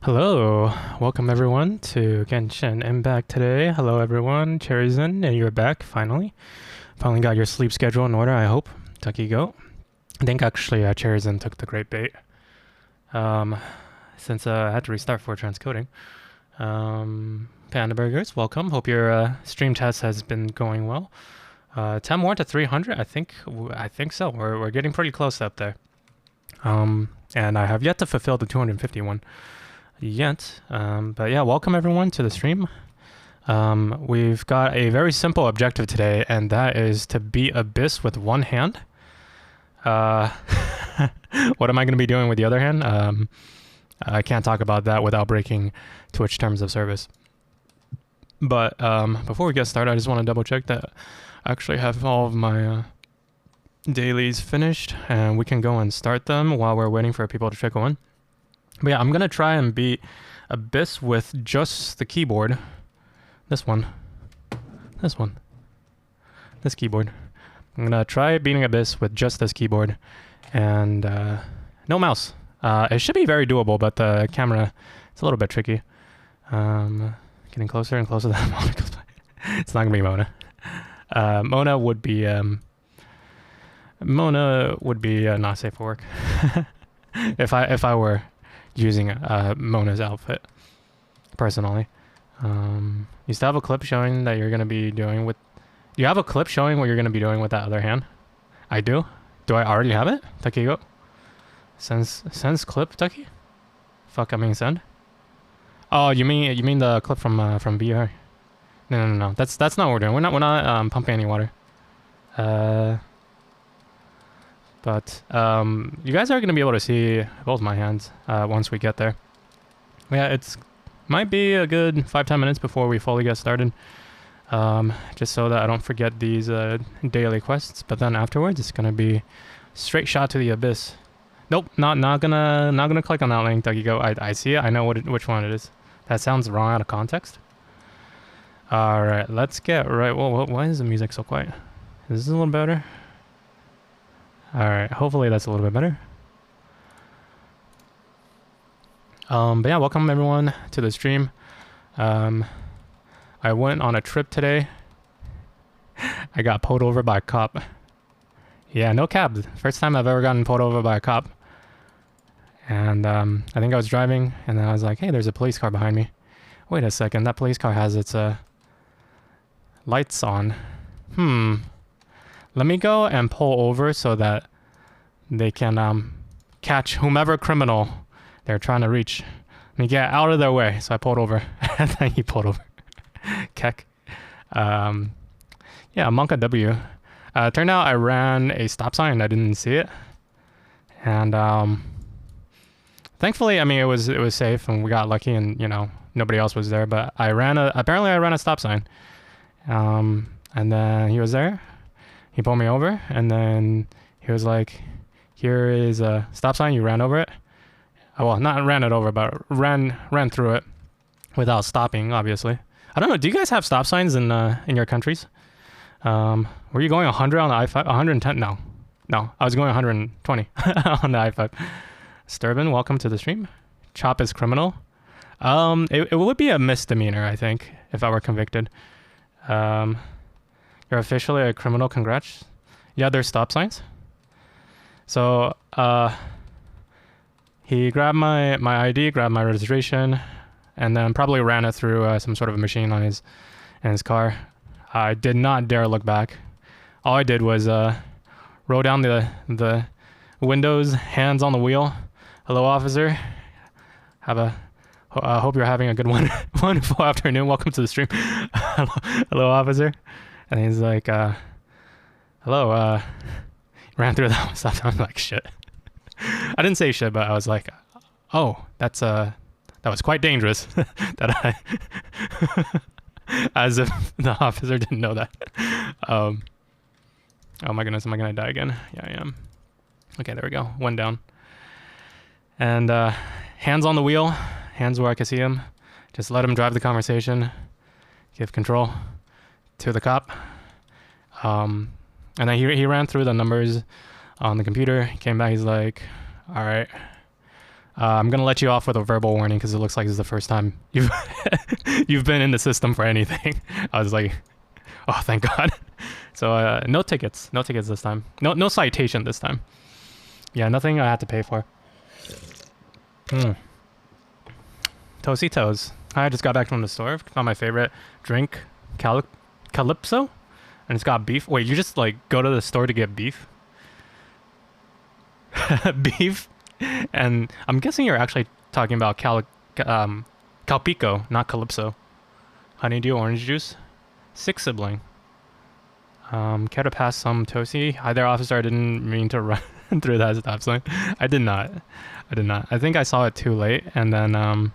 Hello, welcome everyone to Genshin Impact today. Hello everyone, Cherry's in, and you're back finally. Finally got your sleep schedule in order, I hope. Tucky go. I think actually Cherry's in took the great bait. Since I had to restart for transcoding. Panda Burgers, welcome. Hope your stream test has been going well. 10 more to 300, I think so. We're getting pretty close up there. And I have yet to fulfill the 251 yet. But yeah, welcome everyone to the stream. We've got a very simple objective today, and that is to beat Abyss with one hand. What am I going to be doing with the other hand? I can't talk about that without breaking Twitch terms of service. But before we get started, I just want to double check that I actually have all of my dailies finished, and we can go and start them while we're waiting for people to trickle in. But yeah, I'm going to try and beat Abyss with just the keyboard. This keyboard. I'm going to try beating Abyss with just this keyboard and no mouse. It should be very doable, but the camera, it's a little bit tricky. Getting closer and closer to that Mona goes by. It's not going to be Mona. Mona would be not safe for work if I were using Mona's outfit personally. You still have a clip showing that you're gonna be doing with. Do you have a clip showing what you're gonna be doing with that other hand? I do. Do I already have it? Tucky go. Sends clip, Tucky. Fuck, I mean send. Oh, you mean the clip from VR? No. That's not what we're doing. We're not pumping any water. But you guys are going to be able to see both my hands once we get there. Yeah, it's might be a good 5-10 minutes before we fully get started. Just so that I don't forget these daily quests. But then afterwards, it's going to be straight shot to the Abyss. Nope, not gonna click on that link. Dougie go. I see it. I know which one it is. That sounds wrong out of context. All right, let's get right. Well, why is the music so quiet? Is this a little better? Alright, hopefully that's a little bit better. But yeah, welcome everyone to the stream. I went on a trip today. I got pulled over by a cop. Yeah, no cab. First time I've ever gotten pulled over by a cop. And I think I was driving, and then I was like, hey, there's a police car behind me. Wait a second, that police car has its lights on. Let me go and pull over so that they can catch whomever criminal they're trying to reach. Let me get out of their way. So I pulled over. And then he pulled over. Keck. Yeah, Monka W. Turned out I ran a stop sign and I didn't see it. And thankfully, I mean, it was safe and we got lucky and, you know, nobody else was there. But apparently I ran a stop sign. And then he was there. He pulled me over, and then he was like, here is a stop sign, you ran over it. Well, not ran it over, but ran through it without stopping, obviously. I don't know, do you guys have stop signs in your countries? Were you going 100 on the I-5? 110? No, I was going 120 on the I-5. Sturban, welcome to the stream. Chop is criminal. It would be a misdemeanor, I think, if I were convicted. You're officially a criminal, congrats. Yeah, there's stop signs. So, he grabbed my ID, grabbed my registration, and then probably ran it through some sort of a machine on his car. I did not dare look back. All I did was roll down the windows, hands on the wheel. Hello, officer. Hope you're having a good one. Wonderful afternoon. Welcome to the stream. Hello, officer. And he's like, hello, ran through that stuff. I'm like, shit. I didn't say shit, but I was like, oh, that was quite dangerous. As if the officer didn't know that. Oh my goodness, am I gonna die again? Yeah, I am. Okay, there we go. One down. And hands on the wheel, hands where I can see him. Just let him drive the conversation. Give control to the cop. And then he ran through the numbers on the computer. He came back, he's like, all right, I'm gonna let you off with a verbal warning because it looks like this is the first time you've you've been in the system for anything. I was like, oh, thank God. So no tickets this time. No citation this time. Yeah, nothing I had to pay for. Toasty Toes. I just got back from the store. Found my favorite drink, Calypso, and it's got beef. Wait, you just like go to the store to get beef? Beef? And I'm guessing you're actually talking about Calpico, not Calypso. Honeydew orange juice. 6 sibling. Care to pass some Toasty? Hi there, officer. I didn't mean to run through that stop sign. I did not. I think I saw it too late and then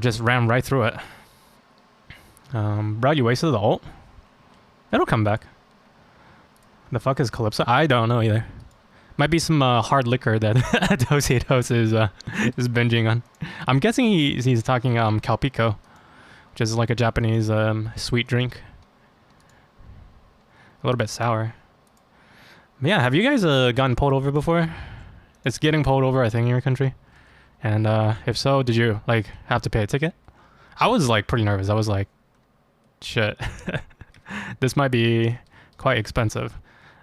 just ran right through it. Bro, you wasted the ult? It'll come back. The fuck is Calypso? I don't know either. Might be some hard liquor that Toast is binging on. I'm guessing he's talking Calpico, which is like a Japanese sweet drink. A little bit sour. But yeah, have you guys gotten pulled over before? It's getting pulled over, I think, in your country. And if so, did you like have to pay a ticket? I was like pretty nervous. I was like, shit, this might be quite expensive.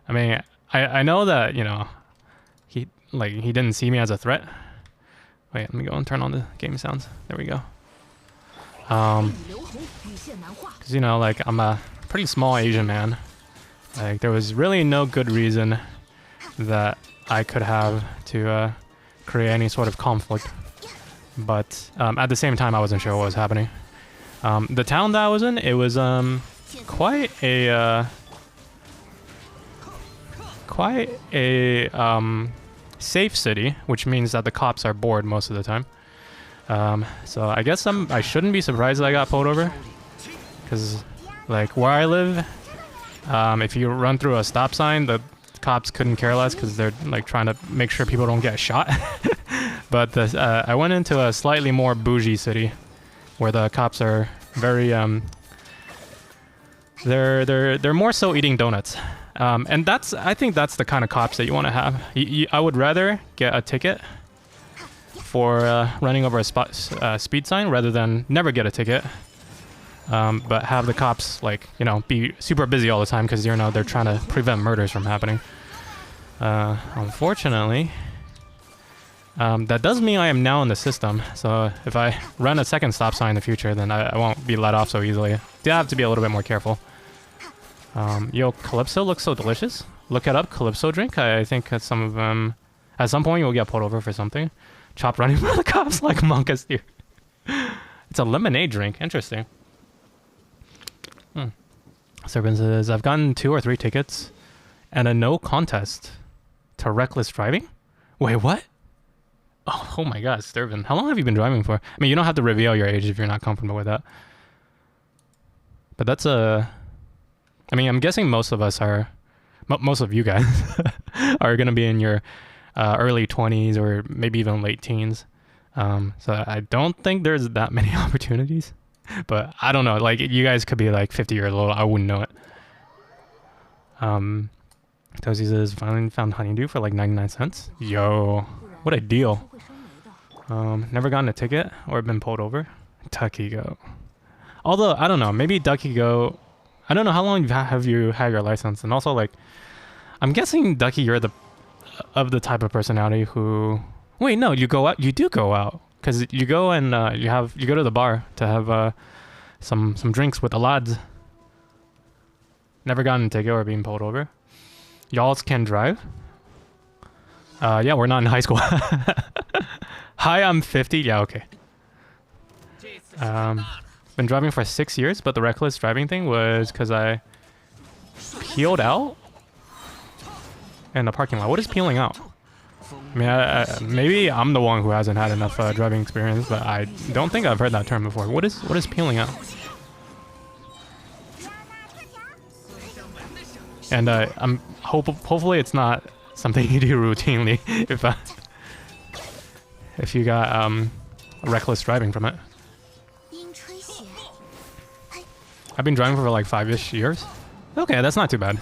I mean, I know that, you know, he didn't see me as a threat. Wait, let me go and turn on the game sounds. There we go. Cause you know, like I'm a pretty small Asian man. Like there was really no good reason that I could have to create any sort of conflict. But at the same time, I wasn't sure what was happening. The town that I was in, it was quite a safe city, which means that the cops are bored most of the time. So I guess I shouldn't be surprised that I got pulled over, because like where I live, if you run through a stop sign, the cops couldn't care less because they're like trying to make sure people don't get shot. But I went into a slightly more bougie city where the cops are very they're more so eating donuts. And I think that's the kind of cops that you want to have. I would rather get a ticket for running over a speed sign rather than never get a ticket. But have the cops, like, you know, be super busy all the time because, you know, they're trying to prevent murders from happening. Unfortunately, that does mean I am now in the system. So if I run a second stop sign in the future, then I won't be let off so easily. You have to be a little bit more careful. Yo, Calypso looks so delicious. Look it up, Calypso drink. I think at some point you'll get pulled over for something. Chop running from the cops like monkeys here. It's a lemonade drink. Interesting. Servant says, I've gotten 2 or 3 tickets and a no contest to reckless driving. Wait, what? Oh my God, Sturvin. How long have you been driving for? I mean, you don't have to reveal your age if you're not comfortable with that. But that's I mean, I'm guessing most of us are, most of you guys are going to be in your early 20s or maybe even late teens. So I don't think there's that many opportunities. But I don't know, like, you guys could be like 50 years old. I wouldn't know it. Toasty says, finally found honeydew for like 99 cents. Yo, what a deal. Never gotten a ticket or been pulled over. Ducky Go. Although, I don't know, maybe Ducky Go, I don't know, how long have you had your license? And also, like, I'm guessing, Ducky, you're of the type of personality who... Wait, no, you go out, you do go out. Because you go and you go to the bar to have some drinks with the lads. Never gotten a ticket or being pulled over. Y'all can drive? Yeah, we're not in high school. Hi, I'm 50. Yeah, okay. Been driving for 6 years, but the reckless driving thing was because I peeled out in the parking lot. What is peeling out? I mean, maybe I'm the one who hasn't had enough driving experience, but I don't think I've heard that term before. What is peeling out? And hopefully it's not something you do routinely if you got reckless driving from it. I've been driving for like 5-ish years. Okay, that's not too bad.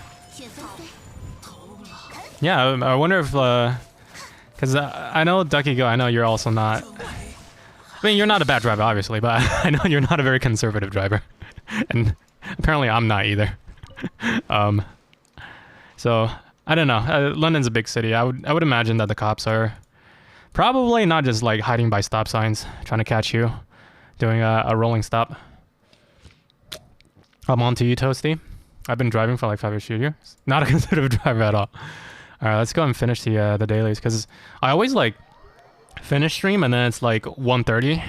Yeah, I wonder if because Because I know Ducky Go, I know you're also not. I mean, you're not a bad driver, obviously, but I know you're not a very conservative driver, and apparently I'm not either. So I don't know. London's a big city. I would imagine that the cops are probably not just like hiding by stop signs trying to catch you doing a rolling stop. I'm on to you, Toasty. I've been driving for like 5 years. Not a conservative driver at all. All right, let's go and finish the dailies because I always like finish stream and then it's like 1:30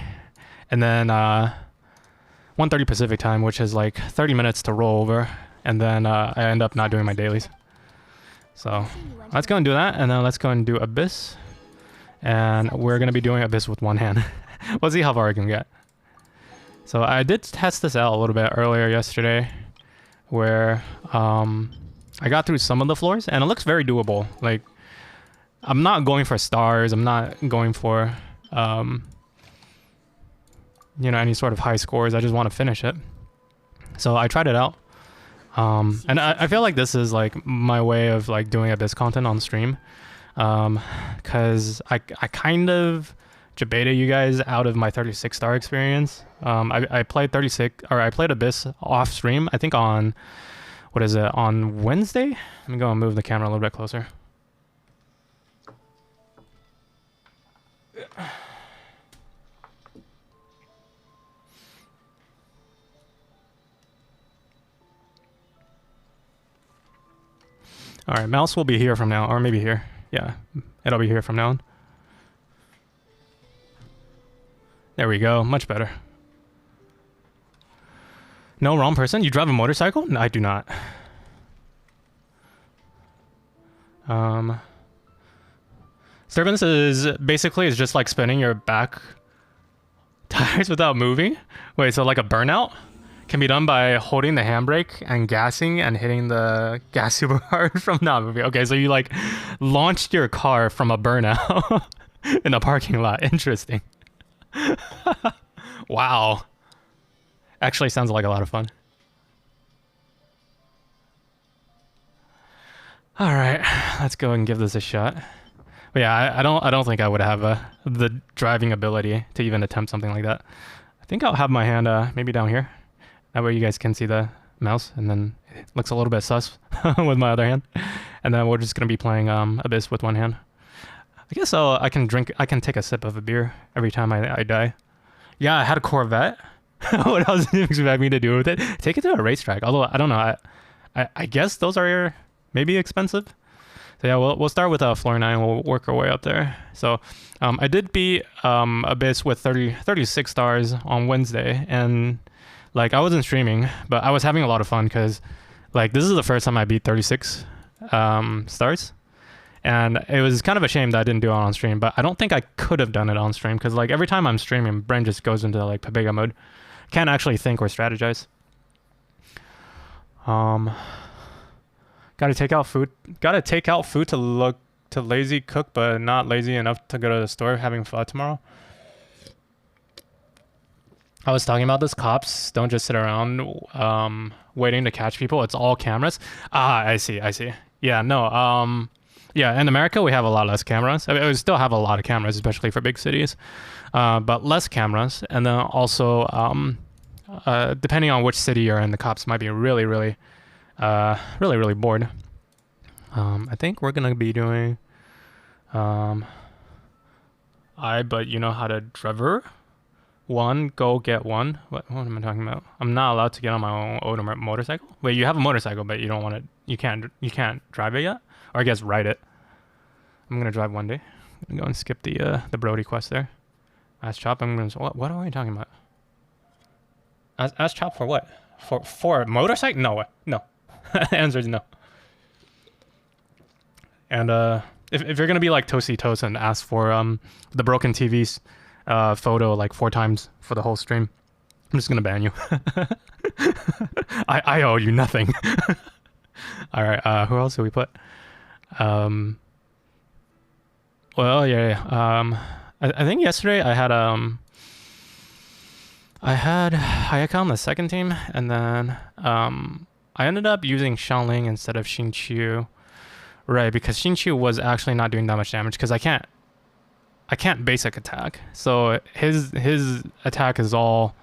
and then 1:30 Pacific time, which is like 30 minutes to roll over, and then I end up not doing my dailies. So let's go and do that, and then let's go and do Abyss, and we're gonna be doing Abyss with one hand. We'll see how far I can get. So I did test this out a little bit earlier yesterday, where I got through some of the floors, and it looks very doable. Like, I'm not going for stars. I'm not going for, you know, any sort of high scores. I just want to finish it. So I tried it out. And I feel like this is like my way of like doing Abyss content on stream. Cause I kind of debated you guys out of my 36 star experience. I played 36, or I played Abyss off stream, I think on, what is it, on Wednesday? Let me go and move the camera a little bit closer. All right, mouse will be here from now, or maybe here. Yeah, it'll be here from now on. There we go, much better. No, wrong person. You drive a motorcycle? No, I do not. Disturbance is basically just like spinning your back tires without moving. Wait, so like a burnout can be done by holding the handbrake and gassing and hitting the gas super hard from not moving. Okay, so you like launched your car from a burnout in a parking lot. Interesting. Wow. Actually sounds like a lot of fun. All right, let's go and give this a shot. But yeah, I don't think I would have the driving ability to even attempt something like that. I think I'll have my hand maybe down here. That way you guys can see the mouse, and then it looks a little bit sus with my other hand. And then we're just gonna be playing Abyss with one hand. I guess I can take a sip of a beer every time I die. Yeah, I had a Corvette. What else did you expect me to do with it? Take it to a racetrack. Although I don't know. I guess those are maybe expensive. So yeah, we'll start with floor 9. We'll work our way up there. So I did beat Abyss with 36 stars on Wednesday, and like I wasn't streaming, but I was having a lot of fun because like this is the first time I beat 36 stars. And it was kind of a shame that I didn't do it on stream, but I don't think I could have done it on stream because like every time I'm streaming, brain just goes into like Pepega mode. Can't actually think or strategize. Gotta take out food to look to lazy cook, but not lazy enough to go to the store having fun tomorrow. I was talking about this. Cops don't just sit around waiting to catch people. It's all cameras. Ah, I see. Yeah, no. Yeah, in America, we have a lot less cameras. I mean, we still have a lot of cameras, especially for big cities, but less cameras. And then also, depending on which city you're in, the cops might be really bored. I think we're going to be doing, but you know how to driver? One, go get one. What am I talking about? I'm not allowed to get on my own motorcycle? Wait, you have a motorcycle, but you don't want to, you can't drive it yet? Or I guess ride it. I'm gonna drive one day. I'm gonna go and skip the Brody quest there. Ask Chop. I'm gonna. What are we talking about? Ask Chop for what? For a motorcycle? No. The answer is no. And if you're gonna be like Toasty Toast and ask for the broken TV's photo like 4 times for the whole stream, I'm just gonna ban you. I owe you nothing. All right. Who else do we put? Well, yeah. I think yesterday I had Hayaka on the second team, and then I ended up using Xiangling instead of Xingqiu, right? Because Xingqiu was actually not doing that much damage because I can't I can't basic attack. So his attack is all,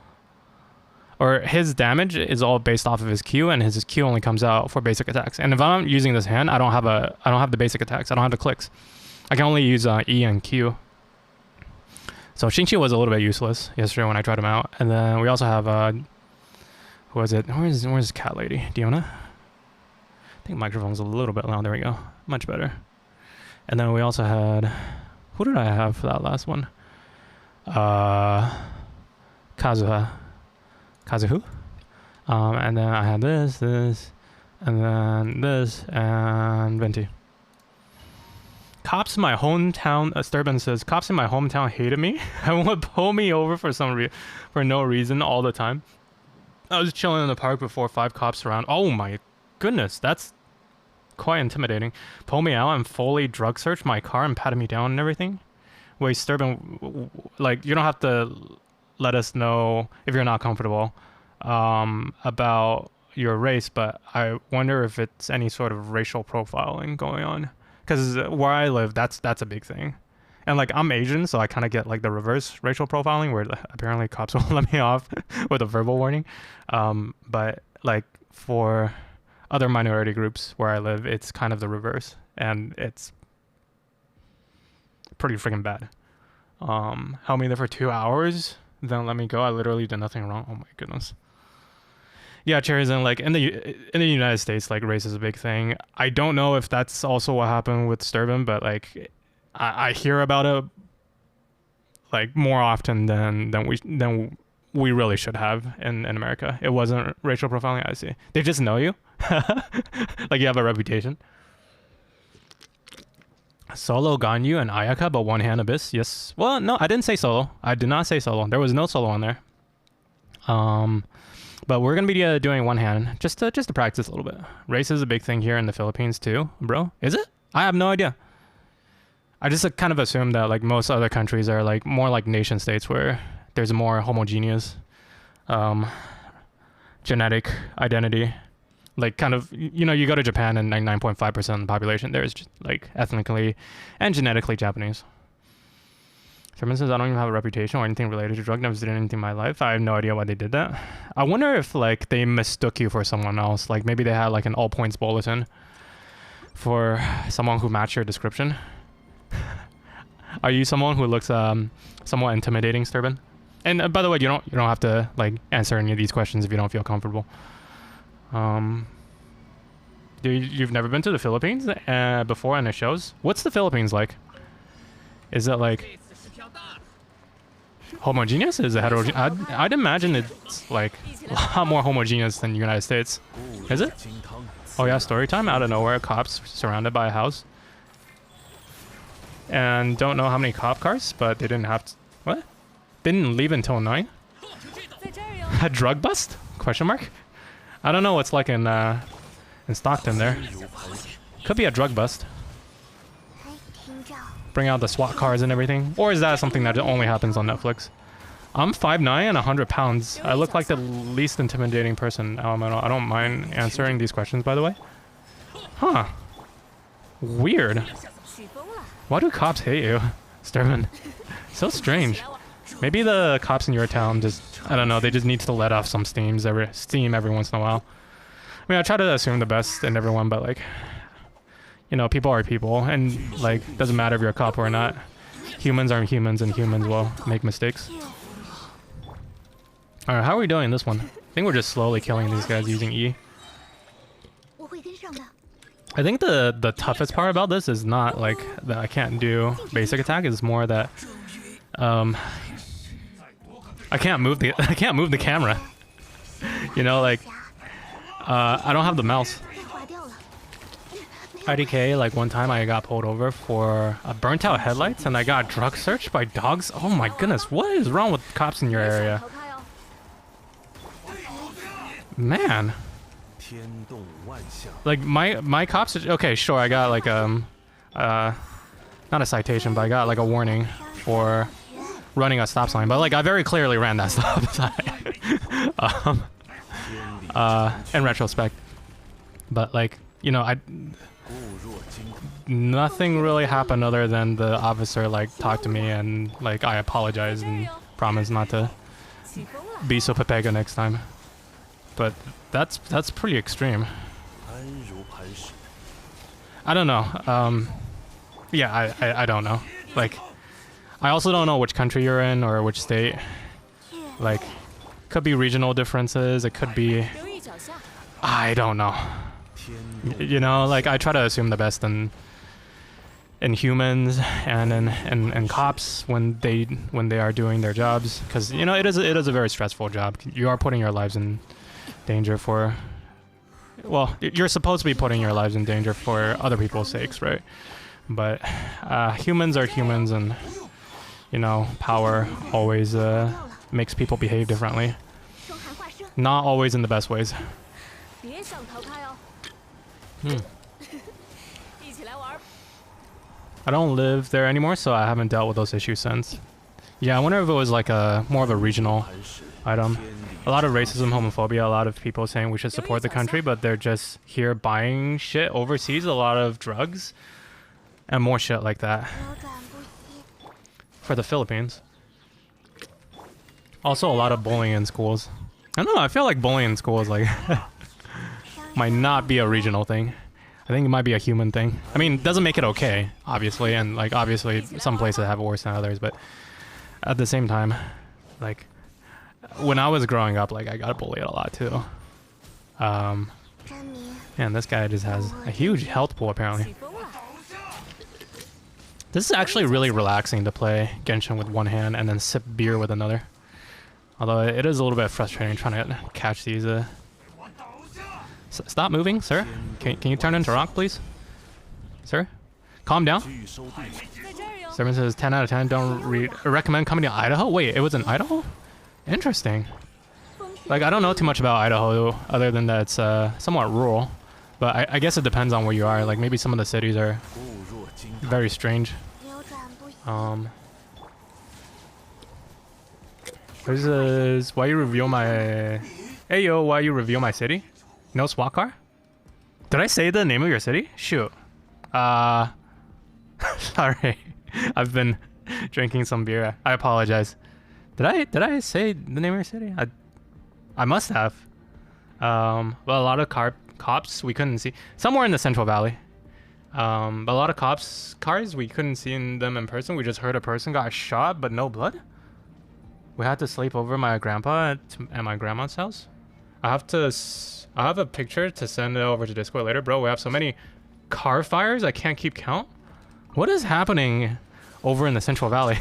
or his damage is all based off of his Q, and his Q only comes out for basic attacks. And if I'm using this hand, I don't have the basic attacks. I don't have the clicks. I can only use E and Q. So Xingqiu was a little bit useless yesterday when I tried him out. And then we also have who was it? Where's Cat Lady? Diona? I think microphone's a little bit loud. There we go. Much better. And then we also had, who did I have for that last one? Kazuha. Kazuhu. And then I had this, and then this, and Venti. Cops in my hometown, Sturban says, cops in my hometown hated me and would pull me over for for no reason all the time. I was chilling in the park before 5 cops around. Oh my goodness, that's quite intimidating. Pull me out and fully drug search my car and patted me down and everything. Wait, Sturban, like, you don't have to let us know if you're not comfortable about your race, but I wonder if it's any sort of racial profiling going on. Because where I live, that's a big thing. And like, I'm Asian, so I kind of get like the reverse racial profiling where apparently cops won't let me off with a verbal warning. But like for other minority groups where I live, it's kind of the reverse, and it's pretty freaking bad. Held me there for 2 hours, then let me go. I literally did nothing wrong. Oh my goodness. Yeah, Cherries, and like in the United States, like race is a big thing. I don't know if that's also what happened with Sturban, but like I hear about it like more often than we really should have in America. It wasn't racial profiling. I see. They just know you, like you have a reputation. Solo Ganyu and Ayaka, but one hand Abyss. Yes. Well, no, I didn't say solo. I did not say solo. There was no solo on there. But we're gonna be doing one hand just to practice a little bit. Race is a big thing here in the Philippines too, bro. Is it? I have no idea. I just kind of assume that like most other countries are like more like nation states where there's a more homogeneous genetic identity. Like kind of, you know, you go to Japan and 99.5% of the population there is just like ethnically and genetically Japanese. Sherman says, I don't even have a reputation or anything related to drug. Never did anything in my life. I have no idea why they did that. I wonder if like they mistook you for someone else. Like maybe they had like an all points bulletin for someone who matched your description. Are you someone who looks somewhat intimidating, Sturban? And by the way, you don't have to like answer any of these questions if you don't feel comfortable. You've never been to the Philippines before, and it shows. What's the Philippines like? Is it like homogeneous? Is it heterogeneous? I'd imagine it's like a lot more homogeneous than the United States. Is it? Oh yeah, story time. Out of nowhere, cops surrounded by a house. And don't know how many cop cars, but they didn't have to, what? Didn't leave until 9? A drug bust? Question mark? I don't know what's like in Stockton there. Could be a drug bust. Bring out the SWAT cars and everything. Or is that something that only happens on Netflix? I'm 5'9" and 100 pounds. I look like the least intimidating person. I don't mind answering these questions, by the way. Huh. Weird. Why do cops hate you, Sturman? So strange. Maybe the cops in your town just, I don't know, they just need to let off some steam every once in a while. I mean, I try to assume the best in everyone, but like, you know, people are people, and like, doesn't matter if you're a cop or not. Humans are humans, and humans will make mistakes. Alright, how are we doing this one? I think we're just slowly killing these guys using E. I think the toughest part about this is not like that I can't do basic attack, it's more that I can't move the camera. You know, like I don't have the mouse. IDK, like one time I got pulled over for burnt out headlights and I got drug searched by dogs. Oh my goodness, what is wrong with cops in your area? Man. Like my cops, okay, sure, I got like not a citation, but I got like a warning for running a stop sign, but like I very clearly ran that stop sign in retrospect. But like, you know, Nothing really happened other than the officer like talked to me and like I apologized and promised not to be so pepega next time. But that's pretty extreme. I don't know. Yeah, I don't know. Like, I also don't know which country you're in or which state. Like, could be regional differences. It could be. I don't know. You know, like I try to assume the best in humans and in cops when they are doing their jobs, because you know it is a very stressful job. You are putting your lives in danger for. Well, you're supposed to be putting your lives in danger for other people's sakes, right? But humans are humans, and you know, power always makes people behave differently. Not always in the best ways. I don't live there anymore, so I haven't dealt with those issues since. Yeah, I wonder if it was like more of a regional item. A lot of racism, homophobia, a lot of people saying we should support the country, but they're just here buying shit overseas, a lot of drugs, and more shit like that. For the Philippines. Also a lot of bullying in schools. I don't know, I feel like bullying in schools like might not be a regional thing. I think it might be a human thing. I mean, it doesn't make it okay, obviously, and like obviously some places have it worse than others, but at the same time, like when I was growing up, like I got bullied a lot too. Man, this guy just has a huge health pool apparently. This is actually really relaxing to play Genshin with one hand and then sip beer with another. Although it is a little bit frustrating trying to catch these. Stop moving, sir. Can you turn into rock, please? Sir? Calm down. Servant says 10 out of 10. Don't recommend coming to Idaho? Wait, it was in Idaho? Interesting. Like, I don't know too much about Idaho other than that it's somewhat rural. But I guess it depends on where you are. Like, maybe some of the cities are very strange. This is why you reveal my... Hey yo, why you reveal my city? No SWAT car? Did I say the name of your city? Shoot. Sorry. I've been drinking some beer. I apologize. Did I say the name of your city? I must have. Well, a lot of cops we couldn't see. Somewhere in the Central Valley. But a lot of cars we couldn't see them in person. We just heard a person got shot, but no blood. We had to sleep over my grandpa at my grandma's house. I have a picture to send it over to Discord later, bro. We have so many car fires, I can't keep count. What is happening over in the Central Valley?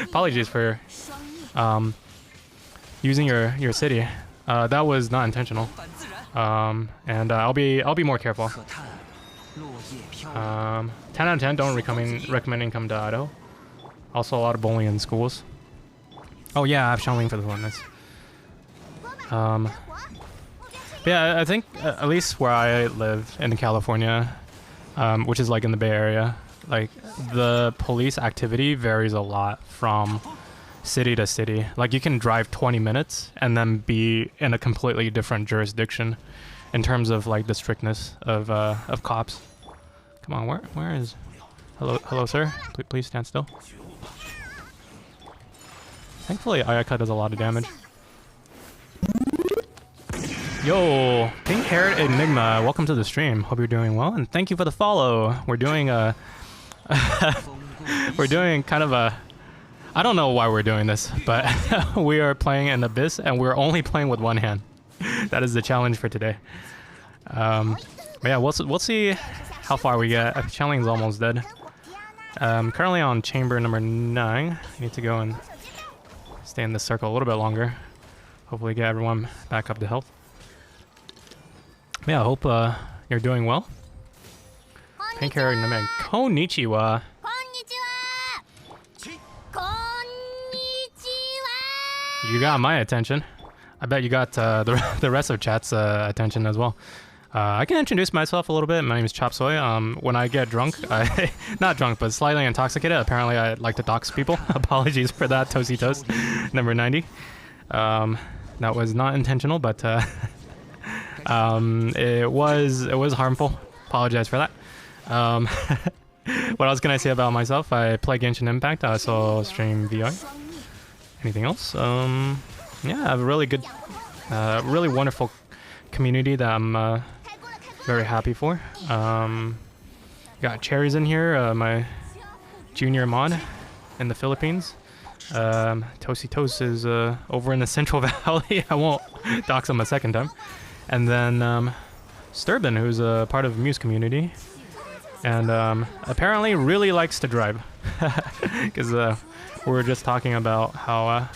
Apologies for using your city. That was not intentional. And I'll be more careful. 10 out of 10. Don't recommending come to Idaho. Also a lot of bullying in schools. Oh yeah, I have Xiangling for this one. Nice. Yeah, I think at least where I live in California, which is like in the Bay Area, like the police activity varies a lot from city to city. Like you can drive 20 minutes and then be in a completely different jurisdiction in terms of like the strictness of cops. Come on, where is? Hello, sir. Please stand still. Thankfully, Ayaka does a lot of damage. Yo, pink-haired Enigma, welcome to the stream. Hope you're doing well, and thank you for the follow. We're doing we're doing kind of a, I don't know why we're doing this, but we are playing an Abyss, and we're only playing with one hand. That is the challenge for today. But yeah, we'll see how far we get. Xiangling's almost dead. Currently on chamber number 9. I need to go and stay in this circle a little bit longer. Hopefully get everyone back up to health. Yeah, I hope you're doing well. Pink hair Namek. Konnichiwa. You got my attention. I bet you got the rest of chat's attention as well. I can introduce myself a little bit. My name is Chop Soy. When I get drunk, not drunk, but slightly intoxicated, apparently I like to dox people. Apologies for that, Toasty Toast, number 90. That was not intentional, but it was harmful. Apologize for that. What else can I say about myself? I play Genshin Impact. I also stream VR. Anything else? Yeah, I have a really good, really wonderful community that I'm very happy for. Got Cherries in here, my junior mod in the Philippines. Toasty Toast is over in the Central Valley. I won't dox him a second time. And then Sturban, who's a part of Muse community, and apparently really likes to drive. Because we were just talking about how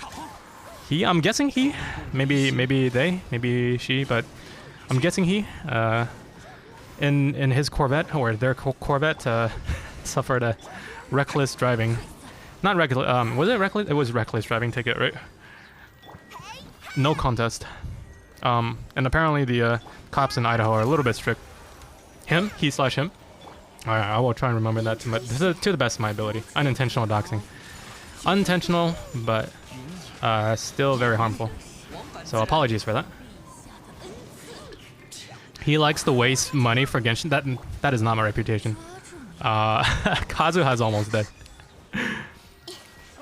I'm guessing he, maybe they, maybe she, but I'm guessing he, in his Corvette, or their Corvette, suffered a reckless driving. Not reckless, was it reckless? It was reckless driving ticket, right? No contest. And apparently the cops in Idaho are a little bit strict. He/him. Alright, I will try and remember that to the best of my ability. Unintentional doxing. Unintentional, but still very harmful. So apologies for that. He likes to waste money for Genshin. That is not my reputation. Kazuha's almost dead.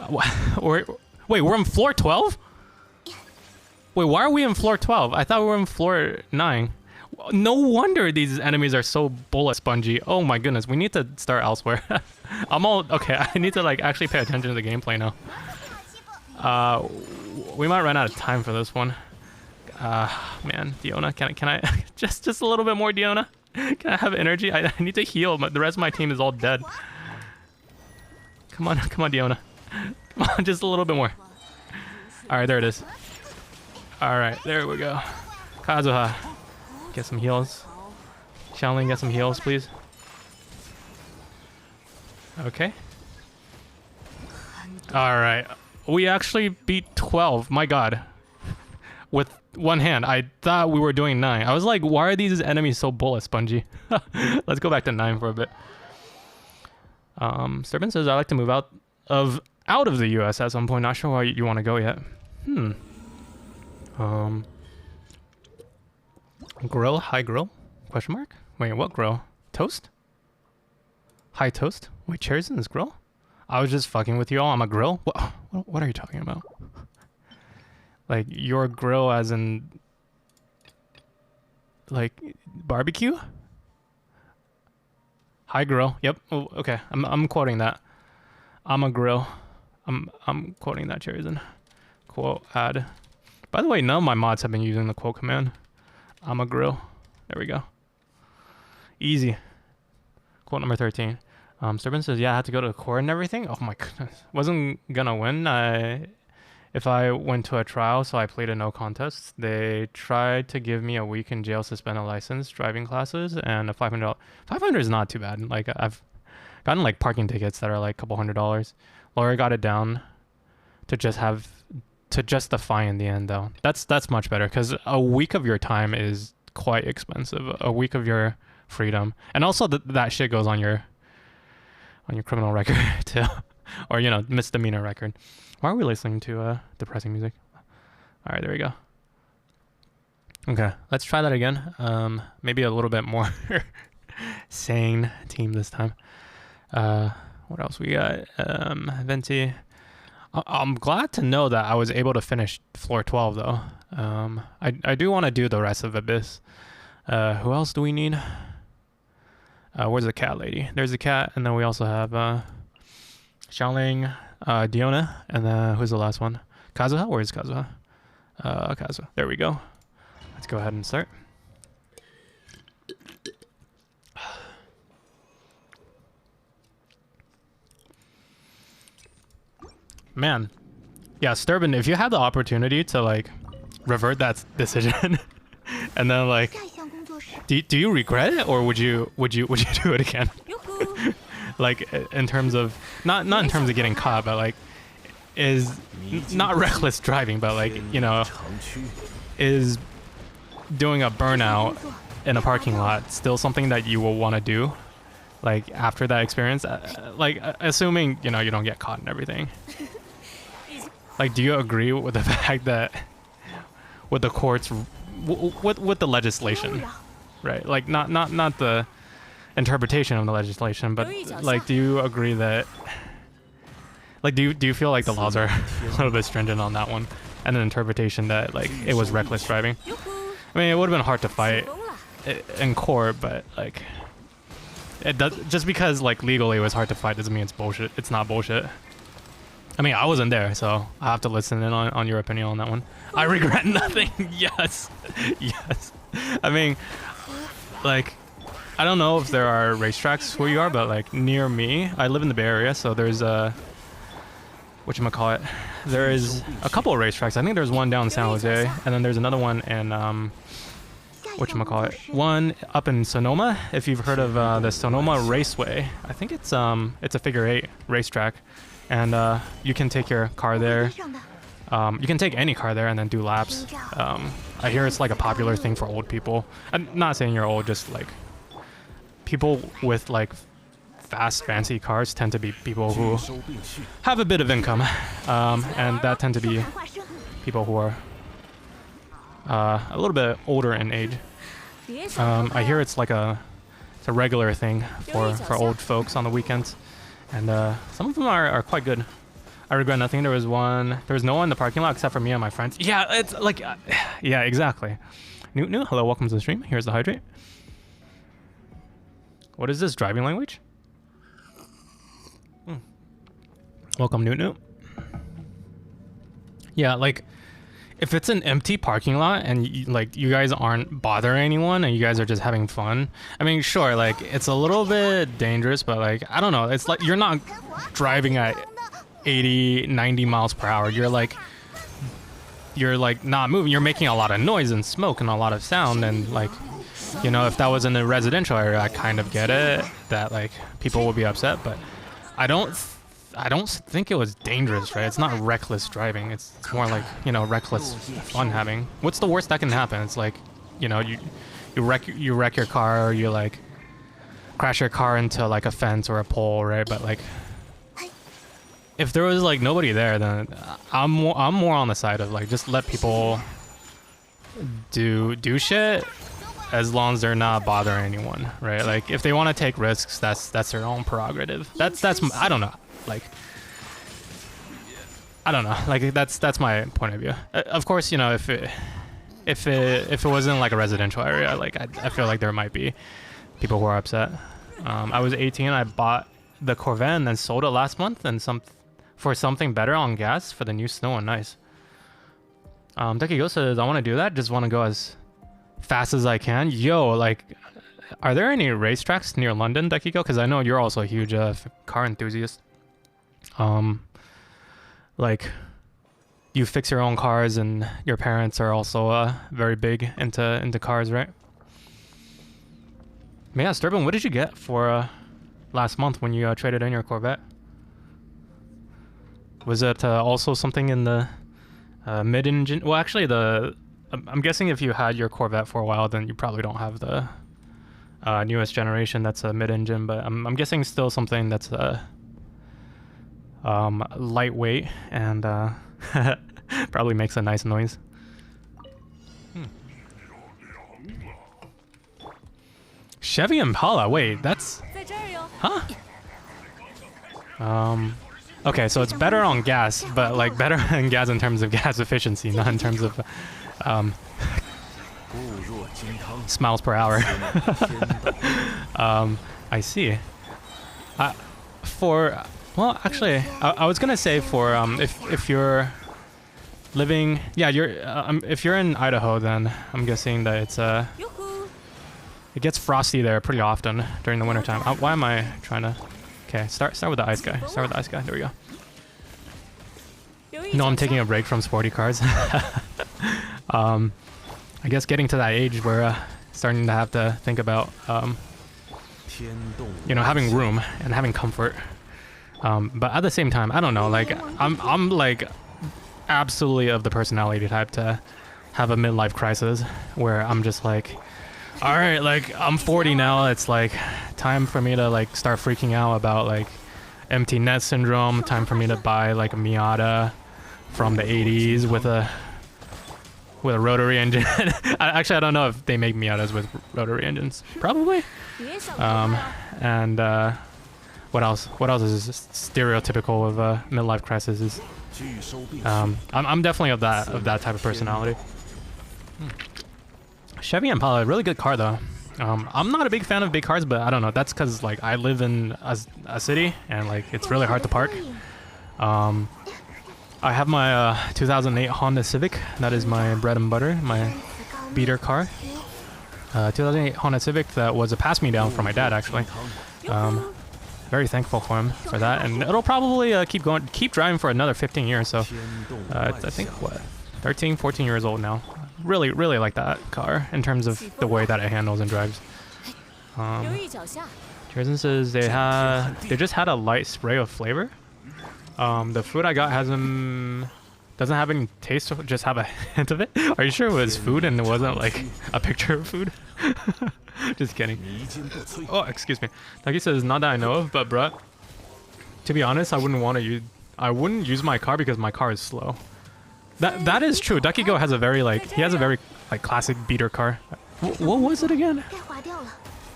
Wait, we're on floor 12? Wait, why are we in floor 12? I thought we were in floor 9. No wonder these enemies are so bullet spongy. Oh my goodness, we need to start elsewhere. Okay, I need to like actually pay attention to the gameplay now. We might run out of time for this one. Man, Diona, can I just a little bit more, Diona? Can I have energy? I need to heal, but the rest of my team is all dead. Come on, Diona. Come on, just a little bit more. Alright, there it is. Alright, there we go. Kazuha, get some heals. Xiaoling, get some heals, please. Okay. Alright. We actually beat 12. My god. With one hand. I thought we were doing 9. I was like, why are these enemies so bullet spongy? Let's go back to 9 for a bit. Sturban says, I like to move out of the US at some point. Not sure why you want to go yet. Grill? High grill? Question mark? Wait, what grill? Toast? High toast? Wait, Cherries in this grill? I was just fucking with you all. I'm a grill? What are you talking about? Like, your grill as in... like, barbecue? High grill. Yep. Oh, okay. I'm quoting that. I'm a grill. I'm quoting that, Cherries in. Quote add. By the way, none of my mods have been using the quote command. I'm a grill. There we go. Easy. Quote number 13. Sturban says, yeah, I had to go to the court and everything. Oh my goodness. Wasn't gonna win. If I went to a trial, so I pleaded no contest. They tried to give me a week in jail, suspended license, driving classes, and a $500. 500 is not too bad. Like, I've gotten like parking tickets that are like a couple $100s. Laura got it down to justify in the end, though. That's much better, because a week of your time is quite expensive. A week of your freedom, and also that shit goes on your criminal record too, or misdemeanor record. Why are we listening to depressing music? All right, there we go. Okay, let's try that again. Maybe a little bit more sane team this time. What else we got? Venti. I'm glad to know that I was able to finish floor 12 though. I do want to do the rest of Abyss. Who else do we need? Where's the cat lady? There's the cat, and then we also have Xiaoling, Diona, and then who's the last one? Kazuha? Where is Kazuha? Kazuha. There we go. Let's go ahead and start. Man. Yeah, Sturban, if you had the opportunity to like revert that decision and then like do you regret it, or would you do it again? Like in terms of not in terms of getting caught, but like is not reckless driving, but like, is doing a burnout in a parking lot still something that you will want to do, like after that experience, like assuming you don't get caught and everything. Like, do you agree with the fact that with the courts, with the legislation, right? Like not the interpretation of the legislation, but like, do you agree that, like, do you feel like the laws are a little bit stringent on that one, and an interpretation that like it was reckless driving? I mean, it would have been hard to fight in court, but like, it does, just because like legally it was hard to fight doesn't mean it's bullshit. It's not bullshit. I mean, I wasn't there, so I have to listen in on your opinion on that one. I regret nothing. Yes, yes. I mean, like, I don't know if there are racetracks where you are, but like near me, I live in the Bay Area, so there's a whatchamacallit, there is a couple of racetracks. I think there's one down in San Jose, and then there's another one in whatchamacallit, one up in Sonoma. If you've heard of the Sonoma Raceway, I think it's a figure 8 racetrack, and you can take your car there. You can take any car there and then do laps. I hear it's like a popular thing for old people. I'm not saying you're old, just like people with like fast, fancy cars tend to be people who have a bit of income, and that tend to be people who are a little bit older in age. I hear it's like it's a regular thing for old folks on the weekends, and some of them are quite good. I regret nothing. There was no one in the parking lot except for me and my friends. Yeah, it's like, yeah, exactly. Newt, hello, welcome to the stream. Here's the hydrate. What is this, driving language? Welcome, Newt. Yeah, like, if it's an empty parking lot and you guys aren't bothering anyone and you guys are just having fun, I mean, sure, like, it's a little bit dangerous, but like, I don't know, it's like you're not driving at 80, 90 miles per hour. You're like not moving. You're making a lot of noise and smoke and a lot of sound, and like, you know, if that was in a residential area, I kind of get it that like people will be upset, but I don't think it was dangerous, right? It's not reckless driving. It's more like, you know, reckless fun having. What's the worst that can happen? It's like, you know, you wreck your car, or you like crash your car into like a fence or a pole, right? But like, if there was like nobody there, then I'm more on the side of like, just let people do shit as long as they're not bothering anyone, right? Like, if they want to take risks, that's their own prerogative. That's I don't know. Like, I don't know. Like, that's my point of view. Of course, you know, if it wasn't like a residential area, like I feel like there might be people who are upset. I was 18. I bought the Corvette and then sold it last month, and for something better on gas for the new Snow and Ice. Dekigo says, I want to do that. Just want to go as fast as I can. Yo, like, are there any racetracks near London, Dekigo? Because I know you're also a huge car enthusiast. Like, you fix your own cars, and your parents are also very big into cars, right? But yeah, Sturban, what did you get for last month when you traded in your Corvette? Was it also something in the mid-engine? Well, actually, I'm guessing if you had your Corvette for a while, then you probably don't have the newest generation that's a mid-engine, but I'm guessing still something that's lightweight and probably makes a nice noise. Chevy Impala, wait, that's... Huh? Okay, so it's better on gas, but like better on gas in terms of gas efficiency, not in terms of miles per hour. I see. Well, actually, I was gonna say for if you're living, yeah, if you're in Idaho, then I'm guessing that it's it gets frosty there pretty often during the wintertime. Why am I trying to? Okay, start with the ice guy. Start with the ice guy. There we go. No, I'm taking a break from sporty cars. I guess getting to that age where starting to have to think about you know, having room and having comfort. But at the same time, I don't know. Like, I'm like absolutely of the personality type to have a midlife crisis where I'm just like, all right, like, I'm 40 now. It's like time for me to like start freaking out about like empty net syndrome. Time for me to buy like a Miata from the 80s with a with a rotary engine. Actually, I don't know if they make Miatas with rotary engines. Probably. And what else? What else is stereotypical of midlife crises? I'm definitely of that type of personality. Chevy Impala, really good car though. I'm not a big fan of big cars, but I don't know. That's because like I live in a city and like it's really hard to park. I have my 2008 Honda Civic. That is my bread and butter, my beater car. 2008 Honda Civic that was a pass-me-down from my dad actually. Very thankful for him for that, and it'll probably keep driving for another 15 years. So it's, I think what 13, 14 years old now. Really like that car in terms of the way that it handles and drives. Jerzen says they just had a light spray of flavor. The food I got doesn't have any taste, just have a hint of it. Are you sure it was food and it wasn't like a picture of food? Just kidding. Oh, excuse me. Taki says not that I know of, but bruh, to be honest, I wouldn't use my car because my car is slow. That is true. Ducky Go has a very classic beater car. What was it again?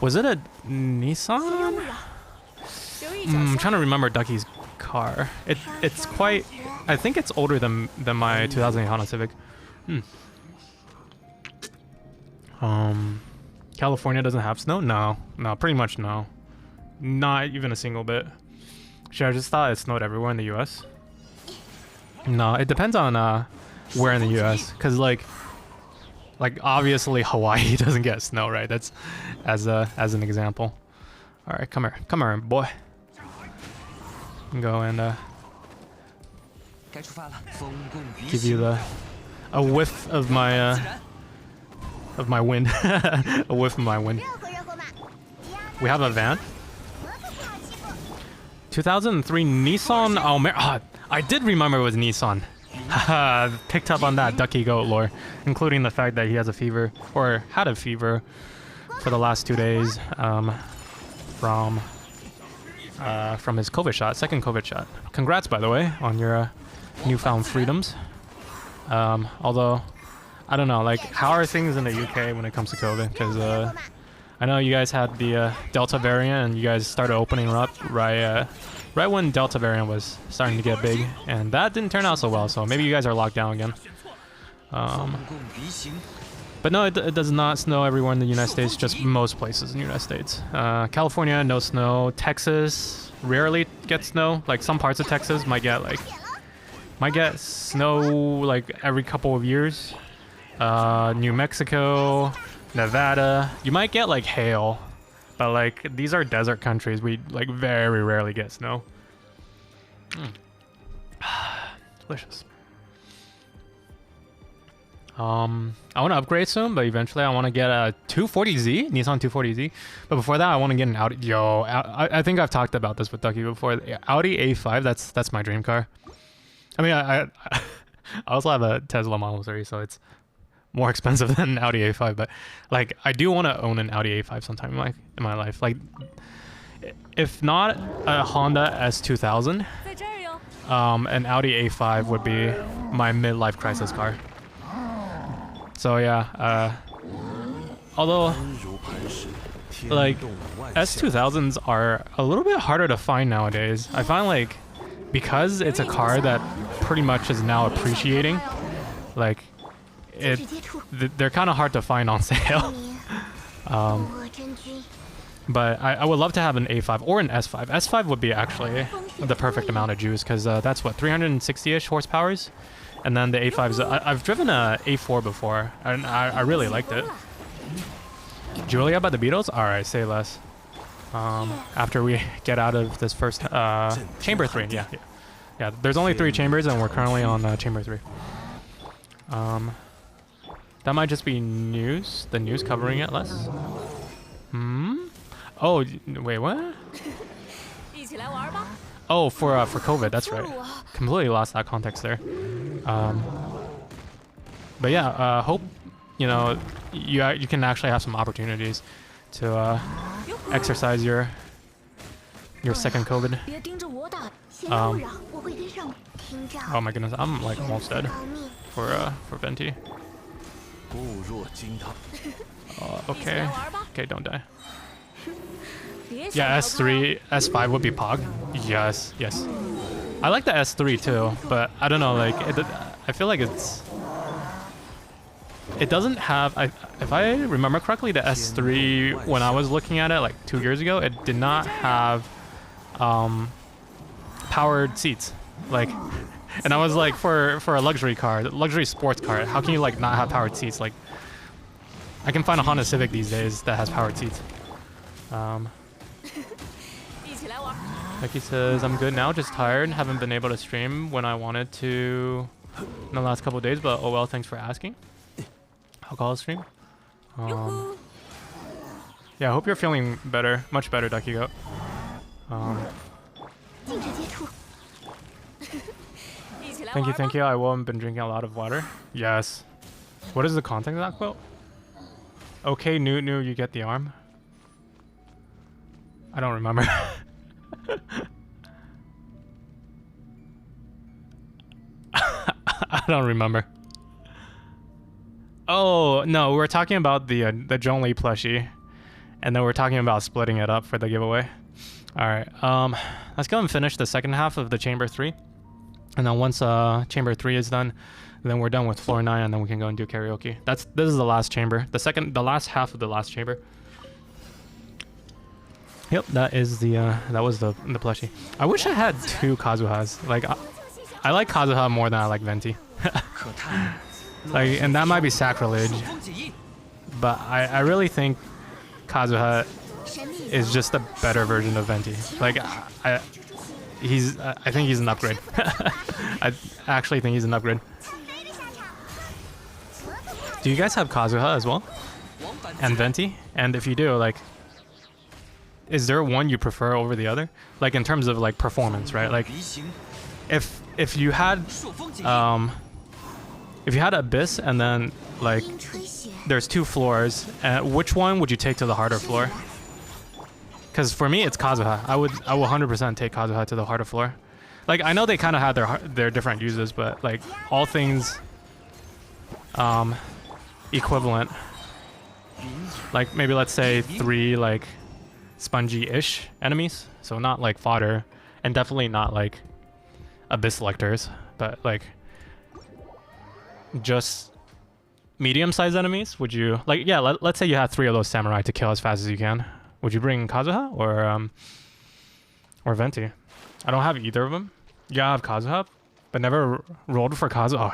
Was it a Nissan? I'm trying to remember Ducky's car. It's quite. I think it's older than my 2008 Honda Civic. California doesn't have snow? No, pretty much no. Not even a single bit. Sure, I just thought it snowed everywhere in the U.S. No, it depends on where in the U.S. Cause like obviously Hawaii doesn't get snow, right? That's as an example. All right, come here, boy. Go and give you a whiff of my wind. A whiff of my wind. We have a van. 2003 Nissan Almera. I did remember it was Nissan. Picked up on that Ducky Goat lore, including the fact that he has a fever, or had a fever, for the last 2 days from his COVID shot, second COVID shot. Congrats, by the way, on your newfound freedoms. Although, I don't know, like, how are things in the UK when it comes to COVID? Because I know you guys had the Delta variant, and you guys started opening up right when Delta variant was starting to get big, and that didn't turn out so well. So maybe you guys are locked down again. But no, it does not snow everywhere in the United States, just most places in the United States. California, no snow. Texas rarely gets snow. Like some parts of Texas might get snow like every couple of years. New Mexico, Nevada, you might get like hail, but like these are desert countries. We like very rarely get snow. Delicious. I want to upgrade soon, but eventually I want to get a 240Z, Nissan 240Z. But before that, I want to get an Audi. Yo, I think I've talked about this with Ducky before. Audi A5, that's my dream car. I mean, I also have a Tesla Model 3, so it's more expensive than an Audi A5. But like, I do want to own an Audi A5 sometime in my life. Like, if not a Honda S2000, an Audi A5 would be my midlife crisis car. So yeah, although like S2000s are a little bit harder to find nowadays. I find like because it's a car that pretty much is now appreciating, like they're kind of hard to find on sale. But I would love to have an A5 or an S5. S5 would be actually the perfect amount of juice because that's what 360-ish horsepowers. And then the A5s, I've driven a A4 before, and I really liked it. Julia by the Beatles? Alright, say less. After we get out of this first, chamber 3, yeah. There's only 3 chambers, and we're currently on chamber 3. That might just be news, the news covering it less. Oh, wait, what? Oh, for COVID, that's right. Completely lost that context there. But yeah, hope you know you can actually have some opportunities to exercise your second COVID. Oh my goodness, I'm like almost dead for Venti. Okay. Okay, don't die. Yeah, S3, S5 would be Pog. Yes, yes. I like the S3 too, but I don't know, like, I feel like it doesn't have, if I remember correctly, the S3, when I was looking at it like 2 years ago, it did not have powered seats. Like, and I was like, for a luxury car, luxury sports car, how can you like not have powered seats? Like, I can find a Honda Civic these days that has powered seats. Becky says, I'm good now, just tired. Haven't been able to stream when I wanted to in the last couple of days, but oh well, thanks for asking. I'll call a stream. Yeah, I hope you're feeling better. Much better, Ducky Goat. Thank you. I will have been drinking a lot of water. Yes. What is the context of that quote? Okay, new, you get the arm. I don't remember. I don't remember. Oh no, we're talking about the Zhongli plushie, and then we're talking about splitting it up for the giveaway. All right, let's go and finish the second half of the chamber 3, and then once chamber 3 is done, then we're done with floor 9, and then we can go and do karaoke. This is the last chamber, the last half of the last chamber. Yep, that is the that was the plushie. I wish I had 2 Kazuhas. Like I like Kazuha more than I like Venti. Like, and that might be sacrilege, but I really think Kazuha is just a better version of Venti. Like I think he's an upgrade. I actually think he's an upgrade. Do you guys have Kazuha as well? And Venti? And if you do, like, is there one you prefer over the other? Like in terms of like performance, right? Like if you had Abyss and then like there's 2 floors, which one would you take to the harder floor? Because for me it's Kazuha. I will 100% take Kazuha to the harder floor. Like I know they kind of have their different uses, but like all things equivalent. Like maybe let's say 3 like spongy-ish enemies, so not like fodder, and definitely not like Abyss selectors, but like just medium-sized enemies. Would you like, yeah, let's say you had 3 of those samurai to kill as fast as you can. Would you bring Kazuha or Venti? I don't have either of them. Yeah, I have Kazuha, but never rolled for Kazuha. Oh,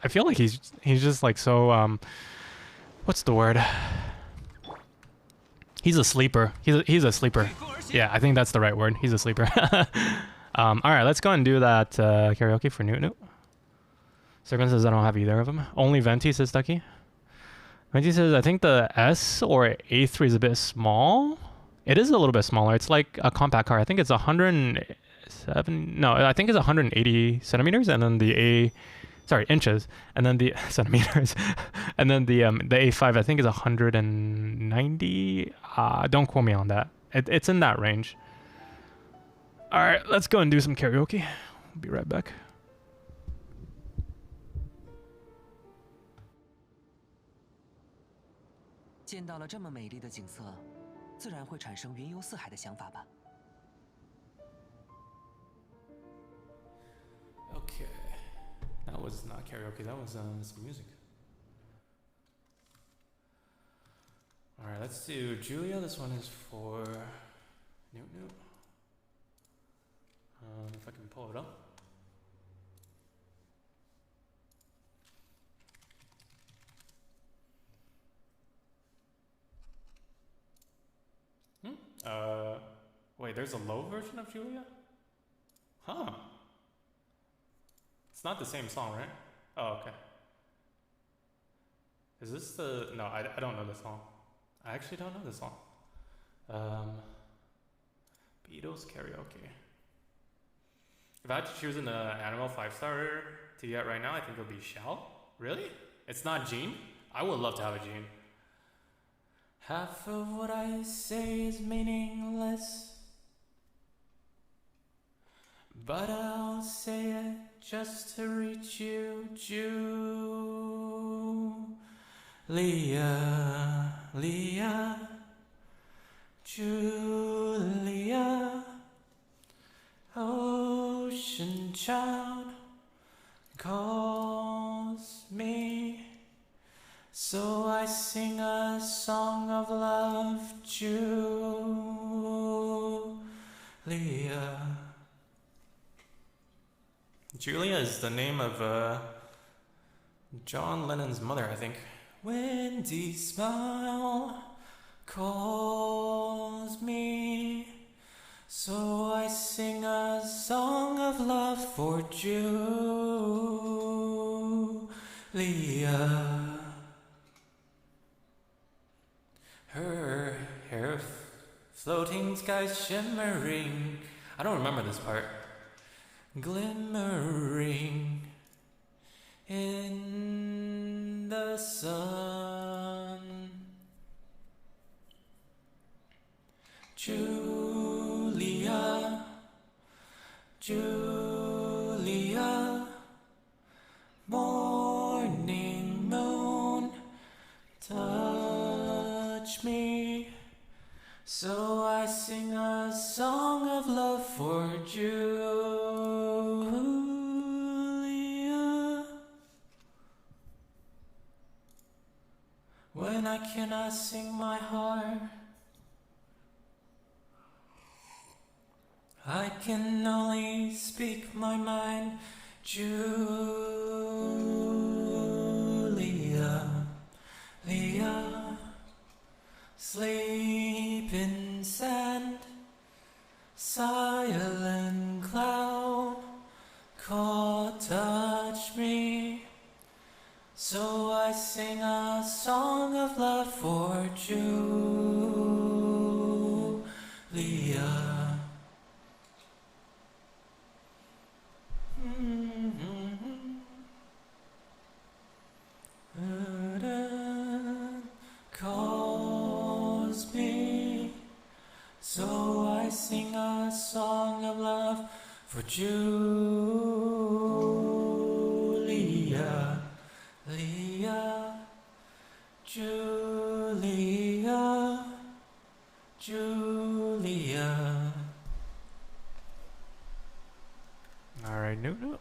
I feel like he's just like so what's the word? He's a sleeper. He's a sleeper. Yeah, I think that's the right word. He's a sleeper. All right, let's go and do that karaoke for Newt. Serpent says I don't have either of them. Only Venti, says Ducky. Venti says I think the S or A3 is a bit small. It is a little bit smaller. It's like a compact car. I think it's 107. No, I think it's 180 centimeters, and then the inches, and then the centimeters, and then the A5 I think is 190. Don't quote me on that. It's in that range. All right, let's go and do some karaoke. We'll be right back. 见到了这么美丽的景色，自然会产生云游四海的想法吧。Okay, that was not karaoke. That was some music. All right, let's do Julia. This one is for Newt. If I can pull it up. Wait, there's a low version of Julia? Huh. It's not the same song, right? Oh, okay. Is this the... No, I don't know this song. I actually don't know this song. Beatles karaoke. If I had to choose an animal 5-star to get right now, I think it would be Shell. Really? It's not Jean? I would love to have a Jean. Half of what I say is meaningless, but I'll say it just to reach you, Jew. Leah, Leah, Julia, ocean child calls me, so I sing a song of love, Julia. Julia is the name of John Lennon's mother, I think. Wendy's smile calls me, so I sing a song of love for Julia. Her hair floating, skies shimmering. I don't remember this part. Glimmering in the sun. Julia, Julia, morning moon, touch me, so I sing a song of love for Julia. When I cannot sing my heart, I can only speak my mind, Julia, Leah, sleep in sand, silent cloud, call, touch me, so I sing a song of love for Julia. Calls me, so I sing a song of love for Julia, Leah, Julia, Julia. All right, no.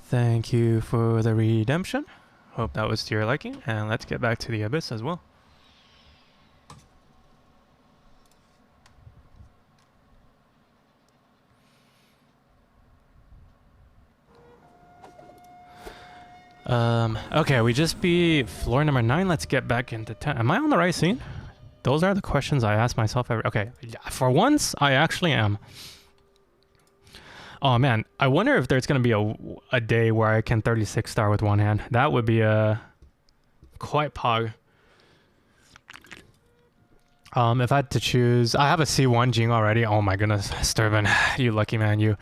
Thank you for the redemption. Hope that was to your liking, and let's get back to the Abyss as well. Okay, we just beat floor number 9. Let's get back into 10. Am I on the right scene? Those are the questions I ask myself every... Okay, yeah, for once, I actually am. Oh man, I wonder if there's gonna be a day where I can 36 star with one hand. That would be quite pog. If I had to choose, I have a C1 Jing already. Oh my goodness, Sturban, you lucky man, you.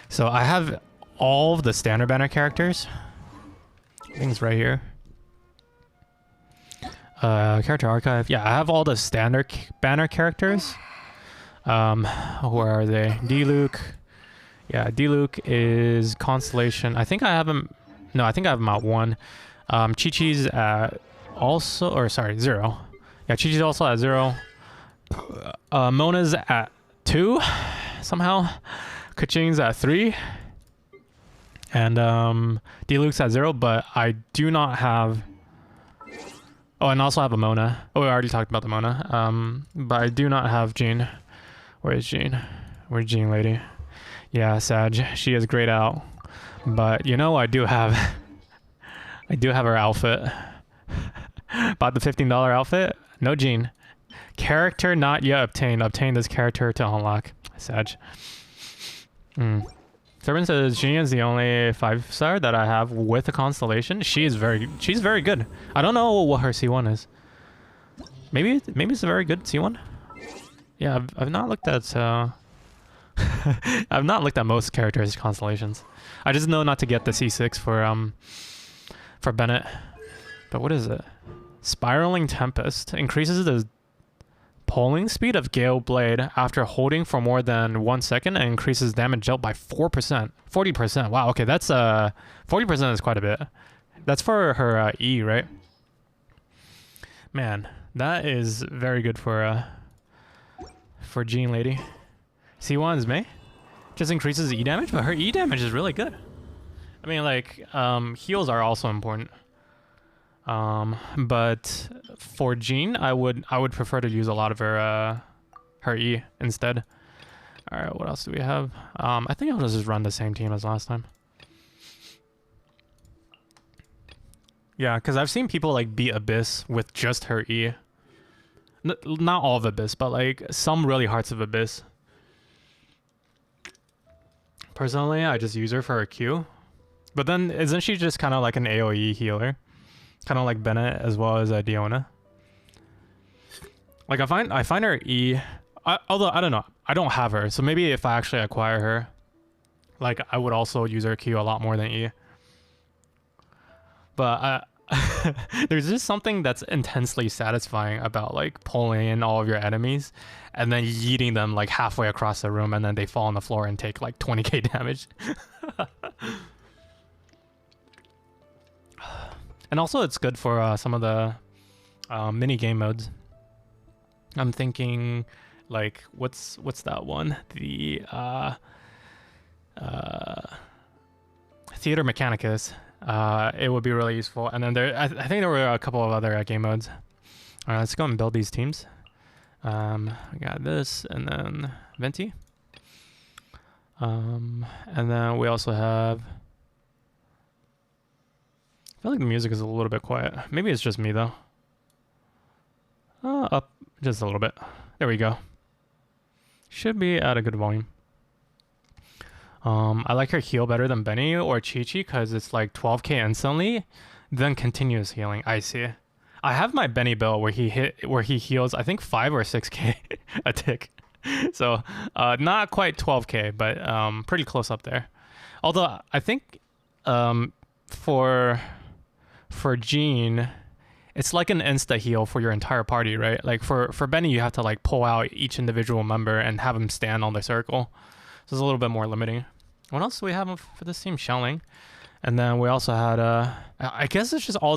So I have all of the standard banner characters. Things right here. Character archive. Yeah, I have all the standard banner characters. Where are they? D-Luke. Yeah, D-Luke is Constellation. I think I have him... No, I think I have him at 1. Chi-Chi's at also... Or sorry, 0. Yeah, Chi-Chi's also at 0. Mona's at 2, somehow. Kaching's at 3. And D-Luke's at 0, but I do not have... Oh, and also have a Mona. Oh, we already talked about the Mona. But I do not have Jean. Where is Jean? Where's Jean, lady? Yeah, Sag. She is grayed out. But, you know, I do have... I do have her outfit. Bought the $15 outfit. No Jean. Character not yet obtained. Obtain this character to unlock. Sag. Servant says Jean is the only 5-star that I have with a constellation. She's very good. I don't know what her C1 is. Maybe it's a very good C1. Yeah, I've not looked at I've not looked at most characters' constellations. I just know not to get the C6 for Bennett. But what is it? Spiraling Tempest increases the pulling speed of Gale Blade after holding for more than 1 second and increases damage dealt by 4%. 40%. Wow, okay, that's 40% is quite a bit. That's for her E, right? Man, that is very good for Jean Lady. C1's May. Just increases E damage, but her E damage is really good. I mean, like, heals are also important. But for Jean, I would prefer to use a lot of her E instead. All right, what else do we have? I think I'll just run the same team as last time. Yeah, because I've seen people like beat Abyss with just her E. Not all of Abyss, but like some really hearts of Abyss. Personally, I just use her for her Q. But then isn't she just kind of like an AoE healer? Kind of like Bennett as well as Diona. Like I find her E, although I don't know, I don't have her, so maybe if I actually acquire her, like I would also use her Q a lot more than E. But there's just something that's intensely satisfying about like pulling in all of your enemies and then yeeting them like halfway across the room and then they fall on the floor and take like 20k damage. And also it's good for some of the mini game modes. I'm thinking like what's that one? The Theater Mechanicus. It would be really useful. And then I think there were a couple of other game modes. All right, let's go and build these teams. I got this and then Venti. And then we also have, I feel like the music is a little bit quiet. Maybe it's just me though. Up just a little bit. There we go. Should be at a good volume. I like her heal better than Benny or Chi-Chi because it's like 12k instantly, then continuous healing. I see. I have my Benny build where he heals I think 5 or 6k a tick. So not quite 12k, but pretty close up there. Although I think for Jean, it's like an insta heal for your entire party, right? Like for Benny, you have to like pull out each individual member and have them stand on the circle. So it's a little bit more limiting. What else do we have for this team? Shelling. And then we also had I guess it's just all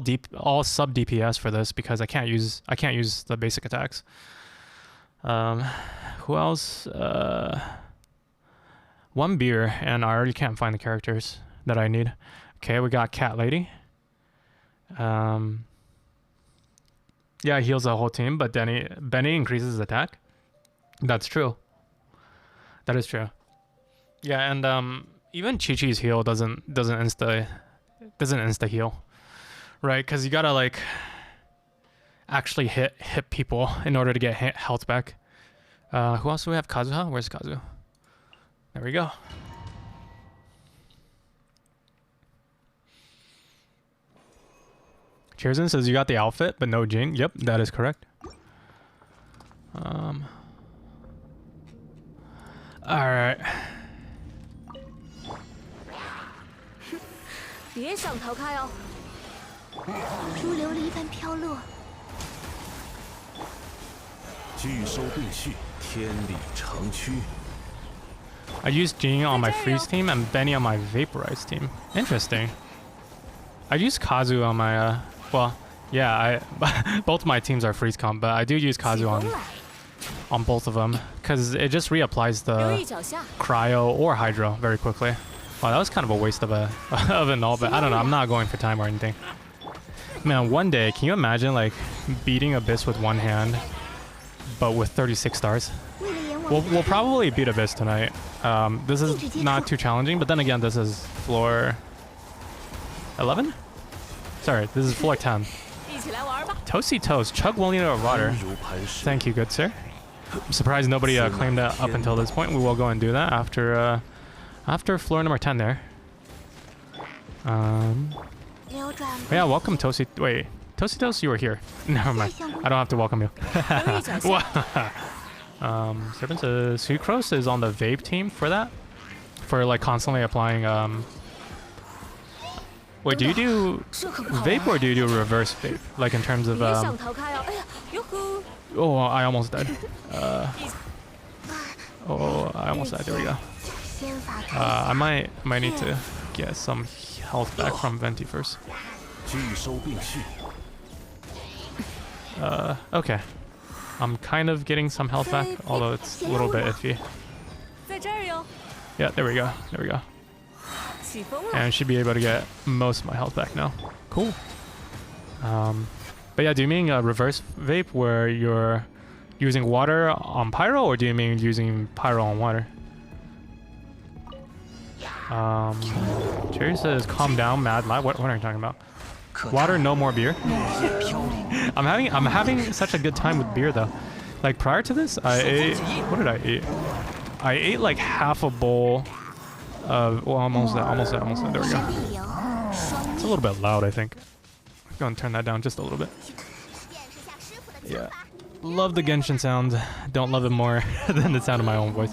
sub DPS for this because I can't use the basic attacks. Who else? One beer, and I already can't find the characters that I need. Okay, we got Cat Lady. Yeah, it heals the whole team, but Benny increases his attack. That's true. That is true. Yeah, and even Chi-Chi's heal doesn't insta heal, right? Because you gotta like actually hit people in order to get health back. Who else do we have? Kazuha? Where's Kazu? There we go. Cheerson says you got the outfit, but no Jing. Yep, that is correct. All right. 别想逃开哦！如琉璃一般飘落。聚收并蓄，天理成躯。 I used Jing on my freeze team and Benny on my vaporize team. Interesting. I use Kazu on my well, yeah, both my teams are freeze comp, but I do use Kazu on both of them because it just reapplies the cryo or hydro very quickly. Wow, that was kind of a waste of an all, but I don't know. I'm not going for time or anything. Man, one day, can you imagine like beating Abyss with one hand, but with 36 stars? We'll probably beat Abyss tonight. This is not too challenging, but then again, this is floor 11? Sorry, this is floor 10. Toasty Toast, chug 1 liter of water. Thank you, good sir. I'm surprised nobody claimed that up until this point. We will go and do that after floor number 10 there. Yeah, welcome Toasty. Wait, Toasty Toast, you were here. Never mind. I don't have to welcome you. Serpent says Sucrose is on the vape team for that. For like constantly applying wait, do you do vape or do you do reverse vape? Like in terms of oh, I almost died. Oh, I almost died. There we go. I might need to get some health back from Venti first. Okay. I'm kind of getting some health back, although it's a little bit iffy. 在这儿哟， Yeah, there we go. There we go. 起风了。 And I should be able to get most of my health back now. Cool. But yeah, do you mean reverse vape where you're using water on pyro, or do you mean using pyro on water? Cherry says, calm down, mad lad. What are you talking about? 可 Water, no more beer. 也飘零。 I'm having such a good time with beer though. Like prior to this, I ate, what did I eat? I ate like half a bowl of, well, almost that. There we go. 山地营，双 It's a little bit loud, I think. I'm gonna turn that down just a little bit. 见识下师傅的 Yeah. Love the Genshin sound. Don't love it more than the sound of my own voice.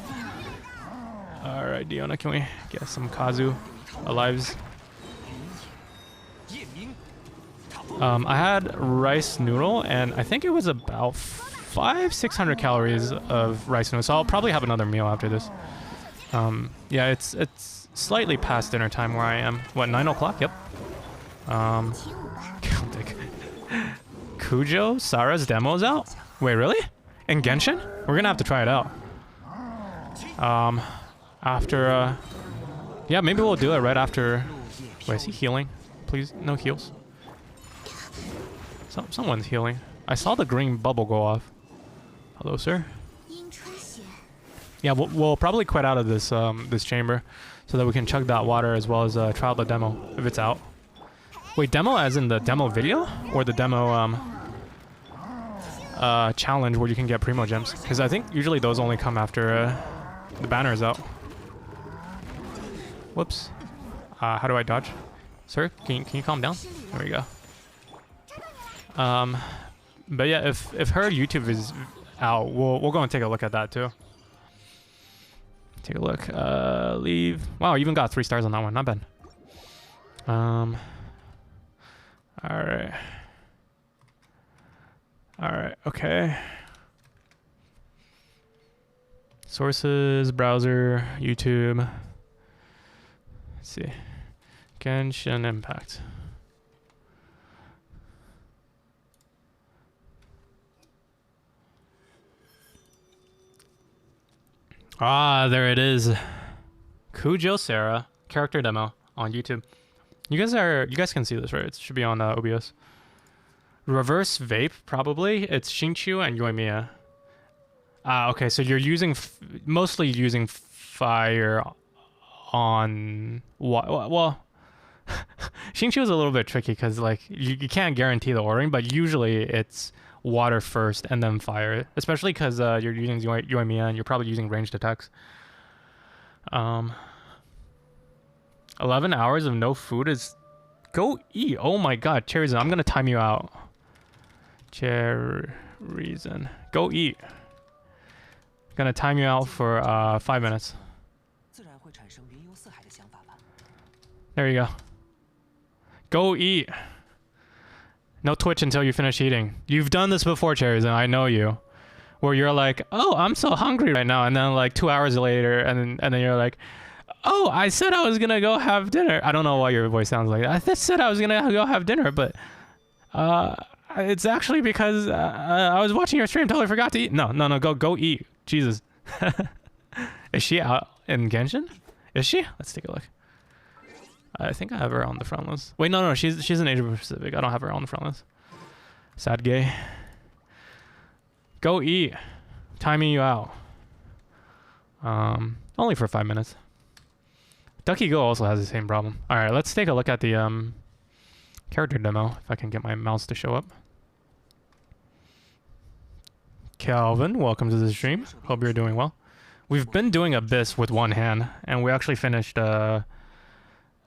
Alright, Diona, can we get some Kazu alives? 夜明， I had rice noodle, and I think it was about 600 calories of rice noodle. So I'll probably have another meal after this. Yeah, it's slightly past dinner time where I am. What, 9 o'clock? Yep. Kujo, Sara's demo's out? Wait, really? In Genshin? We're gonna have to try it out. After, yeah, maybe we'll do it right after. Wait, is he healing? Please, no heals. Someone's healing. I saw the green bubble go off. Hello, sir. 樱川雪， Yeah, we'll probably quit out of this this chamber so that we can chug that water as well as try out the demo if it's out. Wait, demo as in the demo video or the demo challenge where you can get primo gems? Because I think usually those only come after the banner is out. Whoops. How do I dodge? Sir, can you calm down? There we go. But yeah, if her YouTube is out, we'll go and take a look at that too. Take a look. Leave. Wow, even got 3 stars on that one. Not bad. Alright. Alright, okay. Sources, browser, YouTube. Let's see. Genshin Impact. Ah, there it is. Kujo Sarah character demo on YouTube. You guys can see this, right? It should be on OBS. Reverse vape, probably. It's Shinchu and Yoimiya. Okay, so you're using mostly using fire on well, Shinchu is a little bit tricky because like you can't guarantee the ordering, but usually it's water first and then fire, especially because you're using Yoimiya and you're probably using ranged attacks. 11 hours of no food is... Go eat. Oh my god, Cherryzen, I'm gonna time you out. Cherryzen, go eat. Gonna time you out for 5 minutes. 自然会产生云游四海的想法吧。 There you go. Go eat. No Twitch until you finish eating. You've done this before, Cherryzen, I know you. Where you're like, oh, I'm so hungry right now, and then like 2 hours later, and then you're like, oh, I said I was gonna go have dinner. I don't know why your voice sounds like that. I said I was gonna go have dinner, but it's actually because I was watching your stream, totally forgot to eat. No, go eat. Jesus. Is she out in Genshin? Is she? Let's take a look. I think I have her on the front list. Wait, no, she's in Asia Pacific. I don't have her on the front list. Sad gay. Go eat. Timing you out. Only for 5 minutes. Ducky Go also has the same problem. All right, let's take a look at the character demo if I can get my mouse to show up. Calvin, welcome to the stream. Hope you're doing well. We've been doing Abyss with one hand, and we actually finished 12-1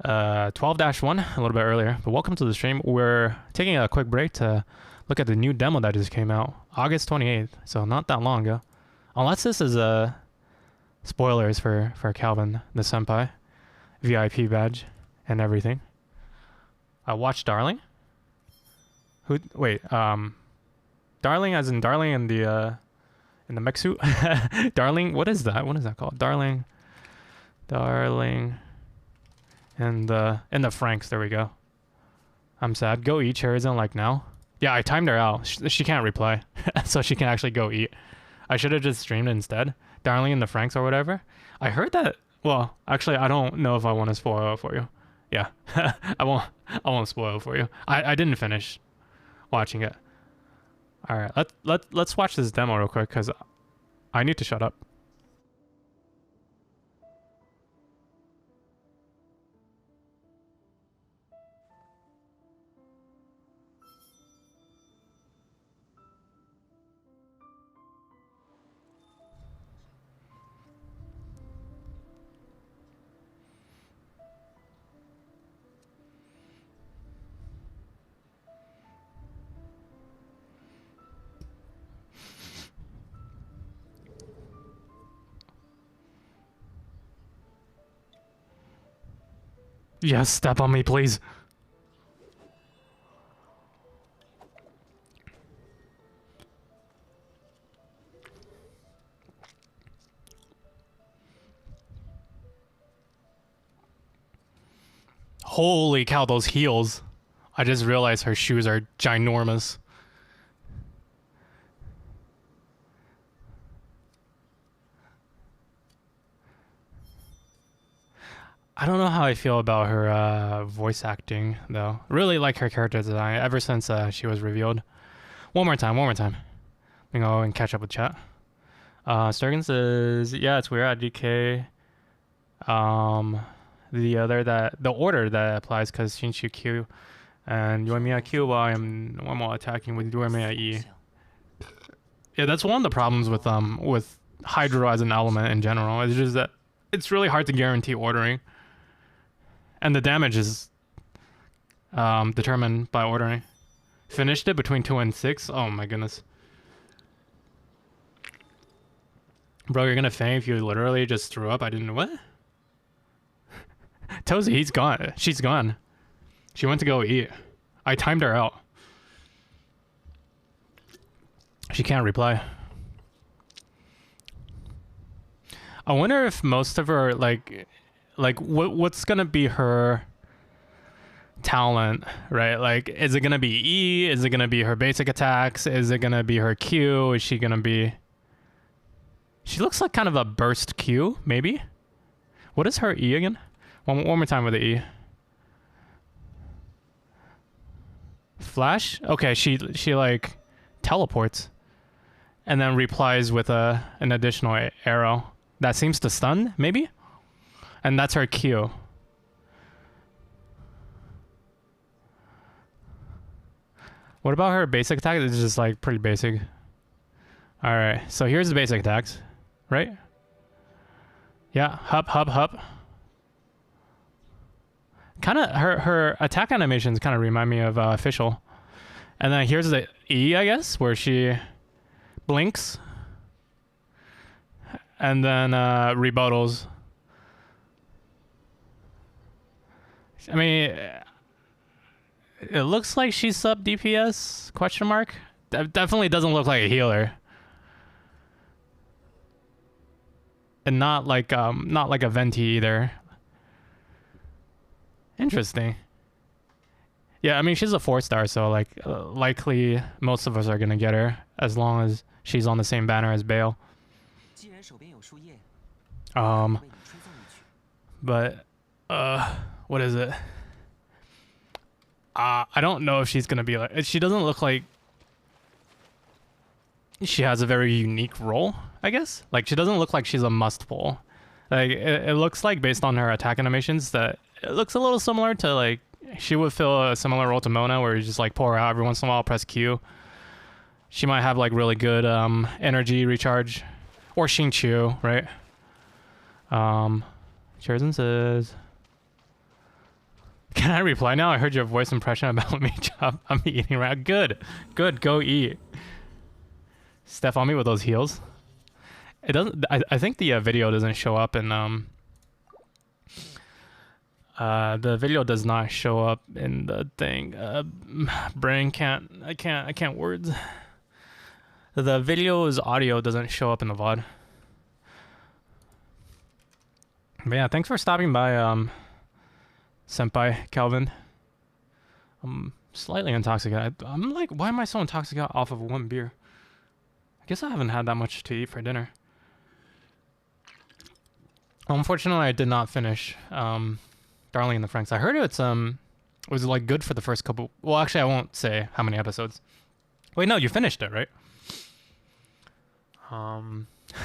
a little bit earlier. But welcome to the stream. We're taking a quick break to look at the new demo that just came out, August 28th. So not that long ago. Unless this is spoilers for Calvin, the senpai, VIP badge, and everything. I watched Darling. Who? Wait. Darling, as in Darling in the mech suit. Darling. What is that? What is that called? Darling. And in the Franks. There we go. I'm sad. Go eat cherries and like now. Yeah, I timed her out. She can't reply, so she can actually go eat. I should have just streamed instead. Darling in the Franks or whatever. I heard that. Well, actually, I don't know if I want to spoil it for you. Yeah, I won't. I won't spoil it for you. I didn't finish watching it. All right, let's watch this demo real quick because I need to shut up. Yes, step on me, please. Holy cow, those heels. I just realized her shoes are ginormous. I don't know how I feel about her voice acting, though. Really like her character design ever since she was revealed. One more time. Let me go and catch up with chat. Sturgeon says, yeah, it's weird at DK. The order that applies because Shinshu Q and Yoimiya Q while I'm normal attacking with Yoimiya E. Yeah, that's one of the problems with Hydro as an element in general. It's just that it's really hard to guarantee ordering. And the damage is determined by ordering. Finished it between 2 and 6. Oh my goodness. Bro, you're gonna faint if you literally just threw up. I didn't know what? Tozy, he's gone. She's gone. She went to go eat. I timed her out. She can't reply. I wonder if most of her what's gonna be her talent, right? Like, is it gonna be E? Is it gonna be her basic attacks? Is it gonna be her Q? Is she gonna be... She looks like kind of a burst Q, maybe? What is her E again? One more time with the E. Flash? Okay, she like teleports and then replies with an additional arrow that seems to stun, maybe? And that's her Q. What about her basic attack? It's just like pretty basic. Alright, so here's the basic attacks, right? Yeah, hop. Kind of, her attack animations kind of remind me of Official. And then here's the E, I guess, where she blinks. And then rebuttals. I mean, it looks like she's sub DPS, question mark. Definitely doesn't look like a healer. And not like a Venti either. Interesting. Yeah, I mean, she's a 4-star, so like likely most of us are gonna get her as long as she's on the same banner as Bale. But what is it? I don't know if she's gonna be like... She doesn't look like she has a very unique role, I guess. Like, she doesn't look like she's a must pull. Like, it looks like, based on her attack animations, that it looks a little similar to, like, she would fill a similar role to Mona, where you just, like, pour her out every once in a while, press Q. She might have, like, really good energy recharge. Or Xingqiu, right? Cherzin says... Can I reply now? I heard your voice impression about me. Job. I'm eating right. Good. Go eat. Step on me with those heels. It doesn't... I think the video doesn't show up in... the video does not show up in the thing. Brain can't... I can't words. The video's audio doesn't show up in the VOD. But yeah, thanks for stopping by, Senpai Calvin. slightly intoxicated. I'm like, why am I so intoxicated off of one beer? I guess I haven't had that much to eat for dinner. Unfortunately, I did not finish Darling in the Franxx. I heard it was like good for the first couple. Well, actually, I won't say how many episodes. Wait, no, you finished it, right?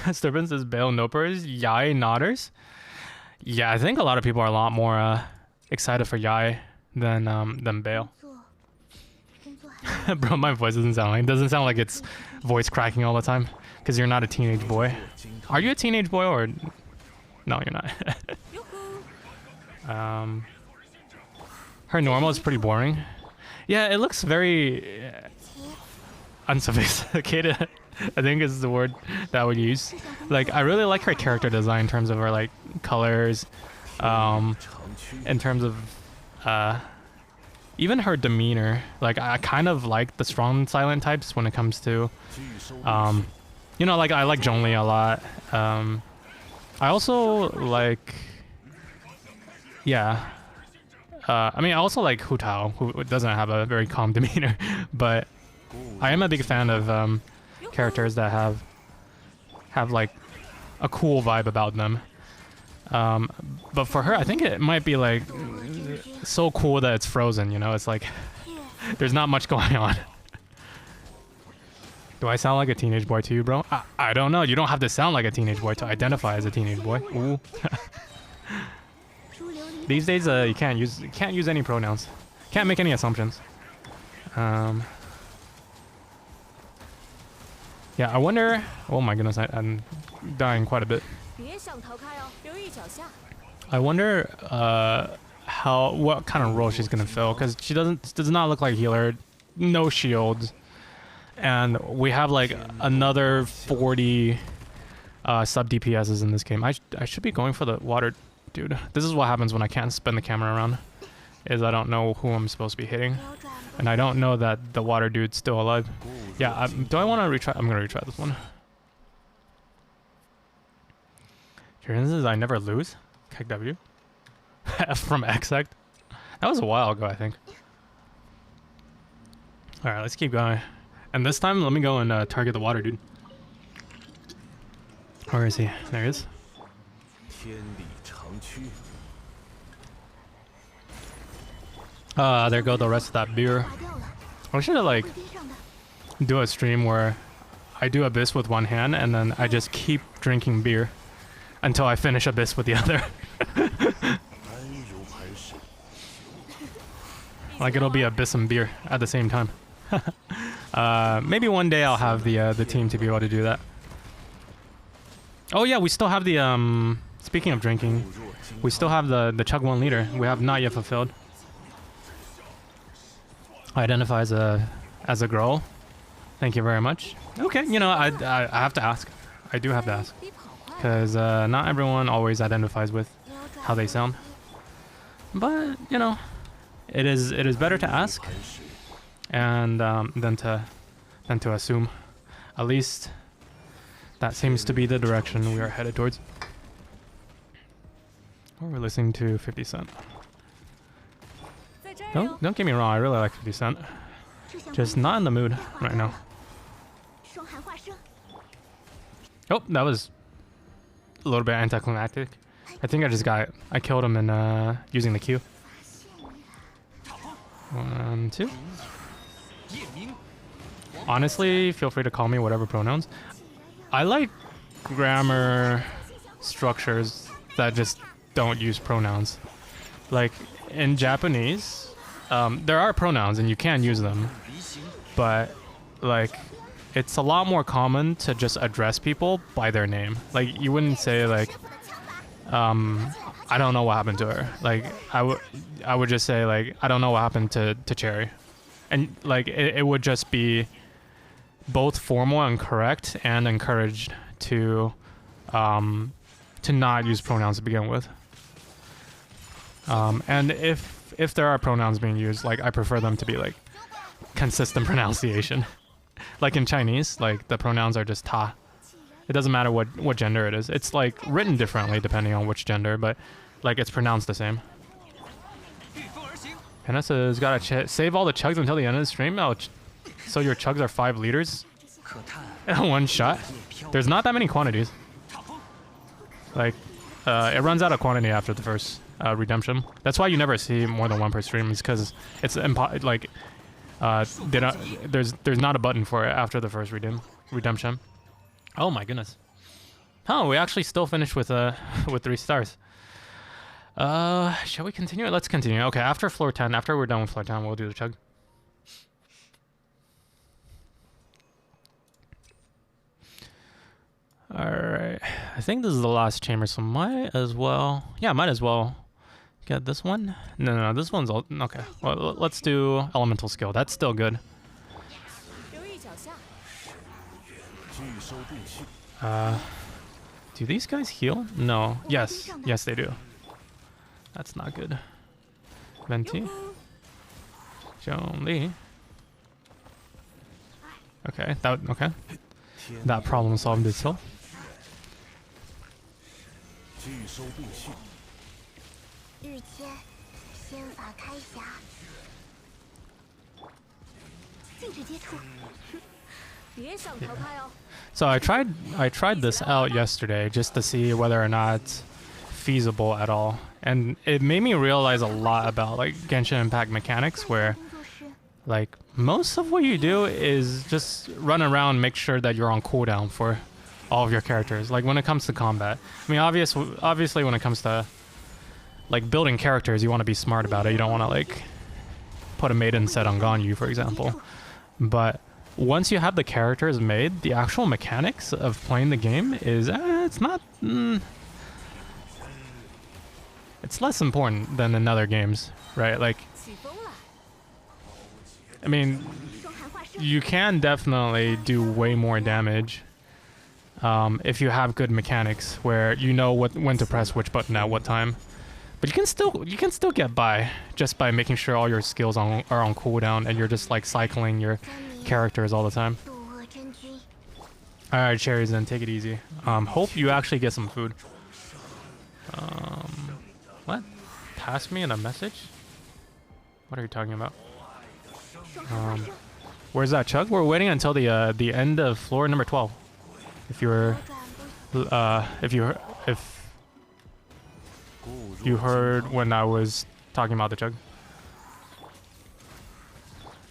Sturbin says Bale Nopers, Yai Nodders. Yeah, I think a lot of people are a lot more excited for Yai than Bale. 工作还 Bro, my voice doesn't sound like it's voice cracking all the time because you're not a teenage boy. Are you a teenage boy or no? You're not. Her normal is pretty boring. Yeah, it looks very unsophisticated. I think is the word that I would use. Like, I really like her character design in terms of her like colors, in terms of even her demeanor. Like, I kind of like the strong silent types when it comes to, you know, like I like Zhongli a lot. I also like, yeah. I mean, I also like Hu Tao, who doesn't have a very calm demeanor, but I am a big fan of characters that have like a cool vibe about them. But for her, I think it might be like so cool that it's frozen, you know? It's like there's not much going on. Do I sound like a teenage boy to you, bro? I don't know. You don't have to sound like a teenage boy to identify as a teenage boy. Ooh. These days, you can't use any pronouns. Can't make any assumptions. Yeah, I wonder. Oh my goodness, I'm dying quite a bit. 别想逃开哦，留意脚下。 I wonder what kind of role she's gonna fill, because she does not look like healer, no shields, and we have like another 40 sub DPSs in this game. I should be going for the water dude. This is what happens when I can't spin the camera around, is I don't know who I'm supposed to be hitting, and I don't know that the water dude's still alive. Yeah, do I want to retry? I'm gonna retry this one. Says I never lose. Kick W. F from Xect. That was a while ago, I think. All right, let's keep going. And this time, let me go and target the water dude. Where is he? There he is. There go the rest of that beer. I should have like do a stream where I do Abyss with one hand and then I just keep drinking beer until I finish Abyss with the other. Like it'll be Abyss and beer at the same time. Maybe one day I'll have the team to be able to do that. Oh yeah, we still have the speaking of drinking, we still have the Chug 1 liter. We have not yet fulfilled. I identify as a girl. Thank you very much. Okay, you know, I have to ask. I do have to ask. Because not everyone always identifies with how they sound. But, you know, it is better to ask and than to assume. At least that seems to be the direction we are headed towards. Or we're listening to 50 Cent. Don't get me wrong, I really like 50 Cent. Just not in the mood right now. Oh, that was a little bit anticlimactic. I think I killed him in using the Q. 1, 2. Honestly, feel free to call me whatever pronouns. I like grammar structures that just don't use pronouns. Like in Japanese, there are pronouns and you can use them, but like it's a lot more common to just address people by their name. Like you wouldn't say like, I don't know what happened to her. Like I would just say like, I don't know what happened to Cherry, and like it would just be both formal and correct and encouraged to not use pronouns to begin with. And if there are pronouns being used, like I prefer them to be like consistent pronunciation. Like in Chinese, like the pronouns are just ta. It doesn't matter what gender it is. It's like written differently depending on which gender, but like it's pronounced the same. Vanessa's gotta save all the chugs until the end of the stream. Oh, so your chugs are 5 liters 可叹 in one shot? 叶飘 There's not that many quantities. 塔风 Like, it runs out of quantity after the first redemption. That's why you never see more than one per stream. Is because it's like, they don't, there's not a button for it after the first redemption. Oh my goodness. Oh, we actually still finished with with 3 stars. Shall we continue? Let's continue. Okay, after floor 10, after we're done with floor 10, we'll do the chug. Alright, I think this is the last chamber, so might as well... Yeah, might as well get this one. No, this one's... Okay, well, let's do elemental skill. That's still good. 留意脚下。 拒收兵器， Do these guys heal? No. Yes. Yes, they do. That's not good. Venti. Zhongli. Okay, okay. 天 That problem solved itself. 拒收兵器， 日间，仙法开匣。禁止接触。别想逃开哦。 So I tried this out yesterday just to see whether or not it's feasible at all, and it made me realize a lot about like Genshin Impact mechanics, where 工作室。 like most of what you do is just run around, make sure that you're on cooldown for all of your characters. Like when it comes to combat, I mean, obviously when it comes to like building characters, you want to be smart about it. You don't want to like put a maiden set on Ganyu, for example. But once you have the characters made, the actual mechanics of playing the game is it's not. It's less important than in other games, right? Like, 起风了。 I mean, 双寒化身。 you can definitely do way more damage if you have good mechanics where you know when to press which button at what time. But you can still get by just by making sure all your skills are on cooldown and you're just like cycling your characters all the time. 渡恶真君。 All right, cherries, then take it easy. Hope you actually get some food. What? Pass me in a message? What are you talking about? 双寒化身。 Where's that chug? We're waiting until the end of floor number 12. If you were, 扭转不 if 固若 you 金 heard 汤 when I was talking about the chug.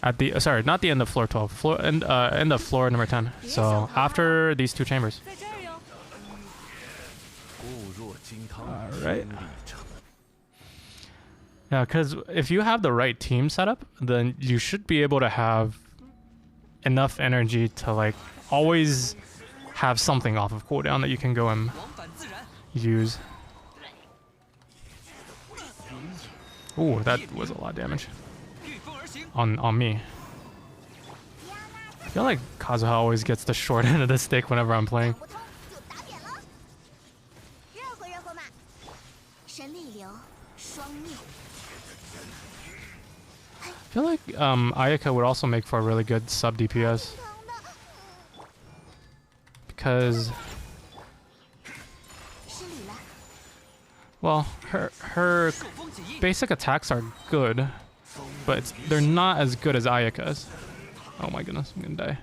At the sorry, not the end of floor 12. Floor end of floor number 10. So after these 2 chambers. 在这儿哟。固若金汤， Alright. 天理成。 Yeah, because if you have the right team setup, then you should be able to have enough energy to like always have something off of cooldown that you can go and 往返自然， use. Ooh, that was a lot of damage 御风而行， on me. I feel like Kazuha always gets the short end of the stick whenever I'm playing. 不通就打扁了。热乎热乎嘛。神力流，双灭。 I feel like Ayaka would also make for a really good sub DPS 疼的。 because 失礼了。 well her 受风起义， basic attacks are good, but they're not as good as Ayaka's. Oh my goodness, I'm gonna die.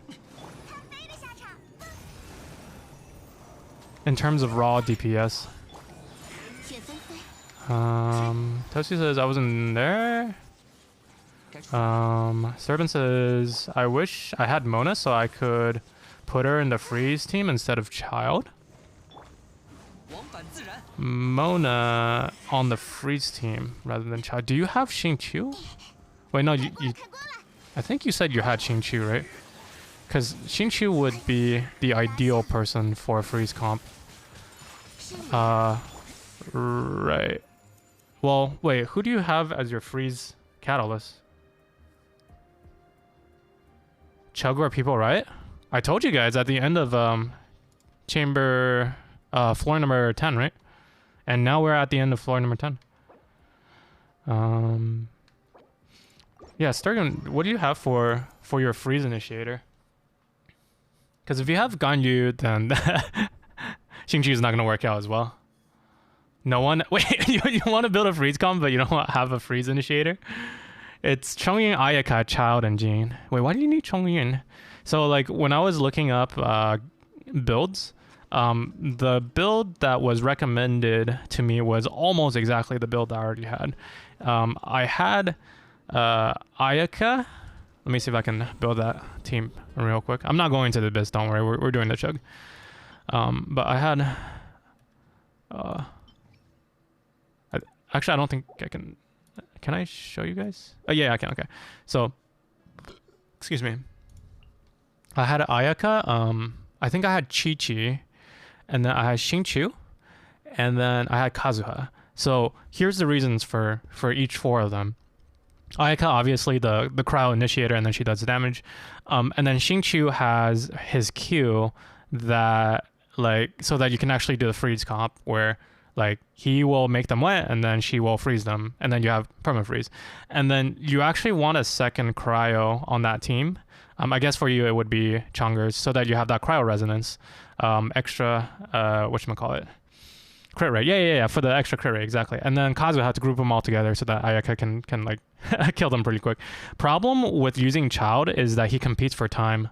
飞的下场。 In terms of raw DPS. 雪纷飞。 Toshi says I wasn't there. 该出 Servant says I wish I had Mona so I could put her in the freeze team instead of Child. 往返自然， Mona on the freeze team rather than Child. Do you have Xingqiu? Wait, no, you 看过来。 I think you said you had Xingqiu, right? Because Xingqiu would be the ideal person for a freeze comp. 失礼了。 Right. Well, wait, who do you have as your freeze catalyst? Chug or people, right? I told you guys at the end of chamber floor number 10, right? And now we're at the end of floor number 10. Yeah, Sturgeon, what do you have for your freeze initiator? Because if you have Ganyu, then Xingqiu is not going to work out as well. No one... Wait, you want to build a freeze comp, but you don't have a freeze initiator? It's Chongyin, Ayaka, Child, and Jean. Wait, why do you need Chongyin? So like when I was looking up builds, the build that was recommended to me was almost exactly the build I already had. I had Ayaka. Let me see if I can build that team real quick. I'm not going to the abyss, don't worry. We're doing the chug. But I had... actually, I don't think I can... Can I show you guys? Oh, yeah, I can. Okay. So, excuse me. I had Ayaka. I think I had Chi-Chi. And then I had Xingqiu. And then I had Kazuha. So, here's the reasons for each four of them. Ayaka, obviously, the cryo initiator, and then she does damage. And then Xingqiu has his Q that, like, so that you can actually do the freeze comp where, like, he will make them wet and then she will freeze them. And then you have perma-freeze. And then you actually want a second cryo on that team. I guess for you it would be Changers, so that you have that cryo resonance. Extra, whatchamacallit? Crit rate. Yeah, for the extra crit rate, exactly. And then Kazuha had to group them all together so that Ayaka can like kill them pretty quick. Problem with using Child is that he competes for time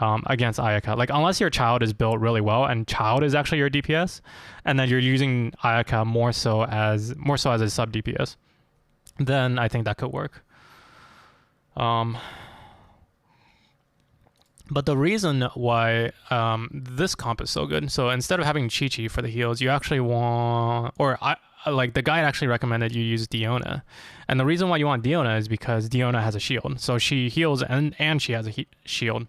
against Ayaka. Like unless your Child is built really well and Child is actually your DPS, and then you're using Ayaka more so as a sub DPS, then I think that could work. But the reason why this comp is so good, so instead of having Chi-Chi for the heals, you actually want, like the guide actually recommended you use Diona. And the reason why you want Diona is because Diona has a shield. So she heals and she has a shield.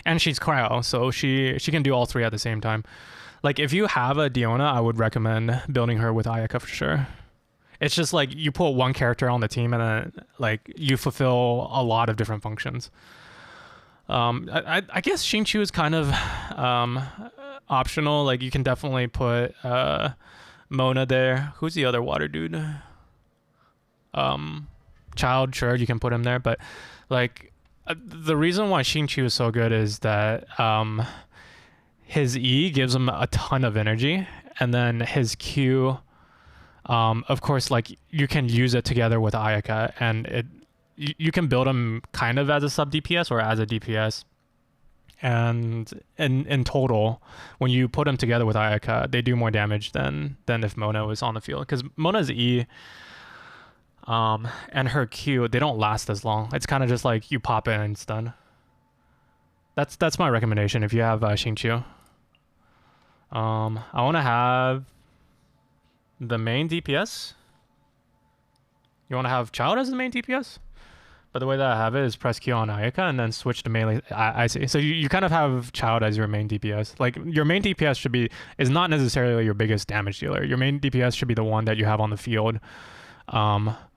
And she's cryo, so she can do all three at the same time. Like if you have a Diona, I would recommend building her with Ayaka for sure. It's just like you put one character on the team and then like you fulfill a lot of different functions. I guess Xingqiu is kind of optional. Like you can definitely put Mona there. Who's the other water dude? Child, sure, you can put him there. But like the reason why Xingqiu is so good is that his E gives him a ton of energy, and then his Q, of course, like you can use it together with Ayaka, and you can build them kind of as a sub DPS or as a DPS. And in total, when you put them together with Ayaka, they do more damage than if Mona was on the field. Because Mona's E and her Q, they don't last as long. It's kind of just like you pop in and it's done. That's my recommendation if you have Xingqiu. I want to have the main DPS. You want to have Child as the main DPS? But the way that I have it is press Q on Ayaka and then switch to melee. I see. So you kind of have Child as your main DPS. Like your main DPS is not necessarily your biggest damage dealer. Your main DPS should be the one that you have on the field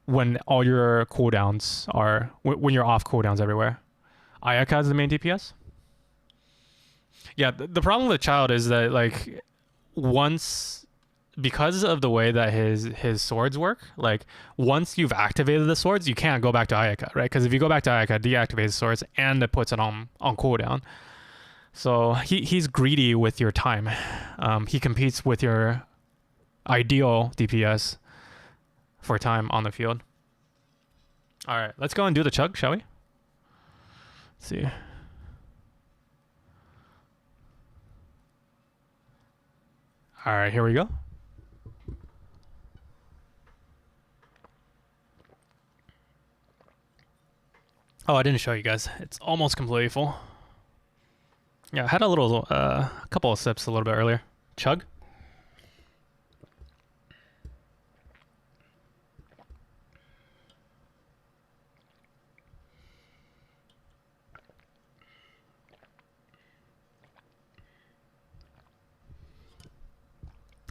when all your cooldowns are, when you're off cooldowns everywhere. Ayaka is the main DPS. Yeah, the problem with Child is that like because of the way that his swords work, like once you've activated the swords, you can't go back to Ayaka, right? Because if you go back to Ayaka, deactivates the swords and it puts it on cooldown. So he's greedy with your time. He competes with your ideal DPS for time on the field. All right, let's go and do the chug, shall we? Let's see. All right, here we go. Oh, I didn't show you guys. It's almost completely full. Yeah, I had a couple of sips a little bit earlier. Chug.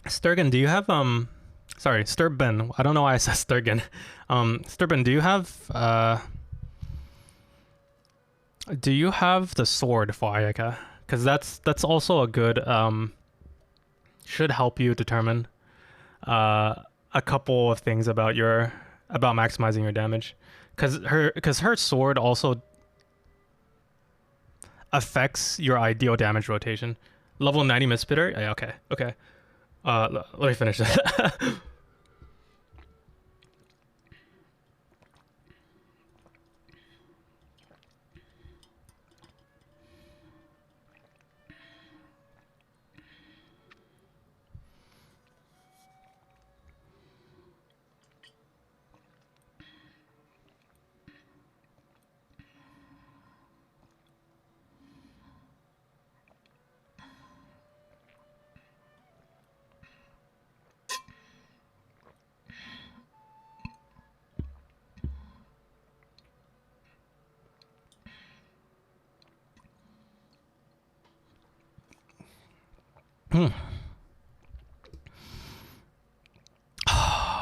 Sturgeon, do you have sorry, Sturben. I don't know why I said Sturgeon. Sturben, do you have the sword for Ayaka? Because that's also a good should help you determine a couple of things about maximizing your damage. Because her sword also affects your ideal damage rotation. Level 90 Mistspitter? Yeah, okay. Let me finish this.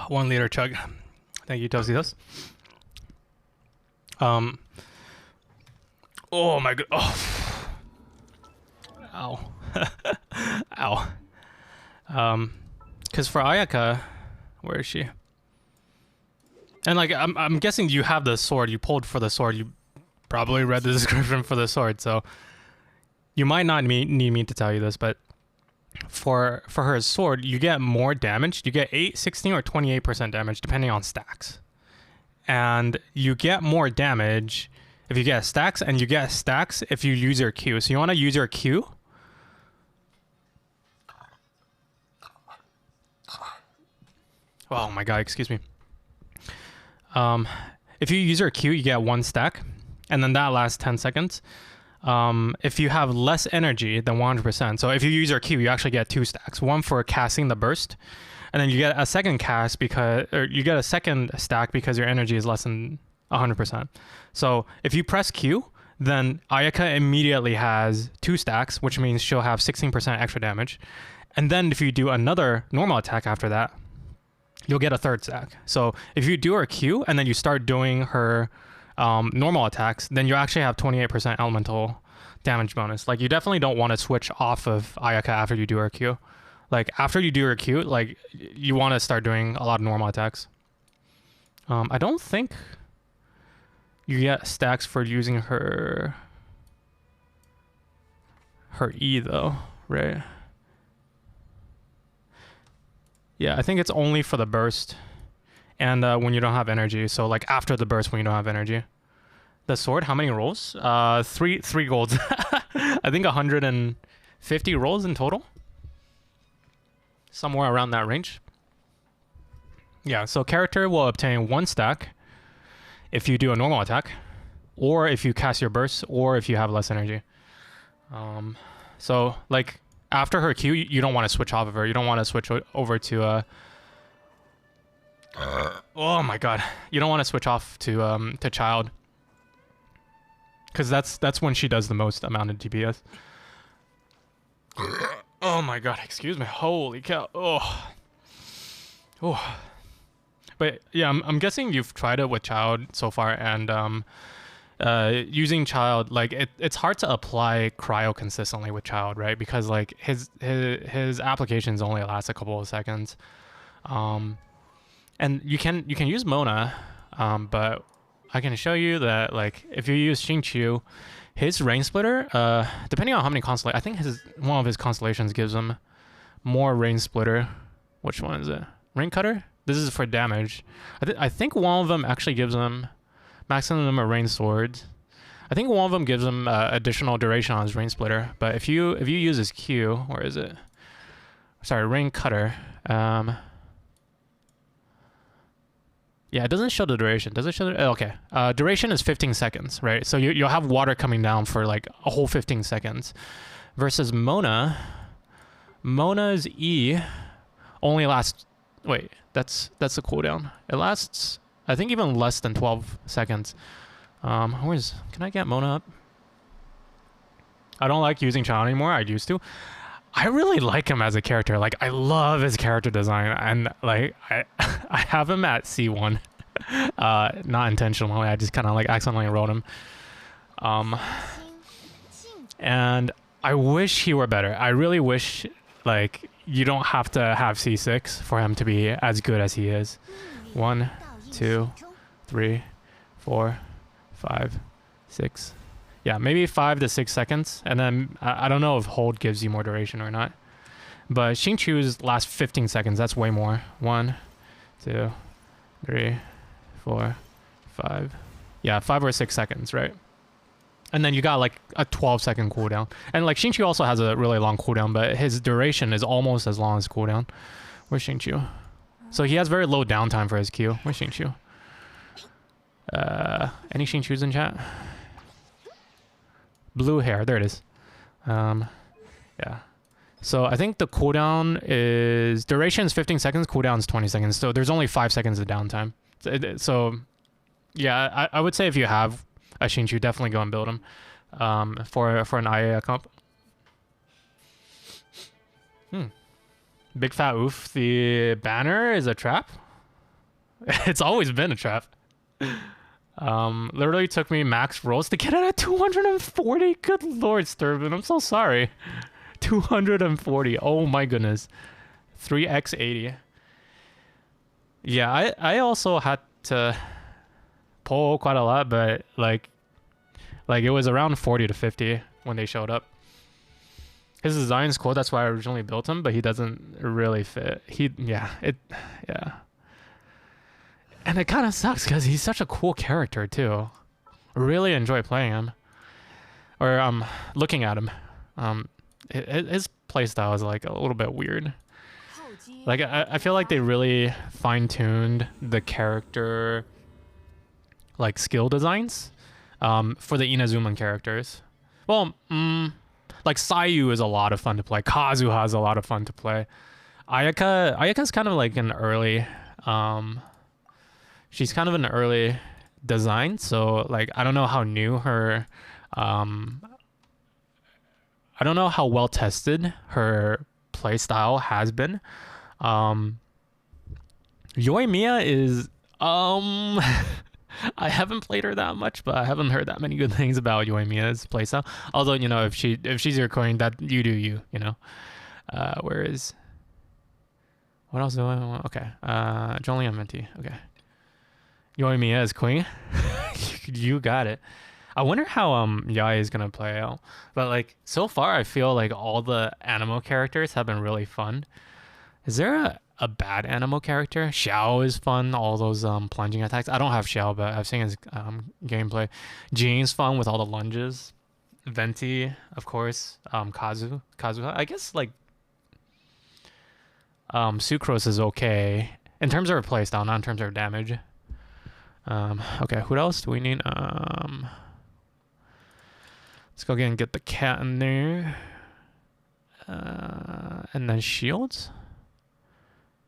1 liter chug. Thank you, Toasty. Oh my god. Oh. Ow. Ow. Because for Ayaka, where is she? And like, I'm guessing you have the sword. You pulled for the sword. You probably read the description for the sword, so you might not need me to tell you this, but for her sword, you get more damage. You get 8, 16, or 28% damage, depending on stacks. And you get more damage if you get stacks, and you get stacks if you use your Q. So you want to use your Q. Oh my god, excuse me. If you use your Q, you get 1 stack, and then that lasts 10 seconds. If you have less energy than 100%, so if you use your Q, you actually get 2 stacks. 1 for casting the burst, and then you get a second cast you get a second stack because your energy is less than 100%. So if you press Q, then Ayaka immediately has 2 stacks, which means she'll have 16% extra damage. And then if you do another normal attack after that, you'll get a 3rd stack. So if you do her Q and then you start doing her normal attacks, then you actually have 28% elemental damage bonus. Like, you definitely don't want to switch off of Ayaka after you do her Q. Like, after you do her Q, like, you want to start doing a lot of normal attacks. I don't think you get stacks for using her E though, right? Yeah, I think it's only for the burst and when you don't have energy. So like after the burst when you don't have energy. The sword, how many rolls? 3 golds. I think 150 rolls in total. Somewhere around that range. Yeah, so character will obtain 1 stack if you do a normal attack, or if you cast your burst, or if you have less energy. So like after her Q, you don't want to switch off of her. You don't want to switch over to oh my god, you don't want to switch off to Child, because that's when she does the most amount of DPS. Oh my god, excuse me. Holy cow. Oh. But yeah, I'm guessing you've tried it with Child so far, and using Child, like it's hard to apply cryo consistently with Child, right? Because like his applications only last a couple of seconds. And you can use Mona, but I can show you that like if you use Xingqiu, his rain splitter, depending on how many constellations, I think one of his constellations gives him more rain splitter. Which one is it? Rain cutter? This is for damage. I think one of them actually gives him maximum of rain swords. I think one of them gives him additional duration on his rain splitter. But if you use his Q, where is it? Sorry, rain cutter. Yeah, it doesn't show the duration. Does it show the... okay. Duration is 15 seconds, right? So you'll have water coming down for like a whole 15 seconds. Versus Mona. Mona's E only lasts... Wait, that's the cooldown. It lasts, I think, even less than 12 seconds. Can I get Mona up? I don't like using Child anymore. I used to. I really like him as a character. Like, I love his character design, and like I have him at C1. Not intentionally. I just kind of like accidentally wrote him. And I wish he were better. I really wish like you don't have to have C6 for him to be as good as he is. 1, 2, 3, 4, 5, 6. Yeah, maybe 5 to 6 seconds. And then I don't know if hold gives you more duration or not. But Xingqiu's last 15 seconds, that's way more. 1, 2, 3, 4, 5. Yeah, 5 or 6 seconds, right? And then you got like a 12-second cooldown. And like Xingqiu also has a really long cooldown, but his duration is almost as long as cooldown. Where's Xingqiu? So he has very low downtime for his Q. Where's Xingqiu? Any Xingqius in chat? Blue hair, there it is. Yeah. So I think the cooldown is... duration is 15 seconds, cooldown is 20 seconds. So there's only 5 seconds of downtime. So yeah, I would say if you have a Xingqiu, definitely go and build him for an IA comp. Big fat oof. The banner is a trap. It's always been a trap. Literally took me max rolls to get it at 240. Good lord, Sturban. I'm so sorry. 240. Oh my goodness. 3x80. Yeah, I also had to pull quite a lot, but like it was around 40 to 50 when they showed up. His design's cool, that's why I originally built him, but he doesn't really fit. Yeah. And it kind of sucks because he's such a cool character too. Really enjoy playing him. Or looking at him. His playstyle is like a little bit weird. Like I feel like they really fine-tuned the character like skill designs for the Inazuman characters. Well, like Sayu is a lot of fun to play. Kazuha is a lot of fun to play. Ayaka's kind of like an early she's kind of an early design, so like I don't know how new her I don't know how well tested her playstyle has been. Yoimiya is I haven't played her that much, but I haven't heard that many good things about Yoimiya's playstyle. Although, you know, if she's your queen, that you do you know. Whereas what else do I want? Okay. Jolene Menti. Okay. Yoimiya is queen. You got it. I wonder how Yai is gonna play out. But like so far I feel like all the Animo characters have been really fun. Is there a bad Animo character? Xiao is fun, all those plunging attacks. I don't have Xiao, but I've seen his gameplay. Jean's fun with all the lunges. Venti, of course. Kazuha. I guess like Sucrose is okay. In terms of her playstyle, not in terms of her damage. Okay, who else do we need? Let's go again and get the cat in there. And then shields.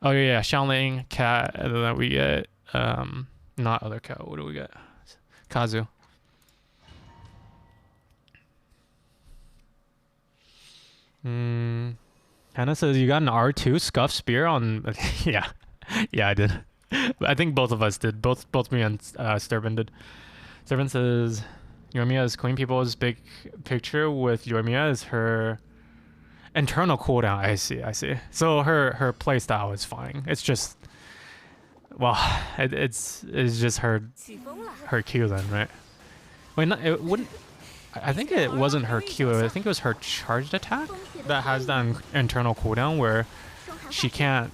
Oh yeah, Xiaoling, cat, and then we get not other cat. What do we get? Kazu. Hannah says you got an R2 scuff spear on. Yeah, I did. I think both of us did. Both me and Sturban did. Sturban says Yoimiya's queen people's big picture with Yoimiya is her internal cooldown. I see. So her playstyle is fine. It's just, well, it's just her Q then, right? Wait, no, it wouldn't. I think it wasn't her Q. I think it was her charged attack that has that internal cooldown where she can't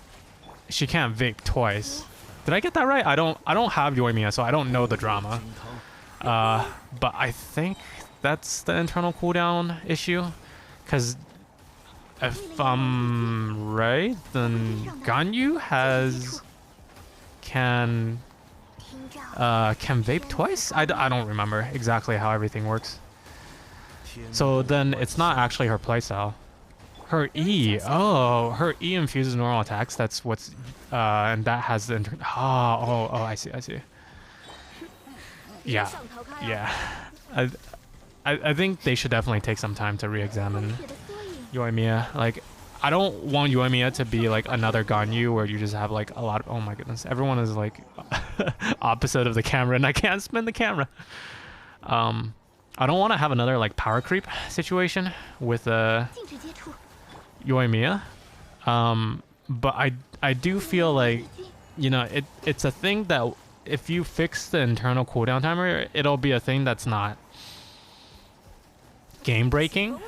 vape twice. Did I get that right? I don't have Yoimiya, so I don't know the drama. But I think that's the internal cooldown issue, because if I'm right, then Ganyu can vape twice. I don't remember exactly how everything works. So then it's not actually her playstyle. Her E, her E infuses normal attacks. That's what's and that has the I see. Yeah. I think they should definitely take some time to re-examine Yoimiya. Like, I don't want Yoimiya to be like another Ganyu where you just have like a lot of, oh my goodness, everyone is like opposite of the camera and I can't spin the camera. I don't want to have another like power creep situation with Yoimiya. But I do feel like, you know, it's a thing that if you fix the internal cooldown timer, it'll be a thing that's not game breaking,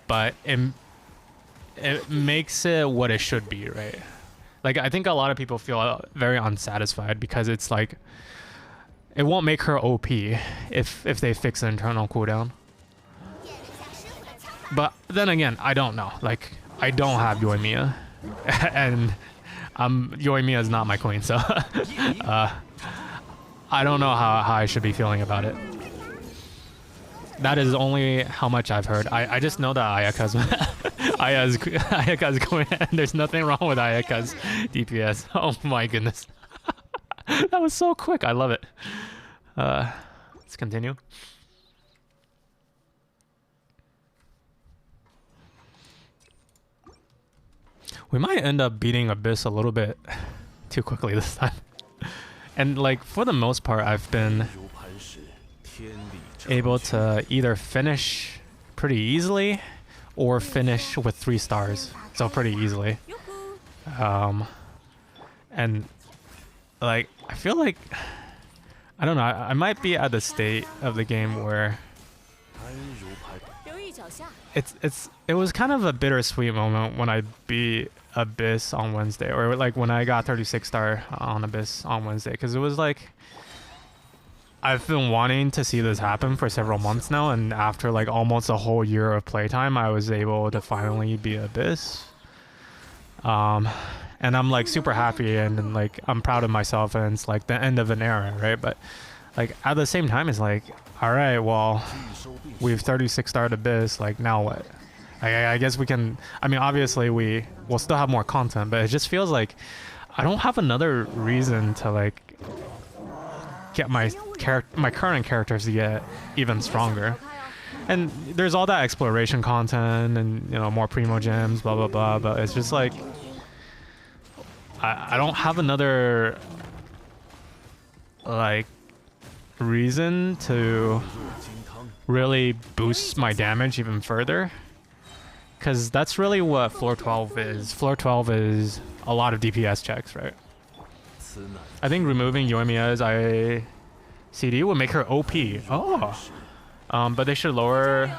but it makes it what it should be, right? Like, I think a lot of people feel very unsatisfied because it's like it won't make her OP if they fix the internal cooldown. But then again, I don't know. Like, I don't have Yoimiya, and Yoimiya is not my queen, so I don't know how I should be feeling about it. That is only how much I've heard. I just know that Ayaka's queen, and there's nothing wrong with Ayaka's DPS. Oh my goodness. That was so quick. I love it. Let's continue. We might end up beating Abyss a little bit too quickly this time. And like for the most part, I've been able to either finish pretty easily or finish with 3 stars. So pretty easily. And like I feel like I don't know, I might be at the state of the game where it was kind of a bittersweet moment when I beat Abyss on Wednesday, or like when I got 36 star on Abyss on Wednesday, because it was like I've been wanting to see this happen for several months now, and after like almost a whole year of playtime, I was able to finally beat Abyss. And I'm like super happy, and like I'm proud of myself, and it's like the end of an era, right? But like at the same time, it's like, all right, well, we've 36 starred Abyss, like now what? I guess we can, I mean, obviously we will still have more content, but it just feels like I don't have another reason to like get my current characters to get even stronger. And there's all that exploration content and, you know, more primo gems, blah blah blah, but it's just like I don't have another like reason to really boost my damage even further, because that's really what floor 12 is. Floor 12 is a lot of DPS checks, right? I think removing Yoimiya's ICD would make her OP. Oh, but they should lower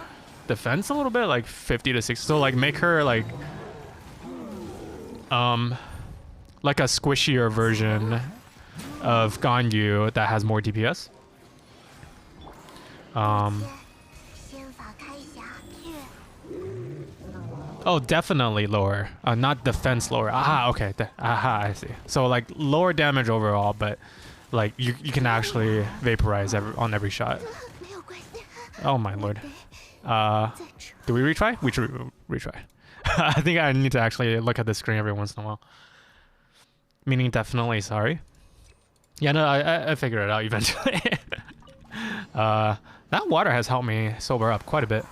defense a little bit, like 50 to 60. So like make her like a squishier version of Ganyu that has more DPS. Oh, definitely lower. Not defense lower. Aha, okay. Aha, I see. So like lower damage overall, but like you can actually vaporize on every shot. Oh my lord. Do we retry? We should retry. I think I need to actually look at the screen every once in a while. Meaning definitely sorry. Yeah, no, I figured it out eventually. That water has helped me sober up quite a bit.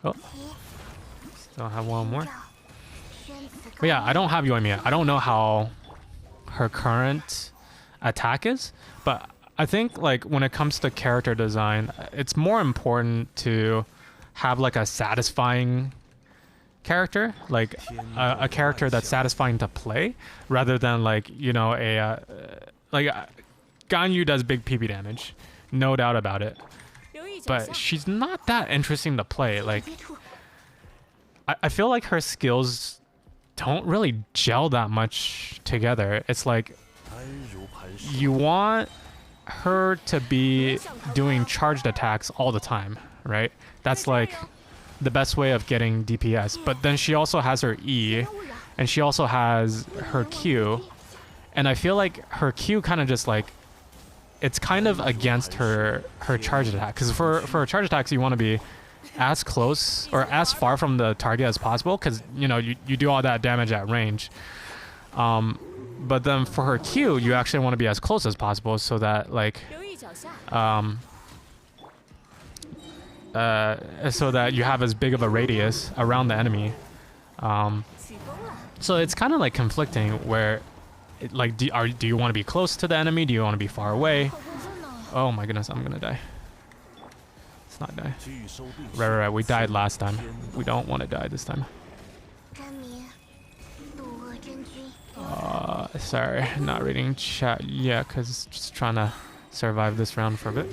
Oh, still have one more. But yeah, I don't have Yoimiya. I don't know how her current attack is, but I think like when it comes to character design, it's more important to have like a satisfying character, like a character that's satisfying to play, rather than like, you know, Ganyu does big PP damage, no doubt about it, but she's not that interesting to play. Like I feel like her skills don't really gel that much together. It's like you want her to be doing charged attacks all the time, right? That's like the best way of getting DPS. But then she also has her E, and she also has her Q, and I feel like her Q kind of just like, it's kind of against her charge attack, because for charge attacks you want to be as close or as far from the target as possible, because you know you do all that damage at range. But then for her Q, you actually want to be as close as possible, so that like so that you have as big of a radius around the enemy. So it's kind of like conflicting, where like do you want to be close to the enemy? Do you want to be far away? Oh my goodness, I'm gonna die. Let's not die. Right. We died last time. We don't want to die this time. Sorry, not reading chat yet, because just trying to survive this round for a bit.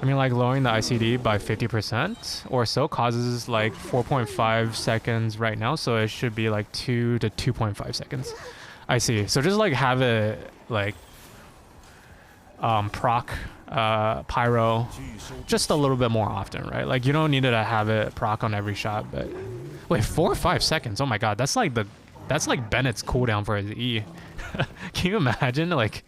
I mean, like lowering the ICD by 50% or so causes like 4.5 seconds right now, so it should be like 2 to 2.5 seconds. I see. So just like have it like proc pyro just a little bit more often, right? Like you don't need to have it proc on every shot, but wait, 4 or 5 seconds. Oh my god, that's like Bennett's cooldown for his E. Can you imagine like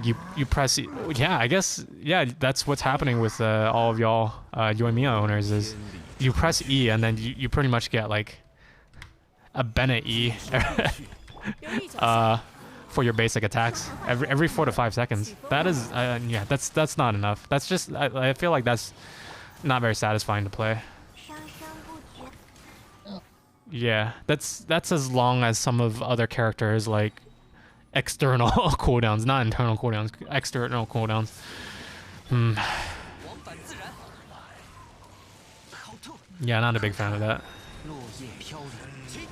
you press E? Yeah, I guess, yeah, that's what's happening with all of y'all Yoimiya owners, is you press E and then you pretty much get like a Bennett E for your basic attacks every 4 to 5 seconds. That is yeah, that's not enough. That's just I feel like that's not very satisfying to play. 生生不绝。 Yeah, that's as long as some of other characters like external cooldowns, not internal cooldowns, external cooldowns. 往返自然，好透， Yeah, not a big fan of that. 落叶飘零，起，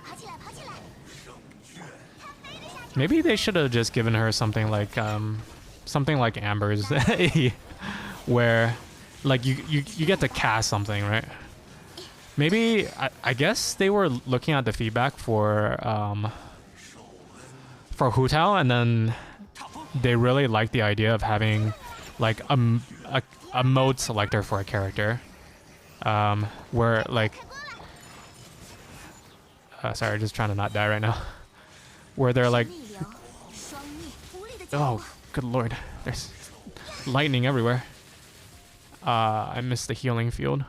跑起来，跑起来！ Maybe they should have just given her something like Amber's, where like you get to cast something, right? Maybe I guess they were looking at the feedback for Hu Tao, and then they really liked the idea of having like a mode selector for a character, where like sorry, just trying to not die right now, where they're like, 逆流，双逆，无力的角 oh good lord, there's lightning everywhere. I missed the healing field.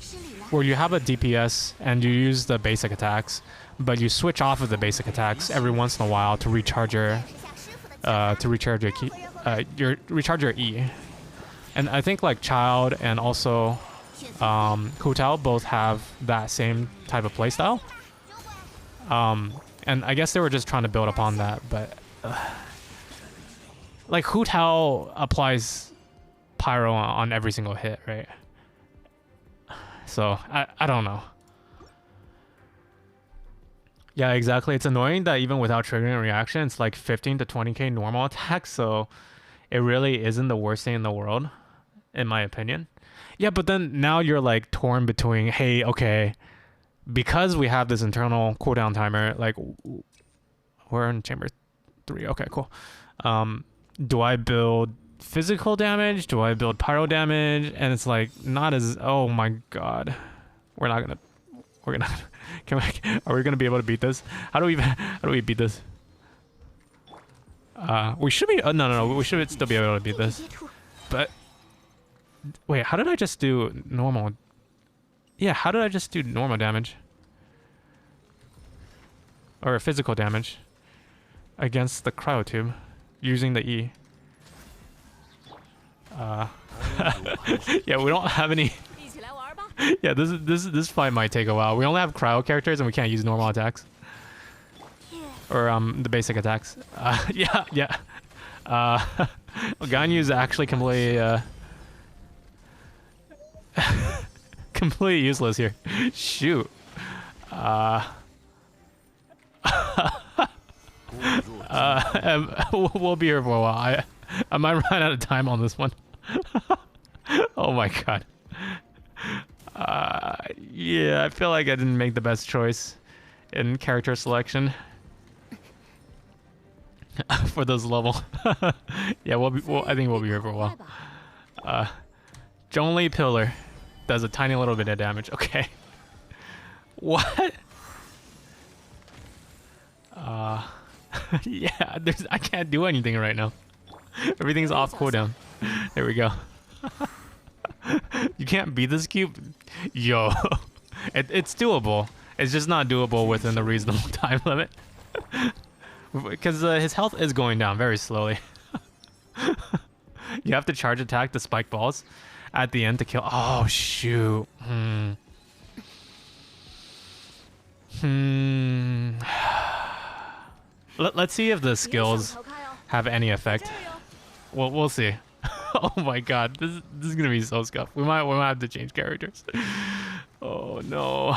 失礼了。 Where you have a DPS and you use the basic attacks, but you switch off of the basic attacks every once in a while to recharge your 吃下师傅的 key, recharge your E. And I think like Child and also 血色 Hu Tao both have that same type of playstyle. And I guess they were just trying to build upon that, but like Hu Tao applies pyro on every single hit, right? So I don't know. Yeah, exactly. It's annoying that even without triggering a reaction, it's like 15 to 20k normal attack. So it really isn't the worst thing in the world, in my opinion. Yeah, but then now you're like torn between, hey, okay, because we have this internal cooldown timer, like we're in chamber 3. Okay, cool. Do I build physical damage? Do I build pyro damage? And it's like not as, oh my god, we're gonna are we gonna be able to beat this? How do we beat this? We should be no, we should still be able to beat this. 接触， But wait, how did I just do normal? Yeah, how did I just do normal damage? Or physical damage against the cryotube using the E. Yeah, we don't have any. 一起来玩吧。 Yeah, this fight might take a while. We only have cryo characters and we can't use normal attacks or the basic attacks. Yeah. Ganyu's actually completely completely useless here. Shoot. We'll be here for a while. I might run out of time on this one. Oh my god. Yeah, I feel like I didn't make the best choice in character selection for this level. Yeah, I think we'll be here for a while. Zhongli Pillar does a tiny little bit of damage. Okay. What? Yeah, I can't do anything right now. Everything's off cooldown. There we go. You can't beat this cube? Yo. It's doable. It's just not doable within the reasonable time limit. Because his health is going down very slowly. You have to charge attack the spike balls at the end to kill. Oh, shoot. Let's see if the skills have any effect. Well, we'll see. Oh my god, this is gonna be so scuffed. We might have to change characters. Oh no.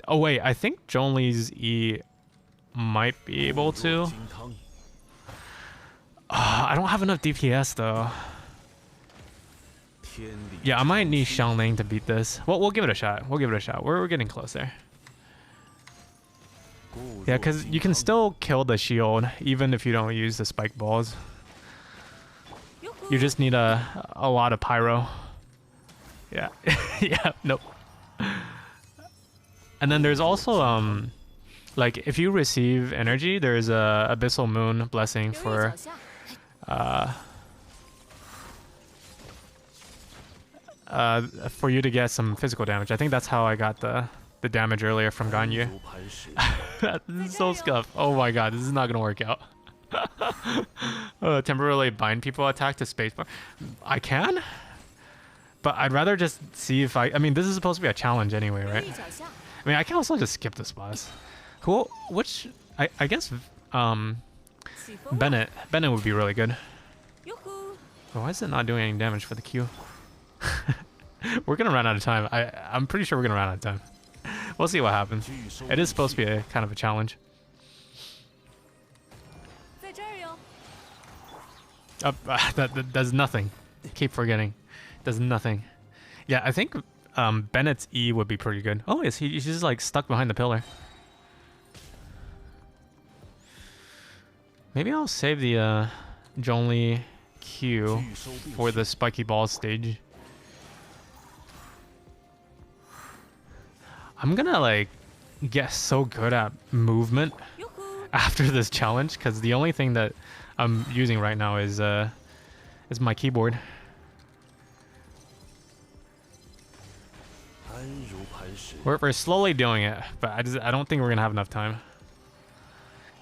Oh wait, I think Zhongli's E might be able to. I don't have enough DPS though. Yeah, I might need Xiangling to beat this. Well, we'll give it a shot. We're getting close there. Yeah, because you can still kill the shield even if you don't use the spike balls. You just need a lot of pyro. Yeah. Yeah, nope. And then there's also like if you receive energy, there's a Abyssal Moon blessing for for you to get some physical damage. I think that's how I got the damage earlier from Ganyu. 如磐石， This is so scuffed. Oh my god, this is not gonna work out. Temporarily bind people attack to spacebar. I can, but I'd rather just see if I mean, this is supposed to be a challenge anyway, 留 right? 意脚下， I mean, I can also just skip this boss. Cool. Which I guess 起风了， Bennett would be really good. 哟呼， Why is it not doing any damage for the Q? We're gonna run out of time. I'm pretty sure we're gonna run out of time. We'll see what happens. 据收 It is supposed to be a kind of a challenge. 在这儿哟， That does nothing. Keep forgetting. Does nothing. Yeah, I think Bennett's E would be pretty good. Oh, he's just like stuck behind the pillar. Maybe I'll save the Zhongli Q 据收并 for 蓄， the spiky ball stage. I'm gonna like get so good at movement 哟呼， after this challenge because the only thing that I'm using right now is my keyboard. 安如磐石， We're slowly doing it, but I don't think we're gonna have enough time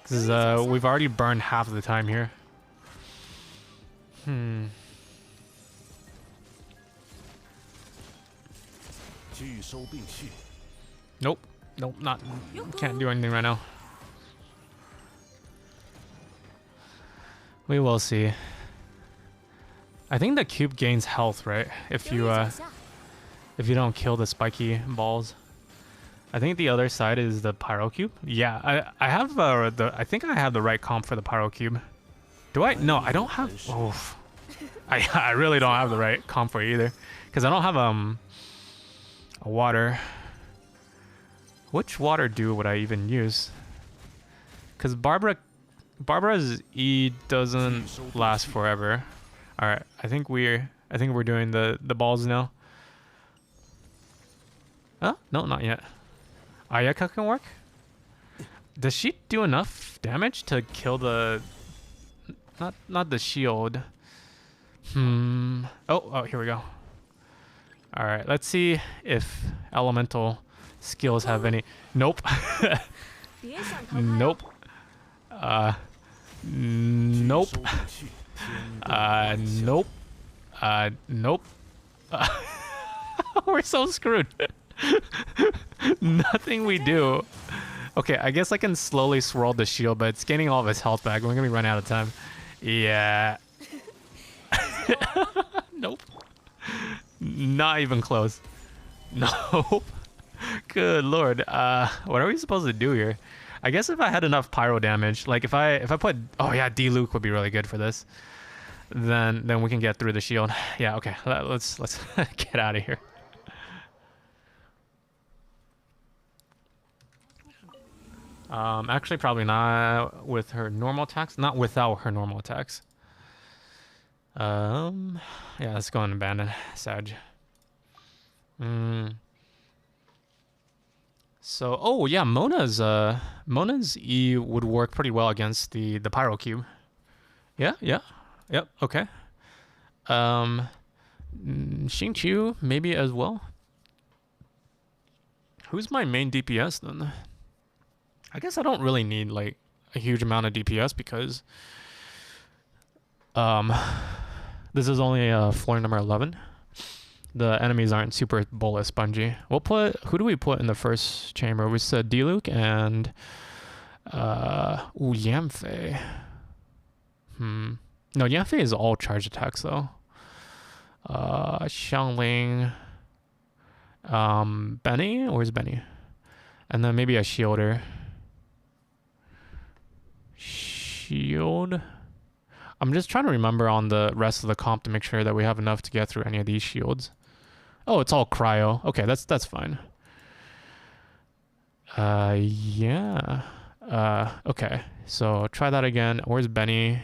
because we've already burned half of the time here. Hmm. 据收并蓄， Nope. Nope. Not. Can't do anything right now. We will see. I think the cube gains health, right? If 留 you 意脚下， if you don't kill the spiky balls. I think the other side is the pyro cube. Yeah, I have I think I have the right comp for the pyro cube. Do I? No, I don't have. Oh, I really don't have the right comp for it either, because I don't have a water. Which water do would I even use? Because Barbara's E doesn't last forever. All right, I think we're doing the balls now. Oh, no, not yet. Ayaka can work? Does she do enough damage to kill the... Not the shield. Oh, here we go. Alright, let's see if elemental skills have any... Nope. 别想逃开哦， Nope. 据 Nope. 收并蓄，天地 Nope. Nope. We're so screwed. Nothing we do. Okay, I guess I can slowly swirl the shield, but it's gaining all of his health back. We're gonna be running out of time. Yeah. Nope. Not even close. Nope. Good lord. What are we supposed to do here? I guess if I had enough pyro damage, like if I put, oh yeah, D-Luke would be really good for this. Then we can get through the shield. Yeah, okay. Let's get out of here. Actually, probably not with her normal attacks. Not without her normal attacks. Yeah, let's go and abandon Sag. So, oh yeah, Mona's E would work pretty well against the Pyro Cube. Yeah, yep, okay. Xingqiu maybe as well. Who's my main DPS then? I guess I don't really need like a huge amount of DPS because this is only floor number 11. The enemies aren't super bullet spongy. We'll put, who do we put in the first chamber? We said D-Luke and Yamfei. No, Yamfei is all charge attacks though. Xiangling, Benny, where's Benny? And then maybe a shielder. Shield. I'm just trying to remember on the rest of the comp to make sure that we have enough to get through any of these shields. Oh, it's all cryo. Okay, that's fine. Yeah. Okay. So try that again. Where's Benny?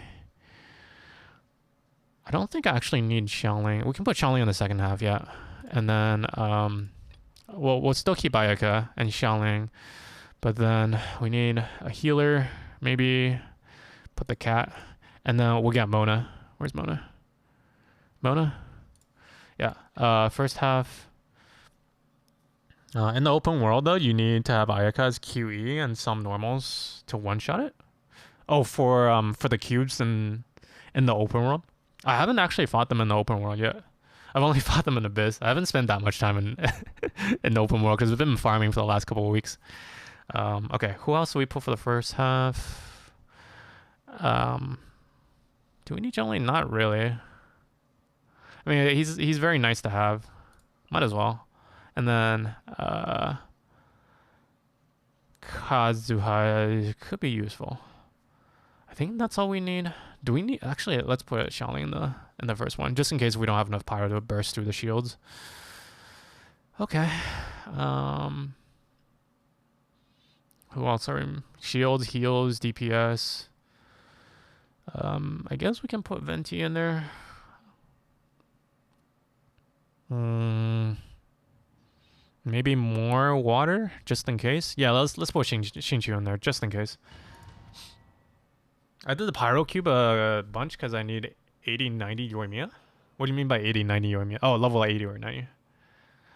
I don't think I actually need Xiangling. We can put Xiangling in the second half, yeah. And then we'll still keep Ayaka and Xiangling, but then we need a healer. Maybe put the cat, and then we'll get Mona. Where's Mona? Mona? Yeah. First half. In the open world, though, you need to have Ayaka's QE and some normals to one-shot it. Oh, for the cubes in the open world. I haven't actually fought them in the open world yet. I've only fought them in Abyss. I haven't spent that much time in in the open world because we've been farming for the last couple of weeks. Okay, who else do we put for the first half? Do we need Jolene? Not really. I mean, he's very nice to have. Might as well. And then Kazuha could be useful. I think that's all we need. Do we need? Actually, let's put Xiaoling in the first one, just in case we don't have enough pyro to burst through the shields. Okay. Who else are in? Shields, heals, DPS. I guess we can put Venti in there. Maybe more water, just in case. Yeah, let's put Xingqiu in there, just in case. I did the Pyro Cube a bunch because I need 80, 90 Yoimiya. What do you mean by 80, 90 Yoimiya? Oh, level 80 or 90.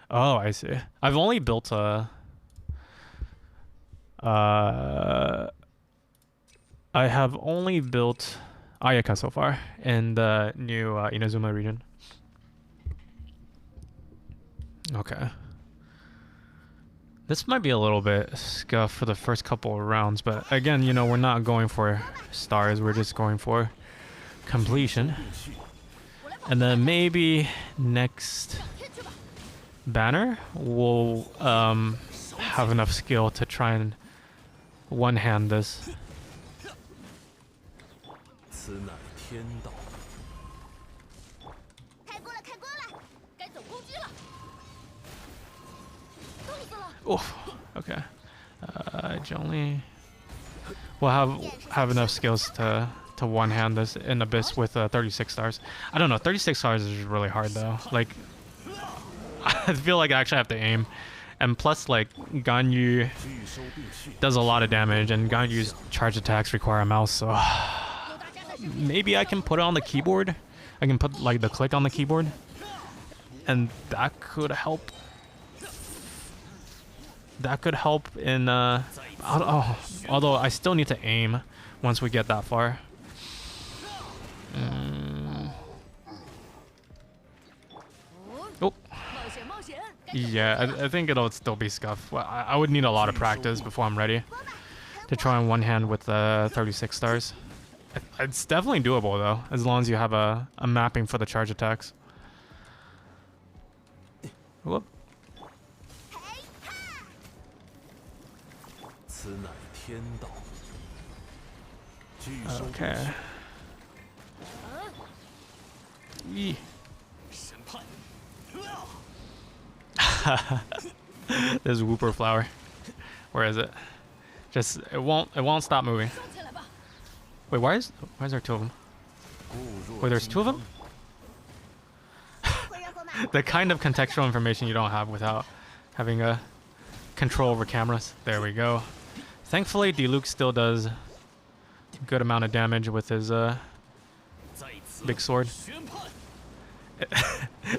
Oh, I see. I've only built I have only built Ayaka so far in the new Inazuma region. Okay. This might be a little bit scuffed for the first couple of rounds, but again, you know, we're not going for stars, we're just going for completion. And then maybe next banner, we'll have enough skill to try and one-hand this. Oh, okay. Jolene. We'll have enough skills to one-hand this in Abyss with 36 stars. I don't know, 36 stars is really hard though. Like, I feel like I actually have to aim. And plus, like, Ganyu does a lot of damage, and Ganyu's charge attacks require a mouse, so maybe I can put it on the keyboard. I can put, like, the click on the keyboard, and that could help. That could help in, although I still need to aim once we get that far. Oh. Yeah, I think it'll still be scuff. Well, I would need a lot of practice before I'm ready to try on one hand with 36 stars. It's definitely doable though, as long as you have a mapping for the charge attacks. Whoop. Okay. Yee. There's Whooper Flower. Where is it? Just it won't stop moving. Wait, why is there two of them? Wait, there's two of them? The kind of contextual information you don't have without having a control over cameras. There we go. Thankfully, Diluc still does a good amount of damage with his big sword.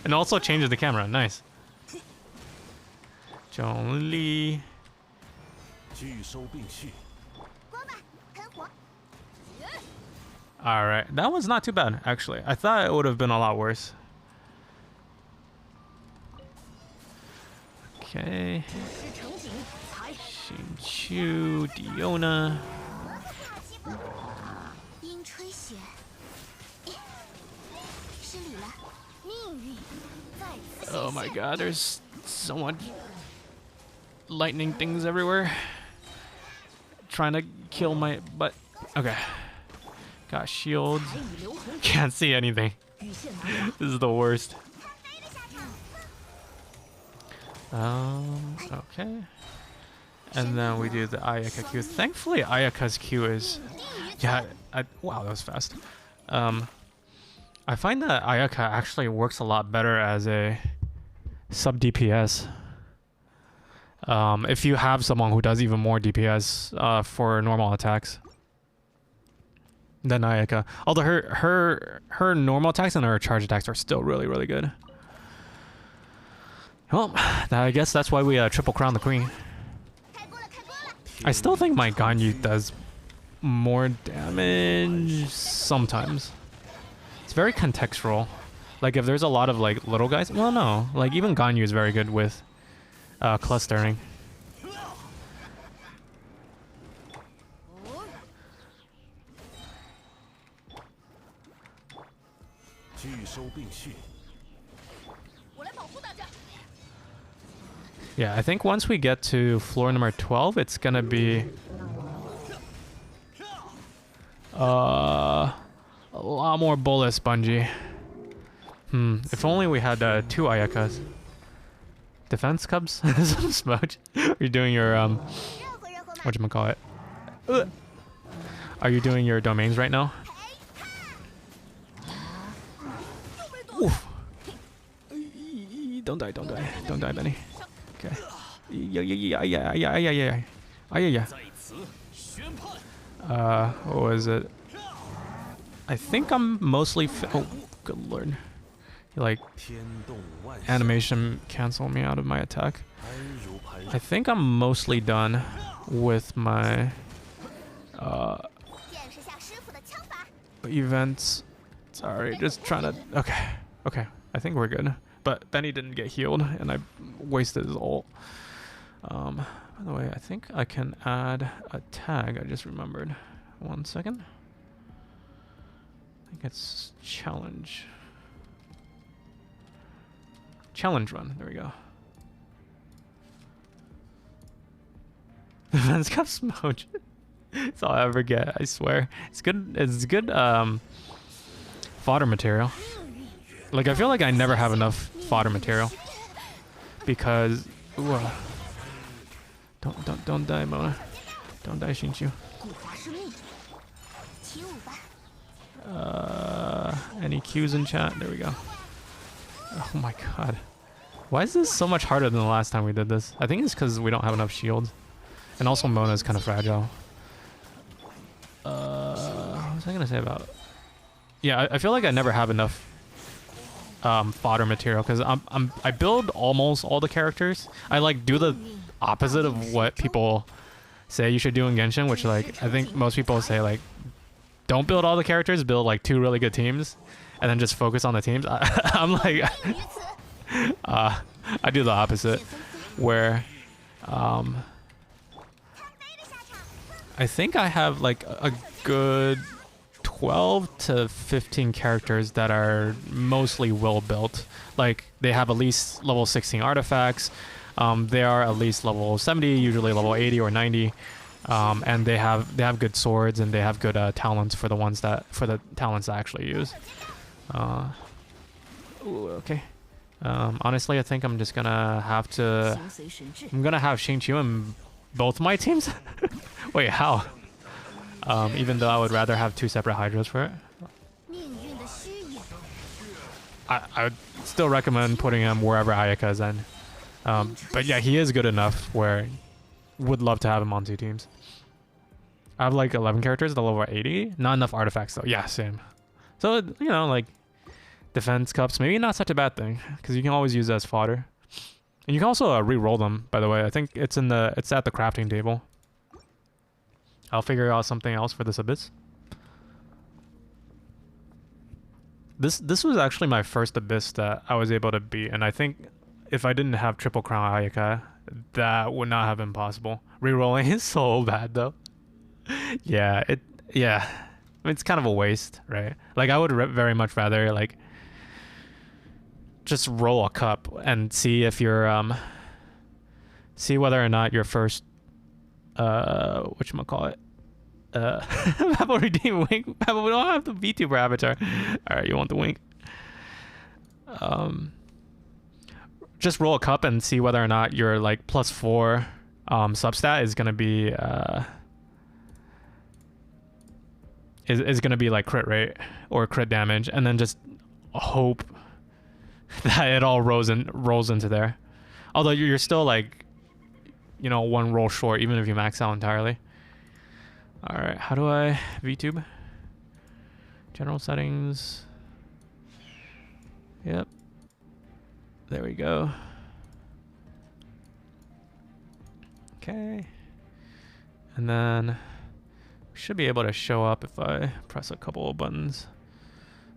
And also changes the camera. Nice. Zhongli. Alright, that was not too bad, actually. I thought it would have been a lot worse. Okay. Xingqiu, Diona. Oh my god, there's so much lightning things everywhere. Trying to kill my butt. Okay. Got shields. Can't see anything. This is the worst. Okay. And then we do the Ayaka Q. Thankfully, Ayaka's Q is... Yeah, wow, that was fast. I find that Ayaka actually works a lot better as a sub DPS. If you have someone who does even more DPS for normal attacks than Ayaka. Although her normal attacks and her charge attacks are still really, really good. Well, I guess that's why we triple crown the queen. 开锅了，开锅了！ I still think my Ganyu does more damage sometimes. It's very contextual. Like if there's a lot of like little guys, well no, like even Ganyu is very good with clustering. 拒收并蓄， 我来保护大家。 Yeah, I think once we get to floor number 12, it's gonna be a lot more bullets, Bungie. If only we had 2 Ayakas. Defense Cubs? Some smudge. You're doing your 热乎热乎嘛！ whatchamacallit? Are you doing your domains right now? Oof. Don't die, don't die. Don't die, Benny. Okay. Yeah. What was it? I think I'm mostly oh, good lord. You like 天动万象， animation cancel me out of my attack. 安如磐 I 石。 think I'm mostly done with my 见识下师傅的枪法。 events. Sorry, just trying to okay. I think we're good. But Benny didn't get healed and I wasted his ult. By the way, I think I can add a tag. I just remembered. 1 second. I think it's challenge. Challenge run. There we go. Defense Cup smoke. That's all I ever get. I swear. It's good. It's good. Fodder material. Like I feel like I never have enough fodder material because. Ooh, don't die, Mona. Don't die, Shinchu. 古华是命，起舞吧！ Any cues in chat? There we go. Oh my god. Why is this so much harder than the last time we did this? I think it's because we don't have enough shields. And also Mona's kind of fragile. What was I gonna say about... Yeah, I feel like I never have enough fodder material because I build almost all the characters. I like do the opposite of what people say you should do in Genshin, which like I think most people say like don't build all the characters, build like 2 really good teams and then just focus on the teams. I'm like 于此， I do the opposite where 看飞的下场。 I think I have like a good 12 to 15 characters that are mostly well built. Like they have at least level 16 artifacts. They are at least level 70, usually level 80 or 90. And they have good swords and they have good talents for the talents I actually use. Ooh, okay. Honestly, I think I'm just gonna have to. 形随神至， I'm gonna have Xingqiu in both my teams. Wait, how? Even though I would rather have 2 separate Hydras for it. 命运的虚影。 I would still recommend putting him wherever Ayaka is in. But yeah, he is good enough where would love to have him on 2 teams. I have like 11 characters at level 80. Not enough artifacts though. Yeah, same. So, you know, like defense cups, maybe not such a bad thing because you can always use it as fodder. And you can also re-roll them, by the way. I think it's at the crafting table. I'll figure out something else for this abyss. This was actually my first abyss that I was able to beat, and I think if I didn't have triple crown Ayaka, that would not have been possible. Rerolling is so bad though. Yeah, I mean, it's kind of a waste, right? Like I would very much rather like just roll a cup and see if you're see whether or not your first whatchamacallit Babel redeem wink. Babel, we don't have the VTuber avatar. Alright, you want the wink. Just roll a cup and see whether or not your like +4 substat is gonna be is gonna be like crit rate or crit damage, and then just hope that it all rolls into there. Although you're still like, you know, 1 roll short even if you max out entirely. Alright, how do I VTube? General settings. Yep. There we go. Okay. And then we should be able to show up if I press a couple of buttons.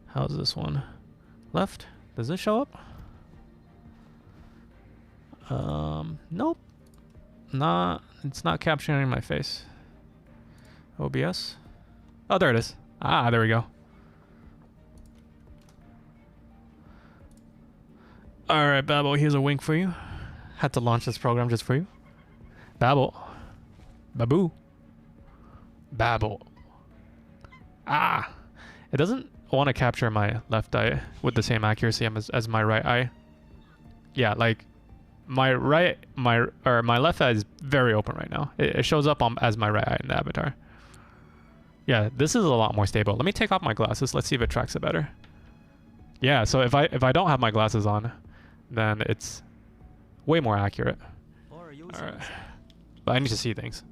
How's this one? Left? Does this show up? Nope. It's not capturing my face. OBS? Oh, there it is. Ah, there we go. Alright, Babel, here's a wink for you. Had to launch this program just for you. Babel. Babu. Babel. Ah! It doesn't want to capture my left eye with the same accuracy as my right eye. Yeah, like my left eye is very open right now. It shows up as my right eye in the avatar. Yeah, this is a lot more stable. Let me take off my glasses. Let's see if it tracks it better. Yeah, so if I don't have my glasses on, then it's way more accurate. Alright. But I need to see things.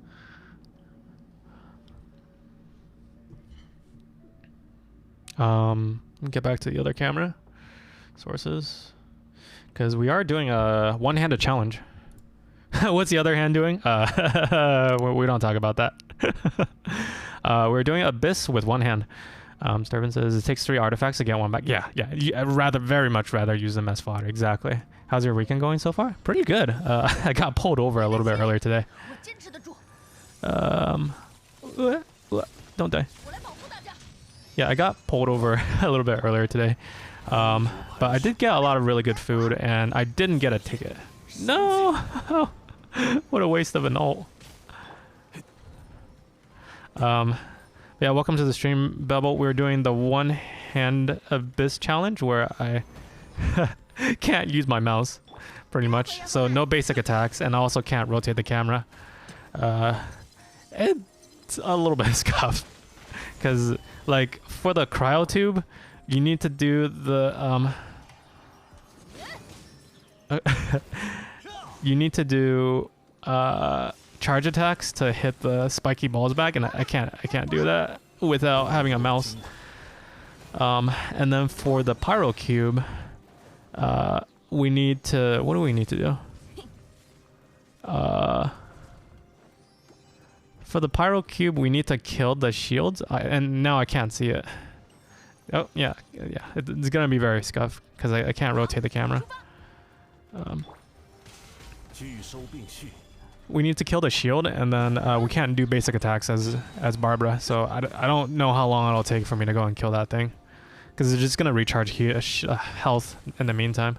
Get back to the other camera. Sources. Because we are doing a one-handed challenge. What's the other hand doing? We don't talk about that. We're doing Abyss with one hand. Sturban says it takes 3 artifacts to get one back. Yeah. I'd very much rather use them as fodder. Exactly. How's your weekend going so far? Pretty good. I got pulled over a little bit earlier today. Don't die. Yeah, I got pulled over a little bit earlier today. But I did get a lot of really good food, and I didn't get a ticket. No! What a waste of an ult. Yeah, welcome to the stream, Bebel. We're doing the one-hand Abyss challenge where I can't use my mouse, pretty much. So no basic attacks, and I also can't rotate the camera. It's a little bit scuffed. Because, like, for the cryo tube, you need to do the, you need to do, charge attacks to hit the spiky balls back, and I can't do that without having a mouse. And then for the pyro cube, we need to, what do we need to do? For the pyro cube, we need to kill the shields, and now I can't see it. Oh yeah, it's gonna be very scuffed because I can't rotate the camera. We need to kill the shield, and then we can't do basic attacks as Barbara. So I don't know how long it'll take for me to go and kill that thing, because it's just gonna recharge health in the meantime.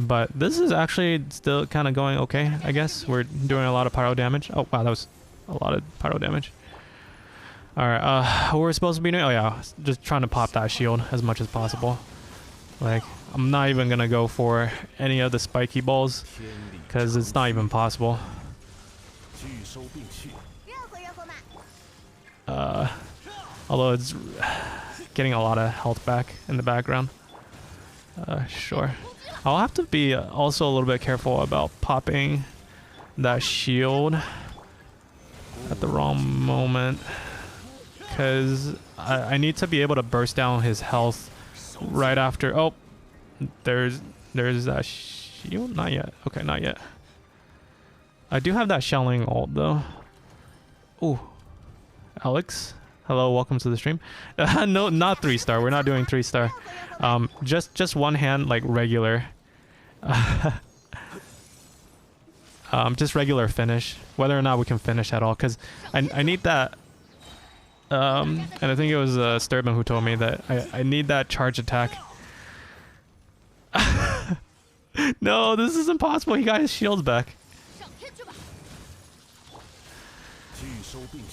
But this is actually still kind of going okay, I guess. We're doing a lot of pyro damage. Oh wow, that was a lot of pyro damage. Alright, what we're supposed to be doing? Oh yeah, just trying to pop that shield as much as possible. Like, I'm not even gonna go for any of the spiky balls, because it's not even possible. Although it's getting a lot of health back in the background. Sure. I'll have to be also a little bit careful about popping that shield at the wrong moment, because I need to be able to burst down his health right after. Oh, there's that shield. Not yet. Okay, not yet. I do have that shelling ult though. Ooh, Alex, hello, welcome to the stream. No, not 3-star. We're not doing 3-star. Just one hand, like regular. Just regular finish. Whether or not we can finish at all, because I need that. And I think it was Sturban who told me that I need that charge attack. No, this is impossible. He got his shields back.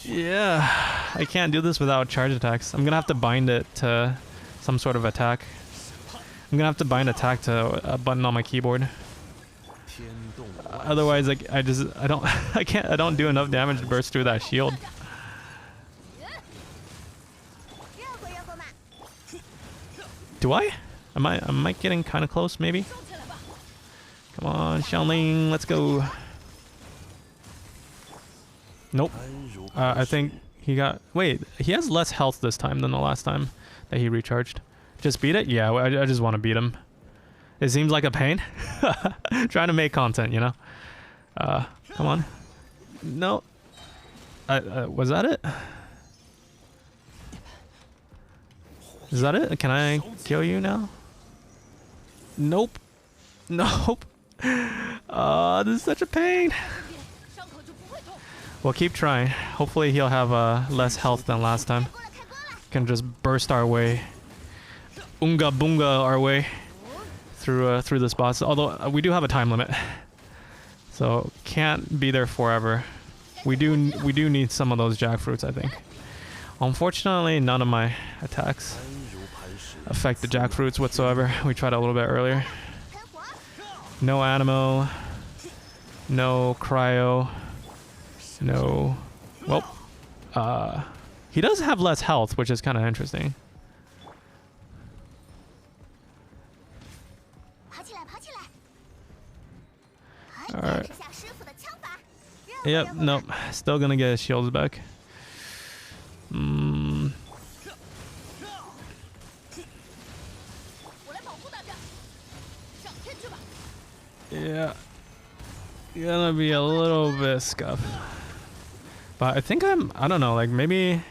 Yeah, I can't do this without charge attacks. I'm gonna have to bind it to some sort of attack. I'm gonna have to bind attack to a button on my keyboard. Otherwise, I don't do enough damage to burst through that shield. Do I? Am I getting kind of close? Maybe. Come on, Xiangling, let's go. Nope. I think he got... Wait, he has less health this time than the last time that he recharged. Just beat it? Yeah, I just want to beat him. It seems like a pain. Trying to make content, you know? Come on. No. Was that it? Is that it? Can I kill you now? Nope. Nope. This is such a pain. We'll keep trying. Hopefully he'll have less health than last time. Can just burst our way. Unga boonga our way through this boss. Although we do have a time limit. So can't be there forever. We do need some of those jackfruits, I think. Unfortunately, none of my attacks affect the jackfruits whatsoever. We tried a little bit earlier. No animo. No cryo. No. Well, he does have less health, which is kind of interesting. Alright. Yep, nope. Still gonna get his shields back. Yeah. Gonna be a little bit scuffed. But I think I don't know, like maybe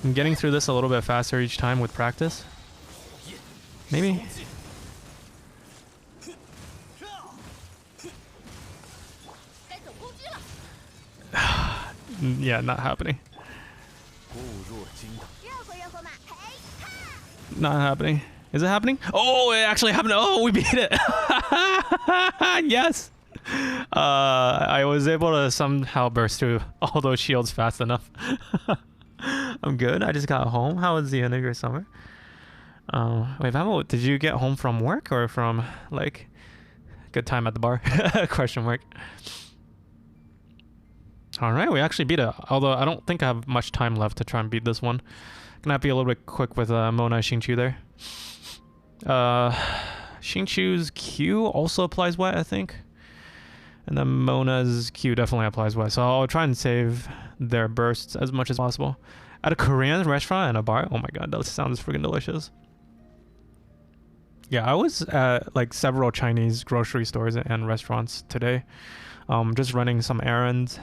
I'm getting through this a little bit faster each time with practice. Maybe. Yeah, not happening. Not happening. Is it happening? Oh, it actually happened. Oh, we beat it. Yes. I was able to somehow burst through all those shields fast enough. I'm good. I just got home. How was the end of your summer? Wait, Vamo, did you get home from work or from like good time at the bar? Question mark. All right, we actually beat it. Although I don't think I have much time left to try and beat this one. Gonna have to be a little bit quick with Mona Xingqiu there. Xingqiu's Q also applies wet, I think. And then Mona's Q definitely applies wet. So I'll try and save their bursts as much as possible. At a Korean restaurant and a bar. Oh my god, that sounds freaking delicious. Yeah, I was at like several Chinese grocery stores and restaurants today. Just running some errands.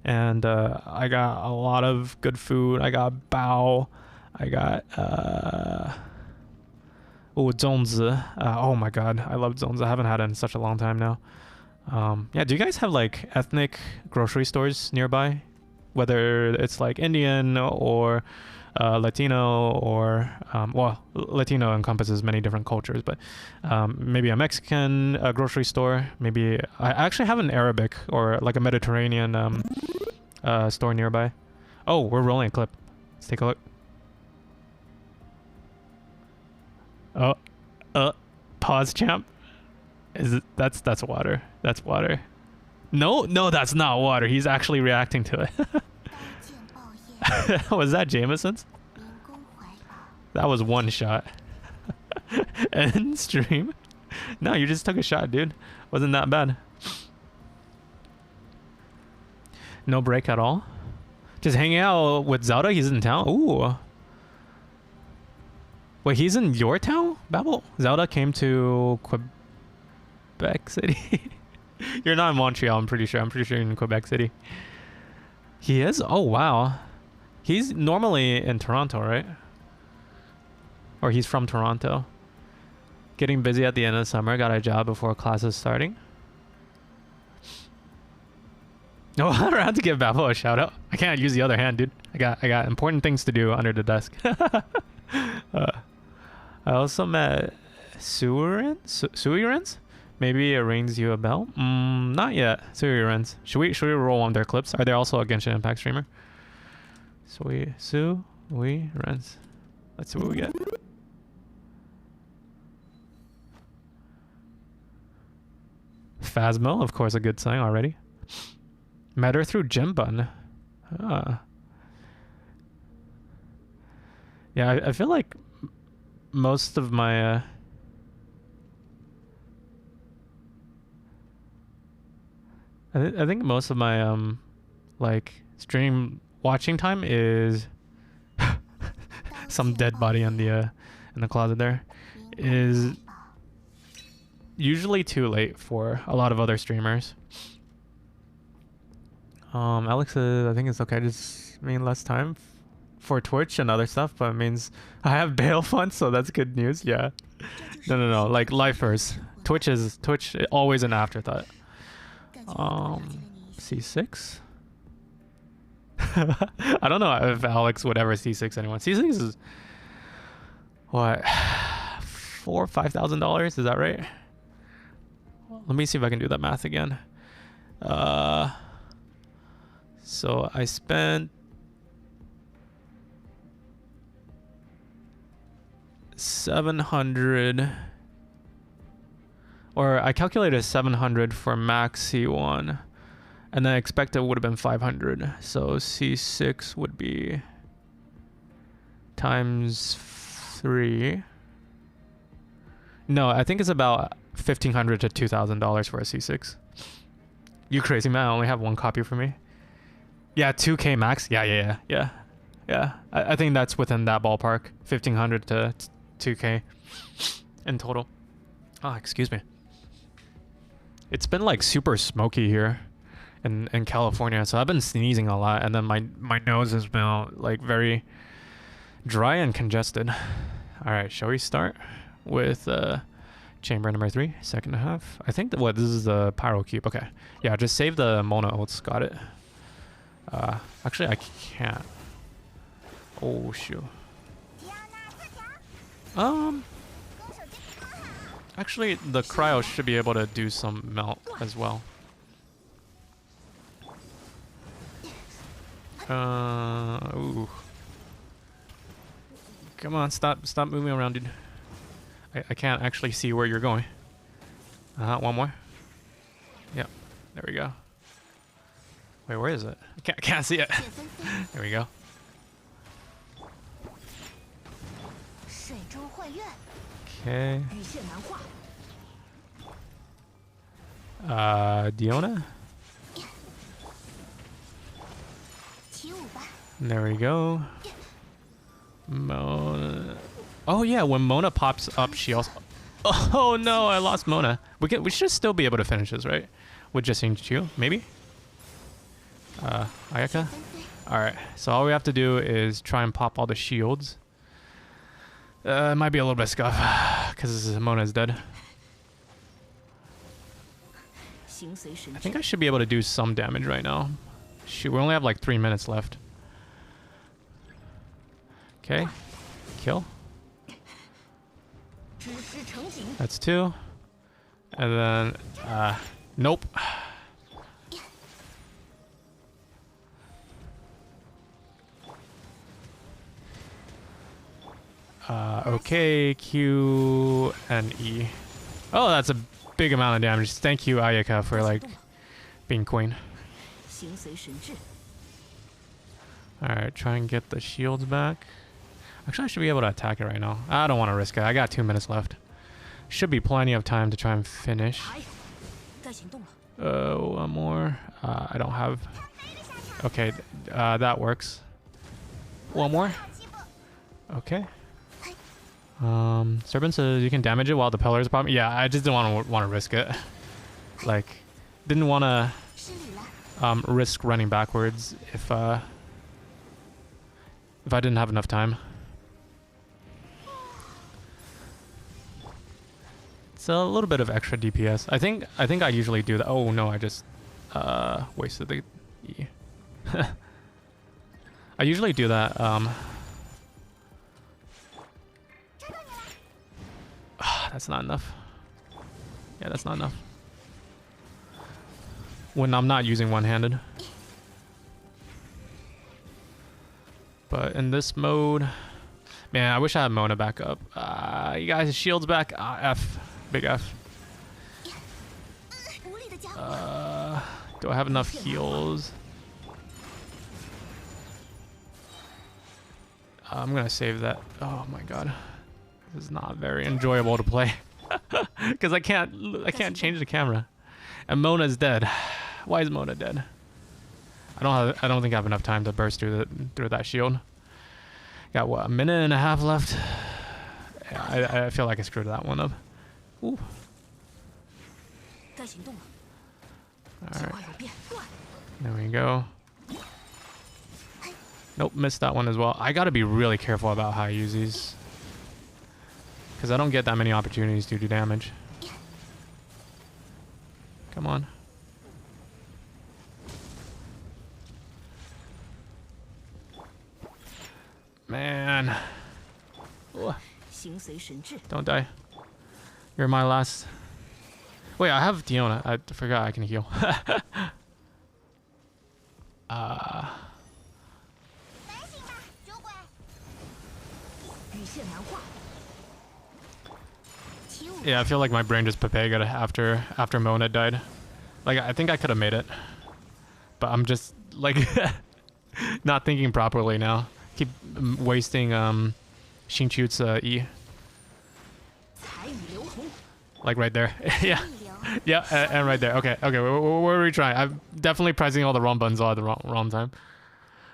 And I got a lot of good food. I got bao. I got zongzi. Oh my god, I love zongzi. I haven't had it in such a long time now. Yeah, do you guys have like ethnic grocery stores nearby? Whether it's like Indian or Latino or well, Latino encompasses many different cultures, but maybe a Mexican grocery store. Maybe I actually have an Arabic or like a Mediterranean store nearby. Oh, we're rolling a clip. Let's take a look. Oh, pause, champ. Is it? That's water. That's water. No, that's not water. He's actually reacting to it. Was that Jameson's? That was one shot. End stream. No, you just took a shot, dude. Wasn't that bad. No break at all. Just hanging out with Zelda. He's in town. Ooh. Wait, he's in your town, Babel? Zelda came to Quebec City. You're not in Montreal, I'm pretty sure. I'm pretty sure you're in Quebec City. He is? Oh, wow. He's normally in Toronto, right? Or he's from Toronto. Getting busy at the end of the summer. Got a job before classes starting. No, I don't have to give Babel a shout out. I can't use the other hand, dude. I got important things to do under the desk. I also met Suirens? Maybe it rings you a bell? Not yet. Suirens. Should we roll on their clips? Are they also a Genshin Impact streamer? Suirens. Let's see what we get. Phasmo, of course, a good sign already. Met her through Jimbun. Yeah, I feel like most of my I think most of my like stream watching time is some dead body in the closet there is usually too late for a lot of other streamers. Alex says, I think it's okay. Just mean less time for Twitch and other stuff, but it means I have bail funds, so that's good news. Yeah. No. Like lifers. Twitch always an afterthought. C6. I don't know if Alex would ever C6 anyone. C6 is what, $4,000 or $5,000? Is that right? Let me see if I can do that math again. So I spent 700, or I calculated 700 for max C1, and then I expect it would have been 500. So C6 would be times 3. No, I think it's about $1,500 to $2,000 for a C6. You crazy man? I only have one copy for me. Yeah, 2K max. Yeah. I think that's within that ballpark. 1,500 to 2K in total. Oh, excuse me. It's been like super smoky here in California, so I've been sneezing a lot, and then my nose has been like very dry and congested. All right, shall we start with chamber number 3, second half? I think this is the pyro cube. Okay, yeah, just save the Mona ults. Got it. Actually, I can't. Oh shoot. Actually, the cryo should be able to do some melt as well. Ooh. Come on, stop moving around, dude. I can't actually see where you're going. One more. Yep, there we go. Wait, where is it? I can't see it. There we go. Okay. Diona? There we go. Mona. Oh yeah, when Mona pops up, she also... Oh no, I lost Mona. We should still be able to finish this, right? With just Chu, maybe? Ayaka? Alright, so all we have to do is try and pop all the shields. It might be a little bit scuff, because Mona is dead. I think I should be able to do some damage right now. Shoot, we only have like 3 minutes left. Okay, kill. That's 2. And then, nope. Okay, Q and E. Oh, that's a big amount of damage. Thank you, Ayaka, for like being queen. Alright, try and get the shields back. Actually, I should be able to attack it right now. I don't want to risk it. I got 2 minutes left. Should be plenty of time to try and finish. One more. I don't have... Okay, that works. One more. Okay. Serpent says you can damage it while the pillars pop. Yeah, I just didn't want to risk it. Like, didn't want to risk running backwards if I didn't have enough time. It's a little bit of extra DPS. I think I usually do that. Oh no, I just wasted the E. I usually do that. That's not enough. Yeah, that's not enough. When I'm not using one-handed. But in this mode, man, I wish I had Mona back up. You guys, shields back. F. Big F. Do I have enough heals? I'm gonna save that. Oh my god. This is not very enjoyable to play. Because I can't change the camera. And Mona's dead. Why is Mona dead? I don't think I have enough time to burst through that shield. Got what, 1.5 minutes left? Yeah, I feel like I screwed that one up. Ooh. Alright. There we go. Nope, missed that one as well. I gotta be really careful about how I use these. Because I don't get that many opportunities to do damage. Come on. Man. Ooh. Don't die. You're my last. Wait, I have Diona. I forgot I can heal. Yeah, I feel like my brain just papega after Mona died. Like, I think I could have made it. But I'm just, like, not thinking properly now. Keep wasting Xingqiu's E. Like right there. Yeah. Yeah, and right there. Okay, okay, we're retrying. I'm definitely pressing all the wrong buttons all at the wrong time.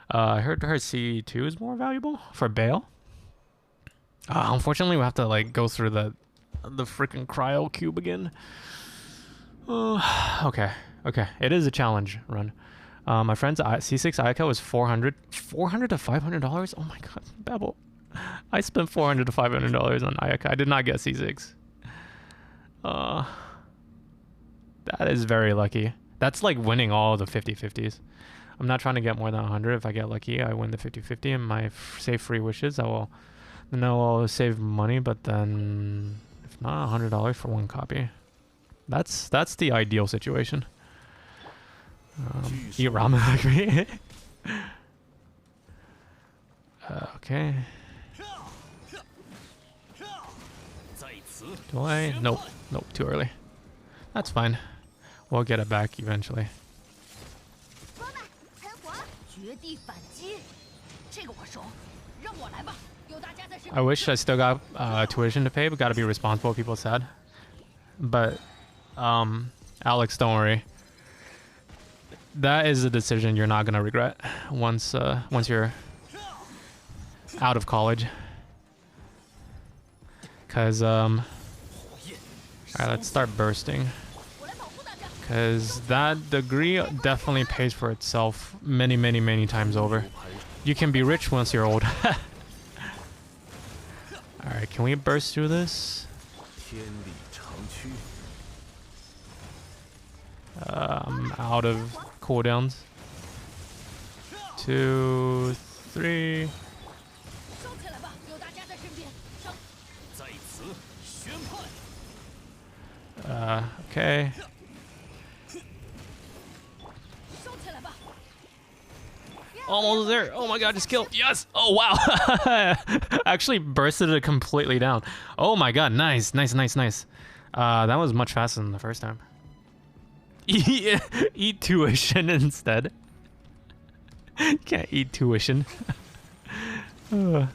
I heard her C2 is more valuable for Bale. Unfortunately, we have to, like, go through the freaking cryo cube again. Okay, okay. It is a challenge run. My friend's C6 Ayaka was $400 to $500. Oh my god, Babel. I spent $400 to $500 on Ayaka. I did not get C6. That is very lucky. That's like winning all the 50-50s. I'm not trying to get more than 100. If I get lucky, I win the 50-50 and my save free wishes. Then I'll save money, but then if not, $100 for one copy. That's the ideal situation. Eat ramen like me. Okay. Do I? Nope. Nope, too early. That's fine. We'll get it back eventually. I wish I still got tuition to pay, but gotta be responsible, people said. But, Alex, don't worry. That is a decision you're not gonna regret once you're out of college. Cause, alright, let's start bursting. Cause that degree definitely pays for itself many times over. You can be rich once you're old. Alright, can we burst through this? I'm out of cooldowns. 2, 3. Okay. Almost there. Oh my god, just killed. Yes. Oh wow. Actually bursted it completely down. Oh my god, nice. That was much faster than the first time. Eat tuition instead. Can't eat tuition. Can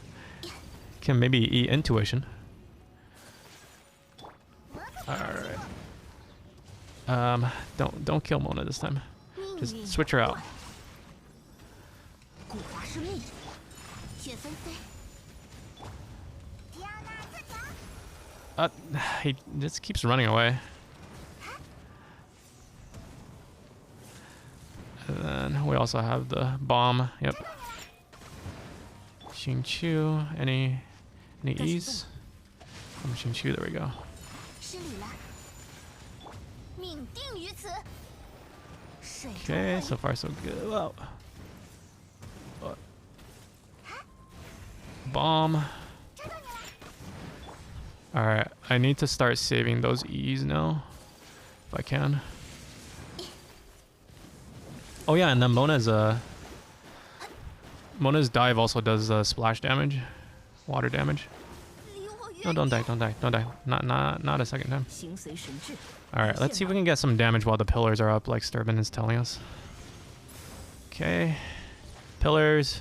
maybe eat intuition. Alright. Don't kill Mona this time. Just switch her out. He just keeps running away. And then we also have the bomb. Yep. Xingqiu. Any E's? Xingqiu, there we go. Okay, so far so good. Well, bomb. Alright, I need to start saving those E's now, if I can. Oh yeah, and then Mona's dive also does splash damage, water damage. No, don't die. Not a second time. Alright, let's see if we can get some damage while the pillars are up, like Sturban is telling us. Okay. Pillars.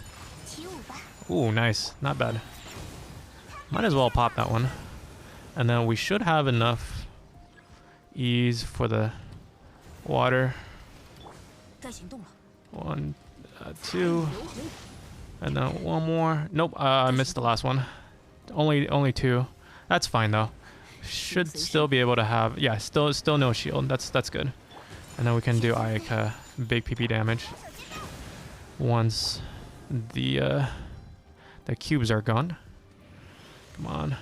Ooh, nice. Not bad. Might as well pop that one. And then we should have enough ease for the water. 1, 2. And then one more. Nope, I missed the last one. Only 2. That's fine though. should still be able to have, yeah, still no shield. That's good. And then we can do Ayaka big PP damage once the cubes are gone. Come on.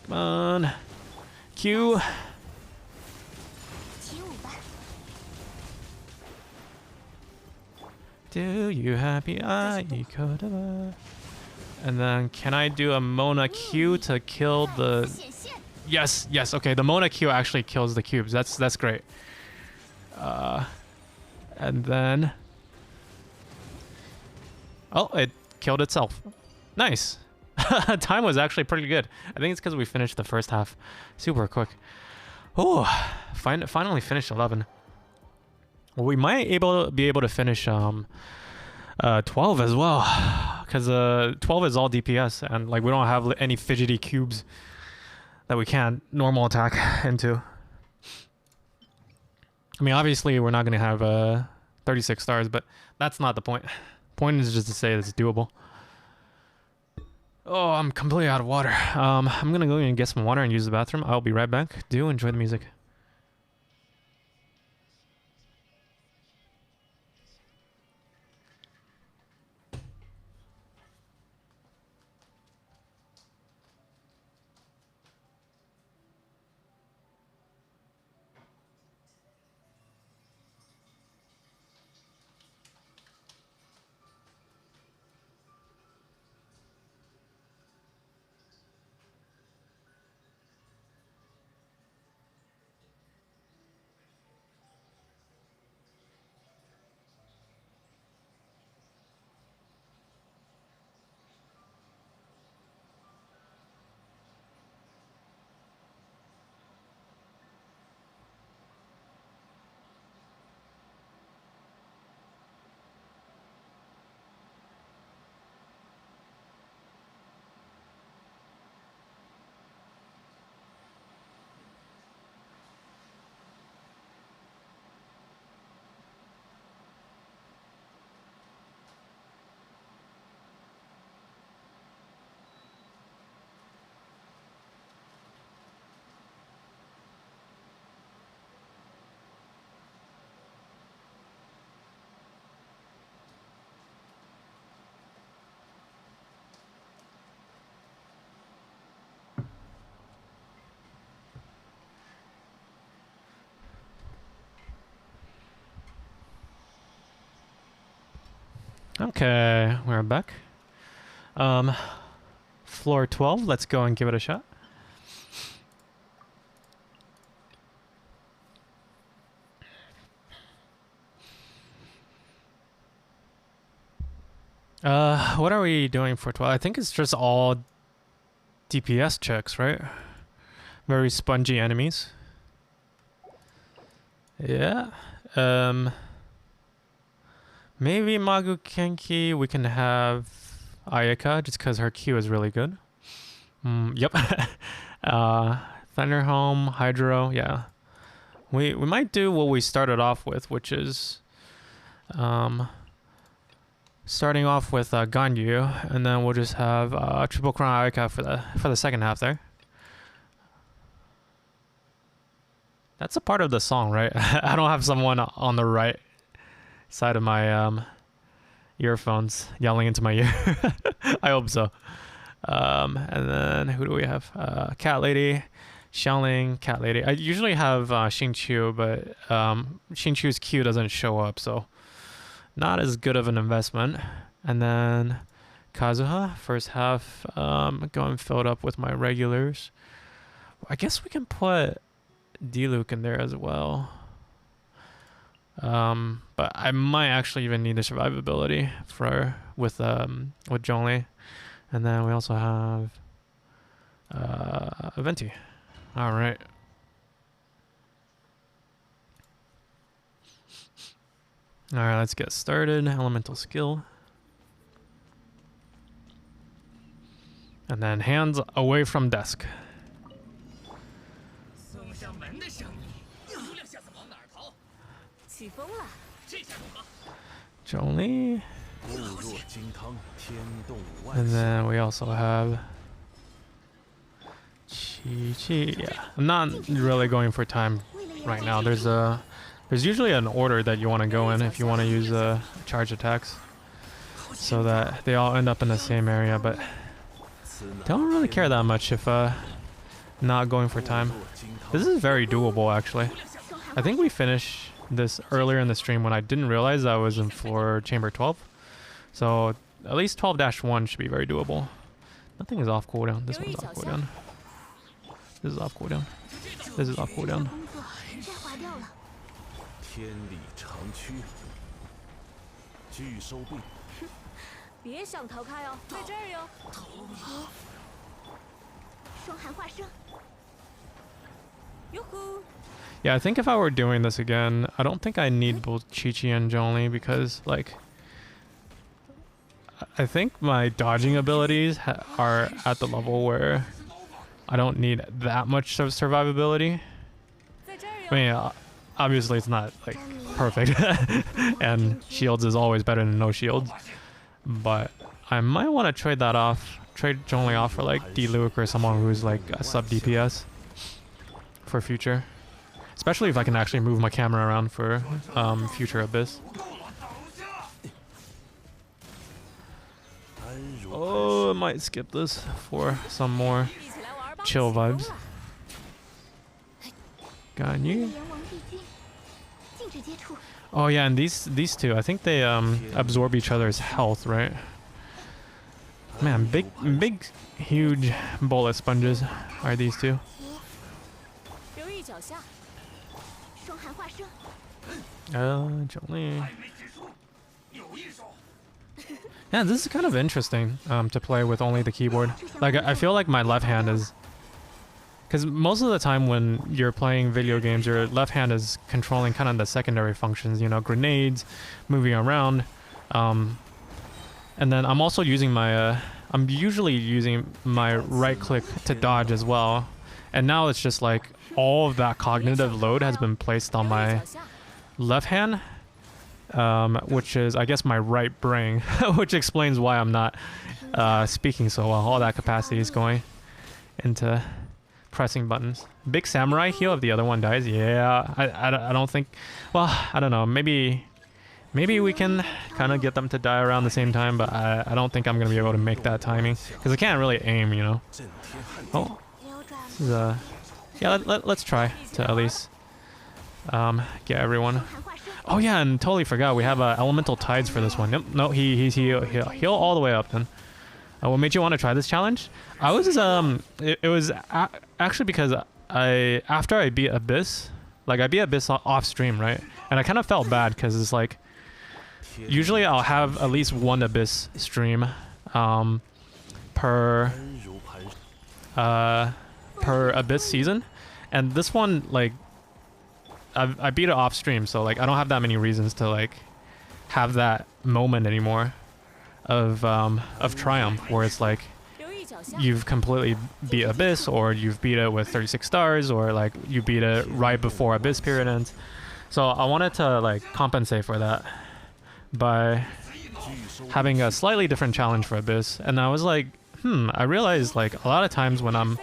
Come on. Q. 起舞吧， Do you happy Ayaka? And then can I do a Mona Q to kill 再 the... 次显现， Yes, yes. Okay, the Mona Q actually kills the cubes. That's great. And then... Oh, it killed itself. Nice. Time was actually pretty good. I think it's because we finished the first half super quick. Oh, finally finished 11. Well, we might be able to finish 12 as well, because 12 is all DPS, and like we don't have any fidgety cubes that we can't normal attack into. I mean, obviously we're not going to have 36 stars, but that's not the point. Point is just to say it's doable. Oh, I'm completely out of water. I'm going to go and get some water and use the bathroom. I'll be right back. Do enjoy the music. Okay, we're back. Floor 12, let's go and give it a shot. What are we doing for 12? I think it's just all DPS checks, right? Very spongy enemies. Yeah. Maybe Magu Kenki, we can have Ayaka, just because her Q is really good. Yep. Thunderhome, Hydro, yeah. We might do what we started off with, which is starting off with Ganyu, and then we'll just have Triple Crown Ayaka for the second half there. That's a part of the song, right? I don't have someone on the right side of my earphones yelling into my ear. I hope so. And then who do we have? Cat Lady, Xiaoling, Cat Lady. I usually have Xingqiu, but Xingqiu's Q doesn't show up, so not as good of an investment. And then Kazuha, first half, going filled up with my regulars. I guess we can put D-Luke in there as well. But I might actually even need the survivability with Zhongli. And then we also have Venti. All right. All right, let's get started. Elemental skill. And then hands away from desk. 送上门的生意，无聊下次往哪儿逃？ 起风了， 这下如何？ Zhongli. 物若金汤，天动万 And 象。 then we also have Chi. Yeah, I'm not really going for time right now. There's usually an order that you want to go in if you want to use charge attacks, so that they all end up in the same area. But don't really care that much if not going for time. This is very doable actually. I think we finished this earlier in the stream when I didn't realize I was in floor chamber 12. So at least 12-1 should be very doable. Nothing is off cooldown. This one's off cooldown. This is off cooldown. This is off cooldown. 天理长驱，拒收并。别想逃开哦，在这儿哟。霜寒化生。哟呼。 Yeah, I think if I were doing this again, I don't think I need both Chi-Chi and Zhongli because, like, I think my dodging abilities are at the level where I don't need that much of survivability. I mean, obviously it's not, like, perfect, and shields is always better than no shields, but I might want to trade that off, trade Zhongli off for, like, D-Luke or someone who's, like, a sub-DPS for future. Especially if I can actually move my camera around for future Abyss. Oh, I might skip this for some more chill vibes. Got you. Oh yeah, and these two, I think they absorb each other's health, right? Man, big, huge bullet sponges are these two. Gently. Yeah, this is kind of interesting to play with only the keyboard. Like, I feel like my left hand is... Because most of the time when you're playing video games, your left hand is controlling kind of the secondary functions, you know, grenades, moving around. And then I'm also using my... I'm usually using my right click to dodge as well. And now it's just like all of that cognitive load has been placed on my left hand, which is, I guess, my right brain, which explains why I'm not speaking so well. All that capacity is going into pressing buttons. Big samurai heal if the other one dies. Yeah, I don't think... Well, I don't know. Maybe we can kind of get them to die around the same time, but I don't think I'm going to be able to make that timing. Because I can't really aim, you know. Oh. This is, yeah, let's try to at least get everyone. Oh yeah, and totally forgot we have elemental tides for this one. Nope, no, he's heal all the way up then. What made you want to try this challenge? I was it was actually because after I beat Abyss, like I beat Abyss off stream, right? And I kind of felt bad because it's like usually I'll have at least one Abyss stream per Abyss season, and this one, like, I beat it off stream, so like I don't have that many reasons to like have that moment anymore of triumph where it's like you've completely beat Abyss, or you've beat it with 36 stars, or like you beat it right before Abyss period ends. So I wanted to like compensate for that by having a slightly different challenge for Abyss, and I was like, I realized like a lot of times when I'm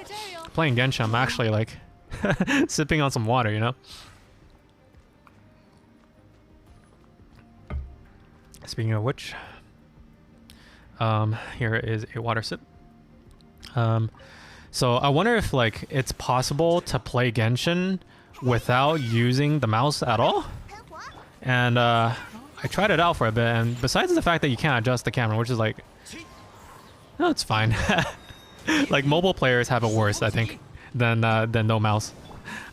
playing Genshin, I'm actually like sipping on some water, you know? Speaking of which, here is a water sip. So I wonder if like it's possible to play Genshin without using the mouse at all. And I tried it out for a bit, and besides the fact that you can't adjust the camera, which is like, no, it's fine. Like mobile players have it worse, I think, than no mouse.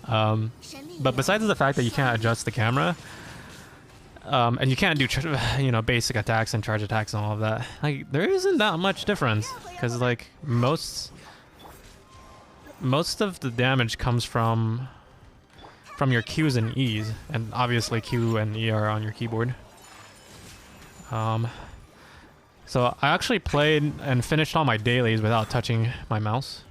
But besides the fact that you can't adjust the camera, and you can't do you know, basic attacks and charge attacks and all of that, like there isn't that much difference, because like most of the damage comes from your Q's and E's, and obviously Q and E are on your keyboard. So I actually played and finished all my dailies without touching my mouse.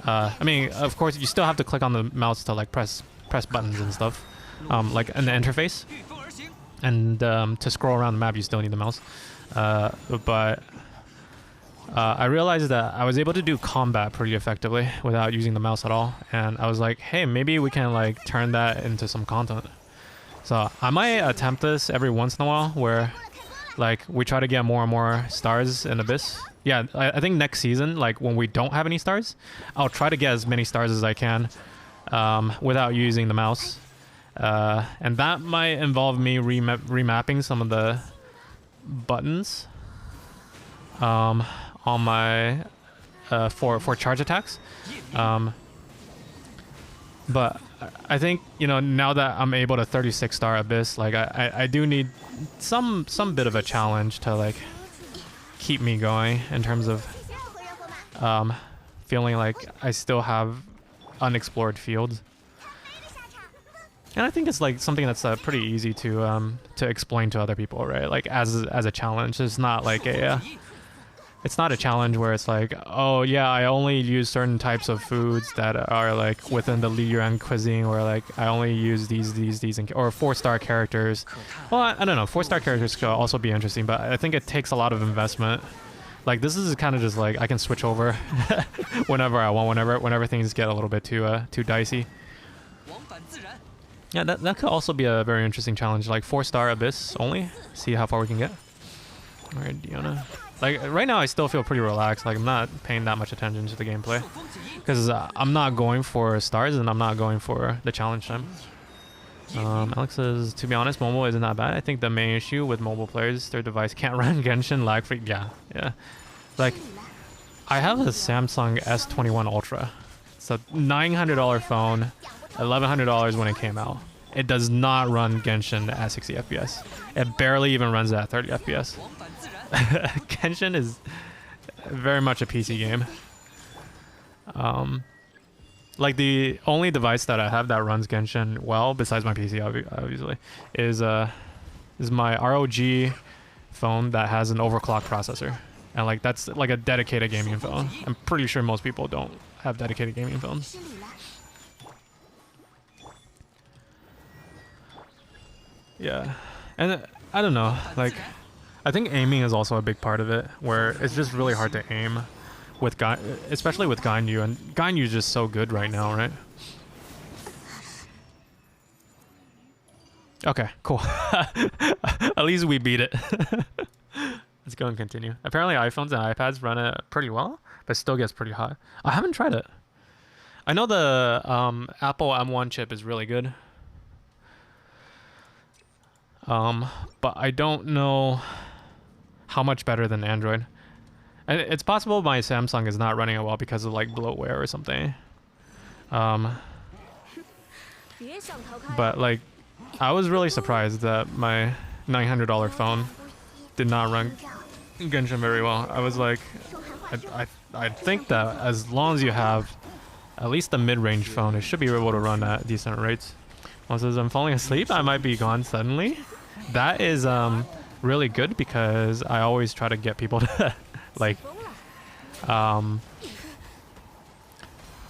I mean, of course, you still have to click on the mouse to like press buttons and stuff, like in the interface. And to scroll around the map, you still need the mouse. But I realized that I was able to do combat pretty effectively without using the mouse at all, and I was like, hey, maybe we can like turn that into some content. So I might attempt this every once in a while, where like we try to get more and more stars in Abyss. Yeah, I think next season, like when we don't have any stars, I'll try to get as many stars as I can without using the mouse. And that might involve me remapping some of the buttons on my for charge attacks. But I think, you know, now that I'm able to 36 star Abyss, like I do need some bit of a challenge to like keep me going in terms of feeling like I still have unexplored fields. And I think it's like something that's pretty easy to explain to other people, right? Like as a challenge. It's not like it's not a challenge where it's like, oh yeah, I only use certain types of foods that are like within the Li Yuan cuisine, or like I only use these, or 4-star characters. Well, I don't know. 4-star characters could also be interesting, but I think it takes a lot of investment. Like this is kind of just like I can switch over whenever I want, whenever things get a little bit too dicey. Yeah, that could also be a very interesting challenge, like 4-star Abyss only. See how far we can get. All right, Diona. Like right now I still feel pretty relaxed, like I'm not paying that much attention to the gameplay because I'm not going for stars and I'm not going for the challenge time. Alex says, to be honest, mobile isn't that bad. I think the main issue with mobile players, their device can't run Genshin lag free. Yeah. Like I have a Samsung S21 Ultra. It's a $900 phone, $1,100 when it came out. It does not run Genshin at 60 FPS. It barely even runs at 30 FPS. Genshin is very much a PC game. Like the only device that I have that runs Genshin well, besides my PC obviously, is my ROG phone that has an overclock processor. And like that's like a dedicated gaming phone. I'm pretty sure most people don't have dedicated gaming phones. Yeah. And I don't know, like I think aiming is also a big part of it, where it's just really hard to aim with especially with Ganyu, and Ganyu is just so good right now, right? Okay, cool. At least we beat it. Let's go and continue. Apparently iPhones and iPads run it pretty well, but still gets pretty hot. I haven't tried it. I know the Apple M1 chip is really good. But I don't know how much better than Android. And it's possible my Samsung is not running it well because of like bloatware or something. But like, I was really surprised that my $900 phone did not run Genshin very well. I was like, I think that as long as you have at least a mid-range phone, it should be able to run at decent rates. One says, I'm falling asleep, I might be gone suddenly. That is really good because I always try to get people to like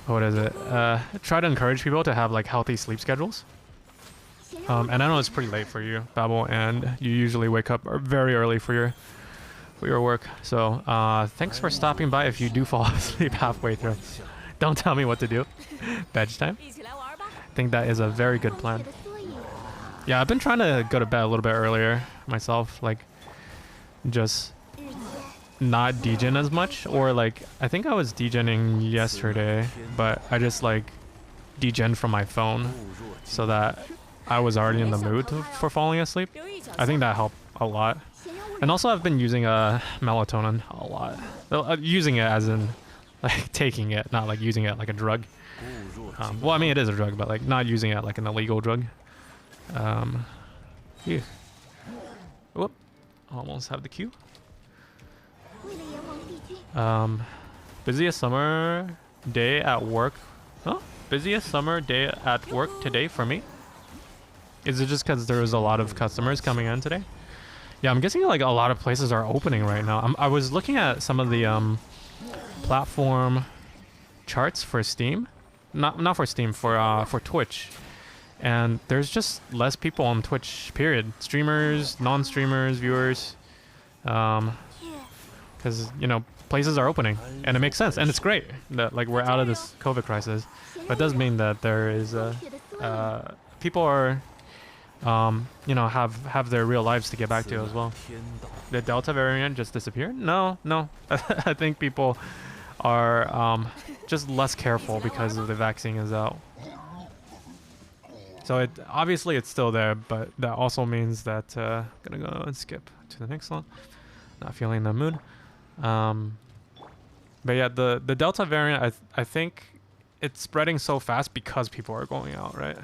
what is it? Try to encourage people to have like healthy sleep schedules. And I know it's pretty late for you, Babel, and you usually wake up very early for your work. So thanks for stopping by. If you do fall asleep halfway through, don't tell me what to do. Bedtime time. I think that is a very good plan. Yeah, I've been trying to go to bed a little bit earlier myself, like just not degen as much, or like I think I was degenning yesterday, but I just like degen from my phone so that I was already in the mood for falling asleep. I think that helped a lot. And also I've been using melatonin a lot. Using it as in like taking it, not like using it like a drug. Well, I mean it is a drug, but like not using it like an illegal drug. Yeah. Whoop. Almost have the queue. Busiest summer day at work. Huh? Busiest summer day at work today for me? Is it just because there was a lot of customers coming in today? Yeah, I'm guessing like a lot of places are opening right now. I was looking at some of the platform charts for Steam. Not for Steam, for Twitch. And there's just less people on Twitch, period. Streamers, non-streamers, viewers. because you know places are opening, and it makes sense, and it's great that like we're out of this COVID crisis, but it does mean that there is people are you know have their real lives to get back to as well. 天道 The Delta variant just disappeared? No, no. I think people are just less careful because of the vaccine is out. So it obviously it's still there, but that also means that I'm gonna go and skip to the next one. Not feeling in the mood. But yeah, the Delta variant, I think it's spreading so fast because people are going out, right?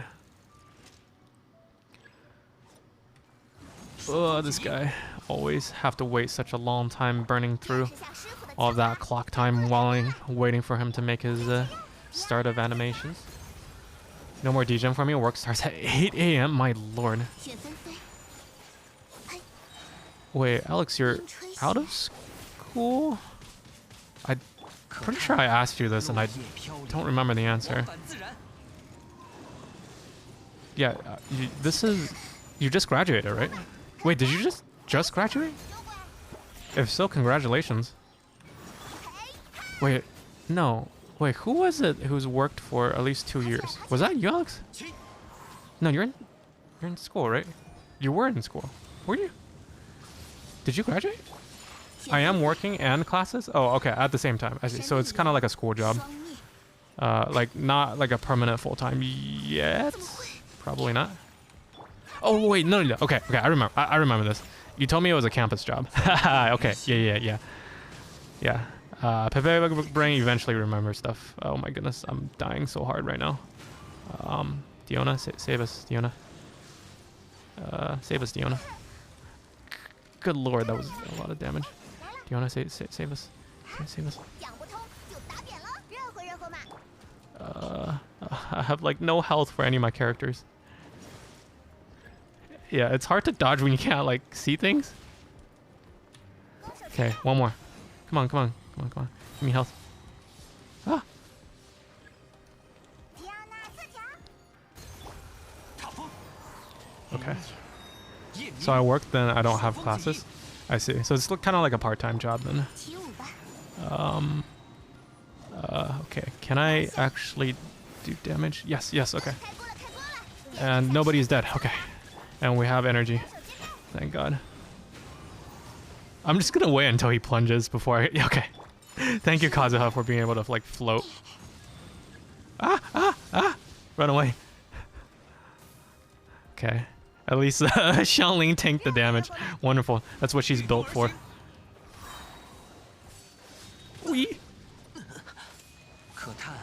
Oh, this guy. Always have to wait such a long time burning through all that clock time while waiting for him to make his start of animations. No more DGen for me. Work starts at 8 a.m. My lord. 雪纷飞， Wait, Alex, you're out of school? I'm pretty sure I asked you this and I 落叶飘零 don't remember the answer. 往返自然。 Yeah, you just graduated, right? Wait, did you just graduate? If so, congratulations. Wait, no. Wait, who was it who's worked for at least 2 years? Was that you, Alex? No, you're in school, right? You were in school. Were you? Did you graduate? I am working and classes? Oh, okay, at the same time. I see. So it's kind of like a school job. 双逆， Like not like a permanent full-time yet. Probably not. Oh wait, no. Okay, I remember. I remember this. You told me it was a campus job. Okay, yeah. Pepe Brain eventually remembers stuff. Oh my goodness, I'm dying so hard right now. Diona, save us, Diona. Save us, Diona. Good lord, that was a lot of damage. Diona, save us. Save us. 讲不通就打扁了，热乎热乎嘛。 I have like no health for any of my characters. Yeah, it's hard to dodge when you can't like see things. Okay, one more. Come on. Give me health. Ah. 提奥纳自强， 塔风 Okay. 夜明 So I work, then I don't have classes. I see. So it's kind of like a part-time job then. 起舞吧。 Okay. Can I actually do damage? Yes. Okay. 开锅了，开锅了。 And nobody's dead. Okay. And we have energy. Thank God. I'm just gonna wait until he plunges before I... Okay. Thank you, Kazuha, for being able to, like, float. Ah! Run away. Okay. At least Xiangling tanked the damage. Wonderful. That's what she's built for. Wee! 可叹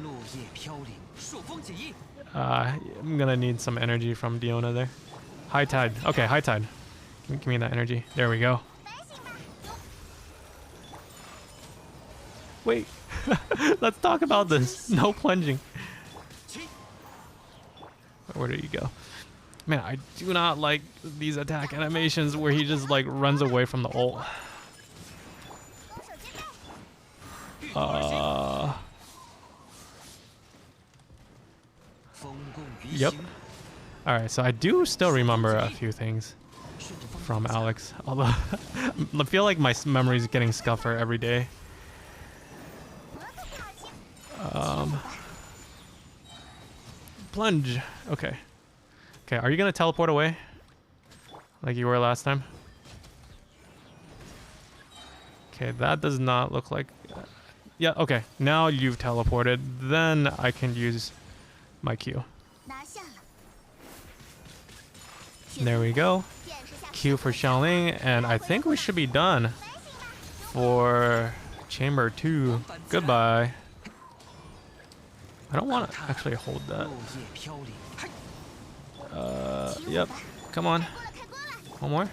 落叶飘零，朔风起义。 I'm gonna need some energy from Diona there. High tide. Okay, high tide. Give me that energy. There we go. Wait. Let's talk about this. No plunging. Where did he go? Man, I do not like these attack animations where he just like runs away from the ult. 风共鱼 Yep. 行， Alright, so I do still remember a few things 顺着风 from Alex. Although I feel like my memory is getting scuffer every day. Plunge. Okay. Okay, are you gonna teleport away? Like you were last time? Okay, that does not look like... yeah, okay. Now you've teleported. Then I can use my Q. 拿下了。 There we go. 见识下 Q for Xiangling, and I think we should be done for Chamber 2. Goodbye. I don't want to actually hold that. 落叶飘零，嗨， Yep. Come on. 开锅了，开锅了。 One more.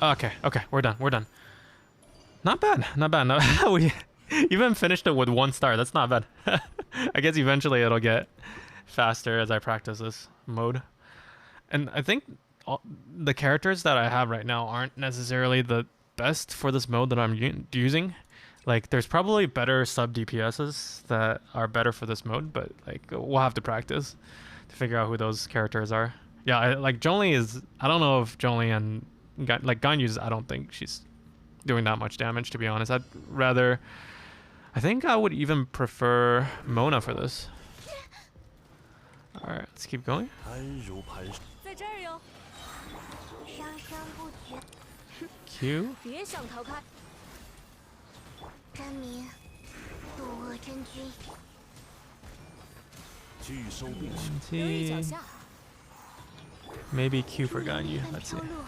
Okay, we're done. Not bad. We even finished it with 1 star. That's not bad. I guess eventually it'll get faster as I practice this mode. And I think the characters that I have right now aren't necessarily the best for this mode that I'm using. Like, there's probably better sub DPSs that are better for this mode, but like we'll have to practice to figure out who those characters are. Yeah, like Zhongli is... I don't know if Zhongli and like Ganyu's... I don't think she's doing that much damage, to be honest. I'd rather... I think I would even prefer Mona for this. Alright, let's keep going. 安如磐石，在这儿哟，伤伤不绝， Q. 别想逃开。真名渡恶真君，拒收并蓄，留意脚 T. 下， Maybe Q for 出流 Ganyu. 离奔 Let's see. 飘落，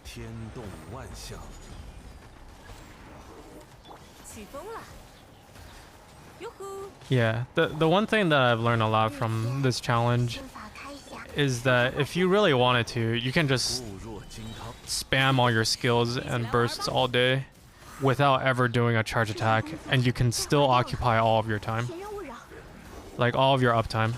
天动万象，起风了。哟呼， Yeah, the one thing that I've learned a lot from this challenge 身法开匣， is that if you really wanted to, you can just 固若金汤， spam all your skills and bursts all day without ever doing a charge attack, and you can still occupy all of your time, 闲人勿扰， like all of your uptime.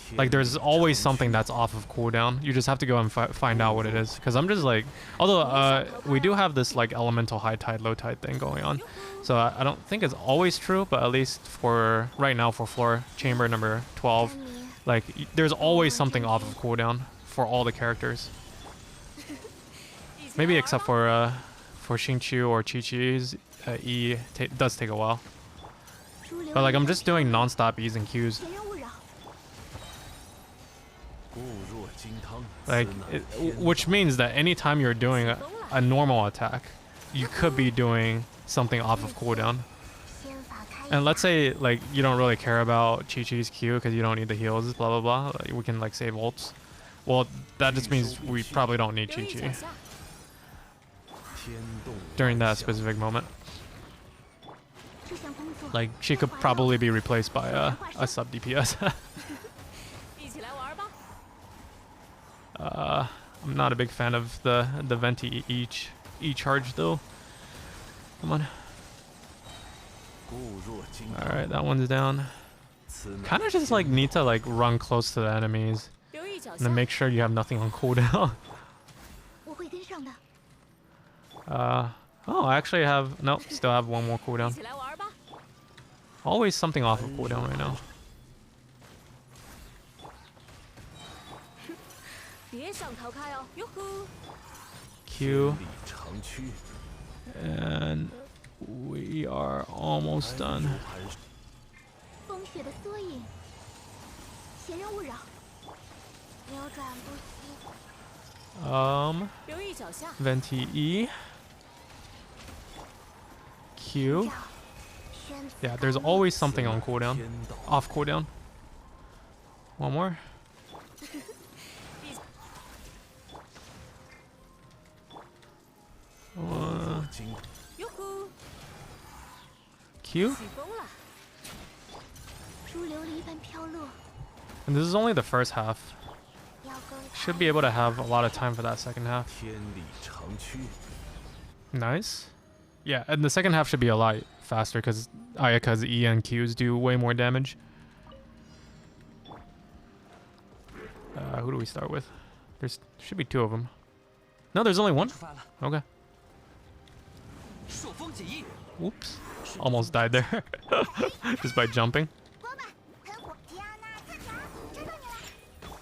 天 Like there's 理 always 长 something that's off of cooldown. You just have to go and find out what it is. Because I'm just like, although we do have this like elemental high tide, low tide thing going on. So I don't think it's always true, but at least for right now for floor chamber number 12, 真名 like there's always something off of cooldown for all the characters. 一起来 Maybe 玩 except 吧 for Xingqiu or Qiqi's E does take a while. 出流 But like 离 I'm 奔 just doing non-stop E's and Q's. 闲人勿扰，固若金汤， Like 此乃 it, 天 which means that anytime you're doing a normal attack, you could be doing something off of cooldown. 仙法开 And 匣， let's say like you don't really care about Chi-Chi's Q because you don't need the heals, blah blah blah. Like, we can like save ults. Well, that just means we probably don't need 留意脚 Chi-Chi 下， 天动 during 万 that 象 specific moment. 这项工作 Like she could probably be replaced by a sub DPS. 一起来玩吧。 I'm not a big fan of the venti E charge though. Come on. 固若金 All 汤， right, that one's down. 此乃 Kind of just like need to like run close to the enemies 留意脚 and 下 then，make sure you have nothing on cooldown. 我会跟上的， Oh, I actually have nope, still have one more 一 cooldown. 起来玩吧。 Always something off of cooldown right now. 别想逃开哦。哟呼， Q 理长驱， and we are almost 安 done. 如磐石，风雪的缩影，闲人勿扰，扭转不息，留意脚下， Venti E. Q. 照，宣子 Yeah, there's always something on cooldown. 天道 Off cooldown. One more. 固若金汤，哟呼， Q. 起风了。如琉璃般飘落， And this is only the first half. 要更 Should be able to have a lot of time for that second half. 天理长驱， Nice. Yeah, and the second half should be a lot faster because Ayaka's E and Q's do way more damage. Who do we start with? There's should be two of them. No, there's only one. 出发了， Okay. 朔风解印， Whoops. Almost died there. Just by jumping. 波吧，喷火，迪亚娜特强，知道你了，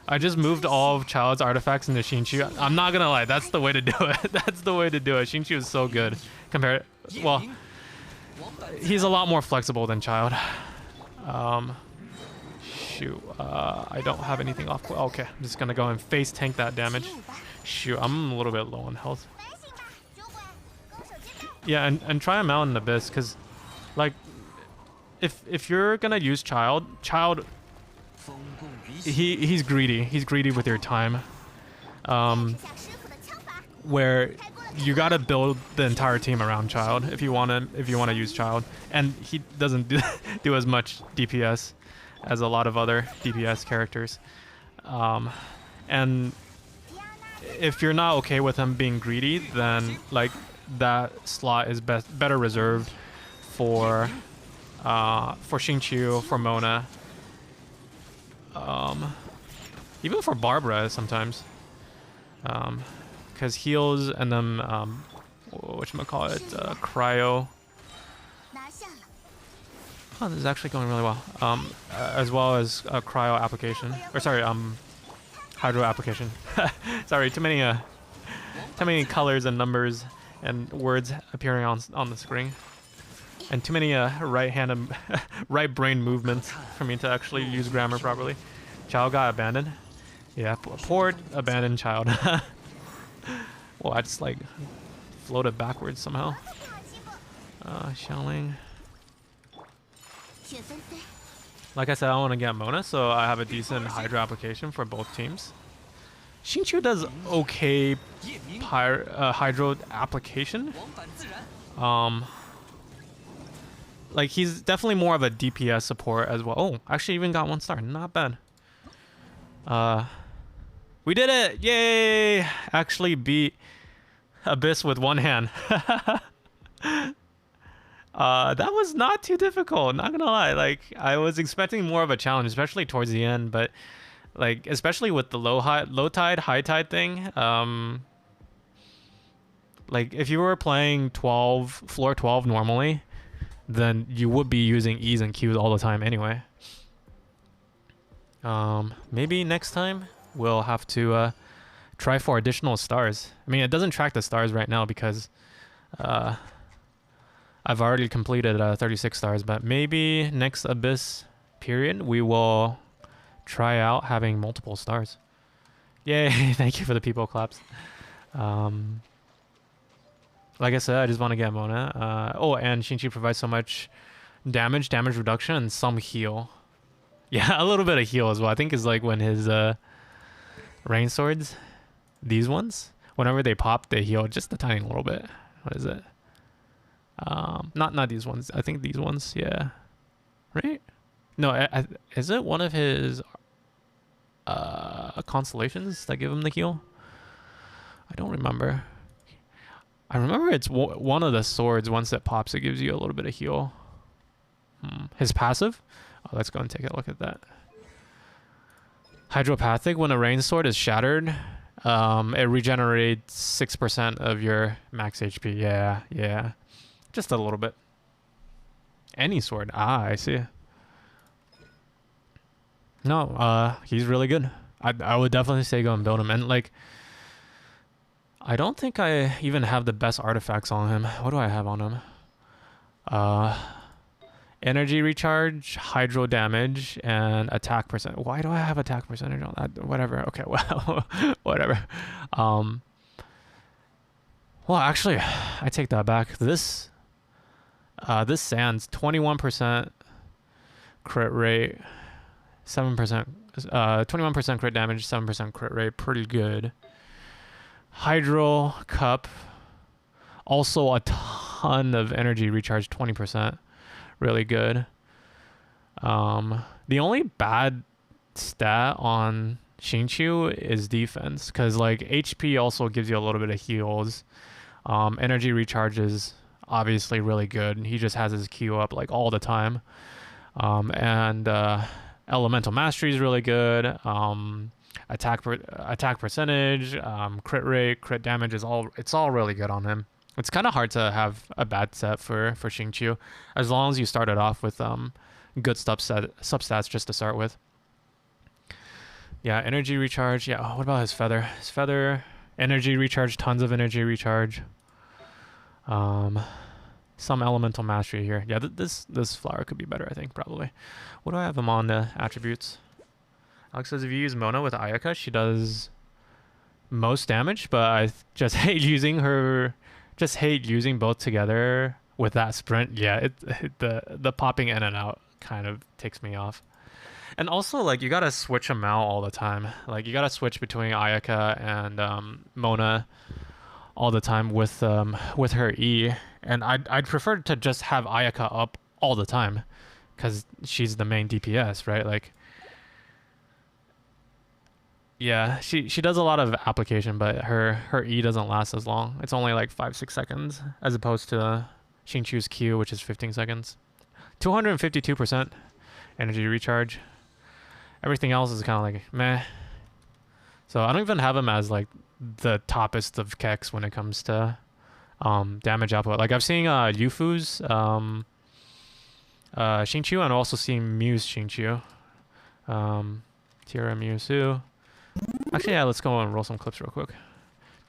I just moved all of Child's artifacts into Xingqiu. I'm not gonna lie, that's the way to do it. That's the way to do it. Xingqiu is so good. Compared, 夜 well, 明，王板 he's a lot more flexible than Child. Shoot. I don't have anything off. Okay, I'm just gonna go and face tank that damage. 15吧， Shoot, I'm a little bit low on health. 反省吧，酒鬼，攻守之道， Yeah, and try him out in Abyss, cause like if you're gonna use Child, 风共鱼息， he's greedy. He's greedy with your time. 吃下师傅的枪法， Where 开过了 you gotta build the entire team around Child if you wanna use Child, and he doesn't do as much DPS as a lot of other DPS characters. And 迪亚娜 if you're not okay with him being greedy, then like that slot is better reserved for Xingqiu, for Mona, even for Barbara sometimes. Because heals and then whatchamacallit, cryo. 拿下了， Oh, this is actually going really well. As well as cryo application, or sorry, hydro application. Sorry, too many too many colors and numbers and words appearing on the screen, and too many right-handed, right brain movements for me to actually use grammar properly. Child got abandoned. Yeah, poor abandoned child. Well, I just like floated backwards somehow. 好欺负。 Xiaoling. 雪纷飞， Like I said, I want to get Mona, so I have a decent Hydra application for both teams. Xingqiu does okay 夜明 Hydro application. 往返自然。 Like he's definitely more of a DPS support as well. Oh, actually even got 1 star. Not bad. We did it! Yay! Actually beat Abyss with 1 hand. That was not too difficult, not gonna lie. Like I was expecting more of a challenge, especially towards the end, but like especially with the low tide, high tide thing. Like if you were playing floor 12 normally, then you would be using E's and Q's all the time anyway. Maybe next time we'll have to try for additional stars. I mean, it doesn't track the stars right now because I've already completed 36 stars, but maybe next Abyss period we will try out having multiple stars. Yay, thank you for the people claps. Like I said, I just want to get Mona. Oh, and Xingqiu provides so much damage reduction, and some heal. Yeah, a little bit of heal as well. I think is like when his rain swords, these ones, whenever they pop, they heal just a tiny little bit. What is it? Not these ones. I think these ones. Yeah, right? No, is it one of his constellations that give him the heal? I don't remember. I remember it's one of the swords. Once it pops, it gives you a little bit of heal. His passive? Oh, let's go and take a look at that. Hydropathic, when a rain sword is shattered, it regenerates 6% of your max HP. Yeah. Just a little bit. Any sword. Ah, I see. No, he's really good. I would definitely say go and build him. And like, I don't think I even have the best artifacts on him. What do I have on him? Energy recharge, hydro damage, and attack percent. Why do I have attack percentage on that? Whatever. Okay, well, whatever. Well, actually, I take that back. This Sand's 21% crit rate, 7%, 21% crit damage, 7% crit rate. Pretty good. Hydro Cup, also a ton of energy recharge, 20%. Really good. The only bad stat on Xingqiu is defense, because like HP also gives you a little bit of heals. Energy recharge is obviously really good. He just has his Q up like all the time. And elemental mastery is really good. Attack percentage, crit rate, crit damage is all really good on him. It's kind of hard to have a bad set for Xingqiu, as long as you started off with good substats just to start with. Yeah, energy recharge. Yeah, what about his feather? His feather, energy recharge, tons of energy recharge. Some elemental mastery here. Yeah, this flower could be better, I think, probably. What do I have him on the attributes? Alex says if you use Mona with Ayaka, she does most damage, but I just hate using her. Just hate using both together with that sprint. Yeah, the popping in and out kind of takes me off. And also, like, you gotta switch them out all the time. Like, you gotta switch between Ayaka and Mona all the time with her E. And I'd prefer to just have Ayaka up all the time, because she's the main DPS, right? Like, yeah, she does a lot of application, but her E doesn't last as long. It's only like 5-6 seconds, as opposed to Xingqiu's Q, which is 15 seconds. 252% energy recharge. Everything else is kind of like meh. So I don't even have him as like the toppest of Kex when it comes to damage output. Like I've seen Yufu's Xingqiu, and also seen Mew's Xingqiu. Tira Mewsu. Actually, yeah, let's go and roll some clips real quick.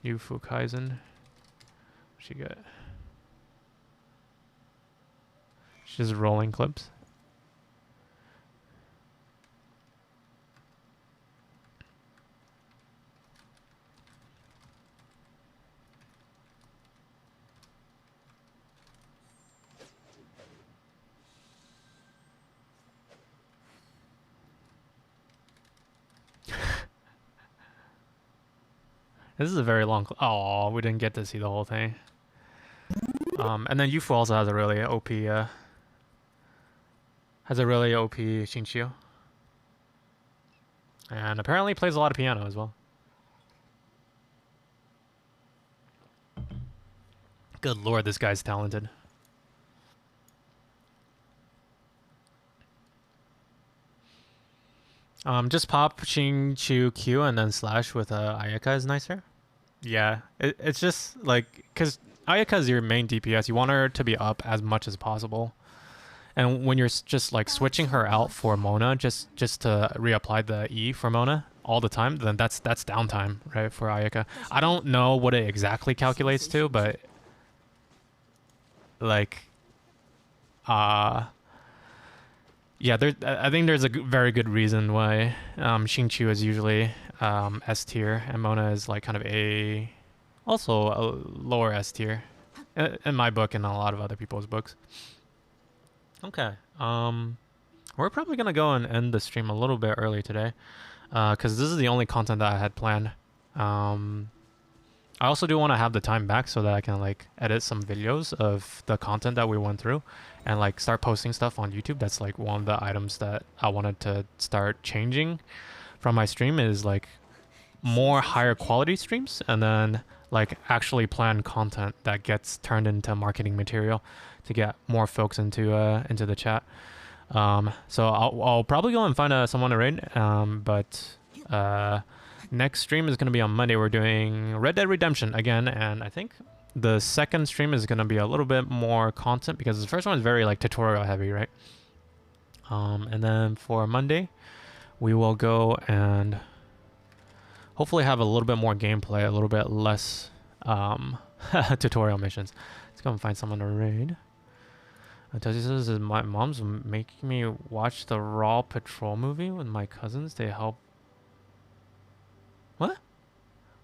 Yufu Kaizen. What she got? She's just rolling clips. This is a very long. Oh, we didn't get to see the whole thing. And then Yufu also has a really OP. Has a really OP Shinchio. And apparently plays a lot of piano as well. Good lord, this guy's talented. Just pop Xing Chu Q and then slash with Ayaka is nicer. Yeah, it's just like, because Ayaka is your main DPS, you want her to be up as much as possible. And when you're just like switching her out for Mona, just to reapply the E for Mona all the time, then that's downtime, right, for Ayaka. I don't know what it exactly calculates to, but like, yeah, I think there's a very good reason why Xingqiu is usually S tier and Mona is like kind of also a lower S tier in my book and a lot of other people's books. Okay, we're probably gonna go and end the stream a little bit early today, because this is the only content that I had planned. I also do want to have the time back so that I can like edit some videos of the content that we went through and like start posting stuff on YouTube. That's like one of the items that I wanted to start changing from my stream, is like more higher quality streams, and then like actually plan content that gets turned into marketing material to get more folks into the chat. So I'll probably go and find someone to raid, but next stream is going to be on Monday. We're doing Red Dead Redemption again, and I think the second stream is going to be a little bit more content because the first one is very like tutorial heavy, right? And then for Monday, we will go and hopefully have a little bit more gameplay, a little bit less tutorial missions. Let's go and find someone to raid. Toshi says, my mom's making me watch the Raw Patrol movie with my cousins. They help. What?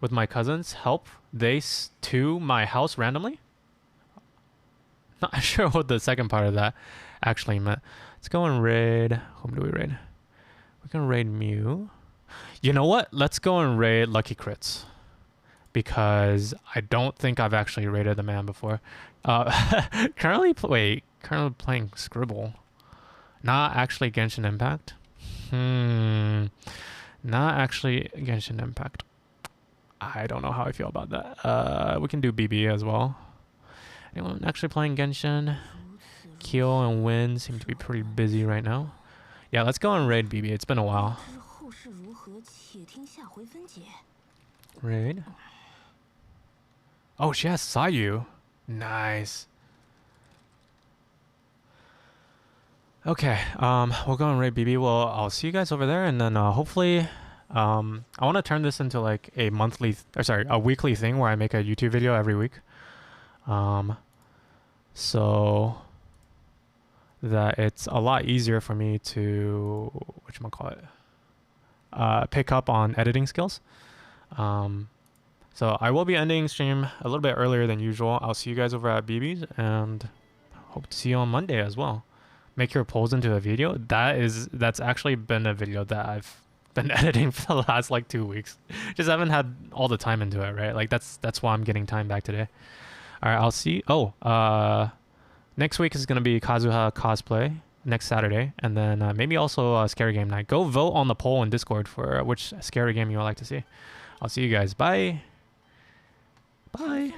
With my cousins help they to my house randomly? Not sure what the second part of that actually meant. Let's go and raid. Whom do we raid? We're gonna raid Mew. You know what? Let's go and raid Lucky Crits, because I don't think I've actually raided the man before. Currently playing Scribble. Not actually Genshin Impact. Not actually Genshin Impact. I don't know how I feel about that. We can do BB as well. Anyone actually playing Genshin? Kyo and Win seem to be pretty busy right now. Yeah, let's go and raid BB. It's been a while. Raid. Oh, she has Sayu. Nice. Okay, we'll go and raid BB. Well, I'll see you guys over there, and then hopefully, I want to turn this into like a a weekly thing where I make a YouTube video every week. So that it's a lot easier for me to pick up on editing skills. So I will be ending stream a little bit earlier than usual. I'll see you guys over at BB's, and hope to see you on Monday as well. Make your polls into a video. That's actually been a video that I've been editing for the last like 2 weeks. Just haven't had all the time into it, right? Like that's why I'm getting time back today. All right, I'll see. Next week is gonna be Kazuha cosplay next Saturday, and then maybe also a scary game night. Go vote on the poll in Discord for which scary game you would like to see. I'll see you guys. Bye. Bye.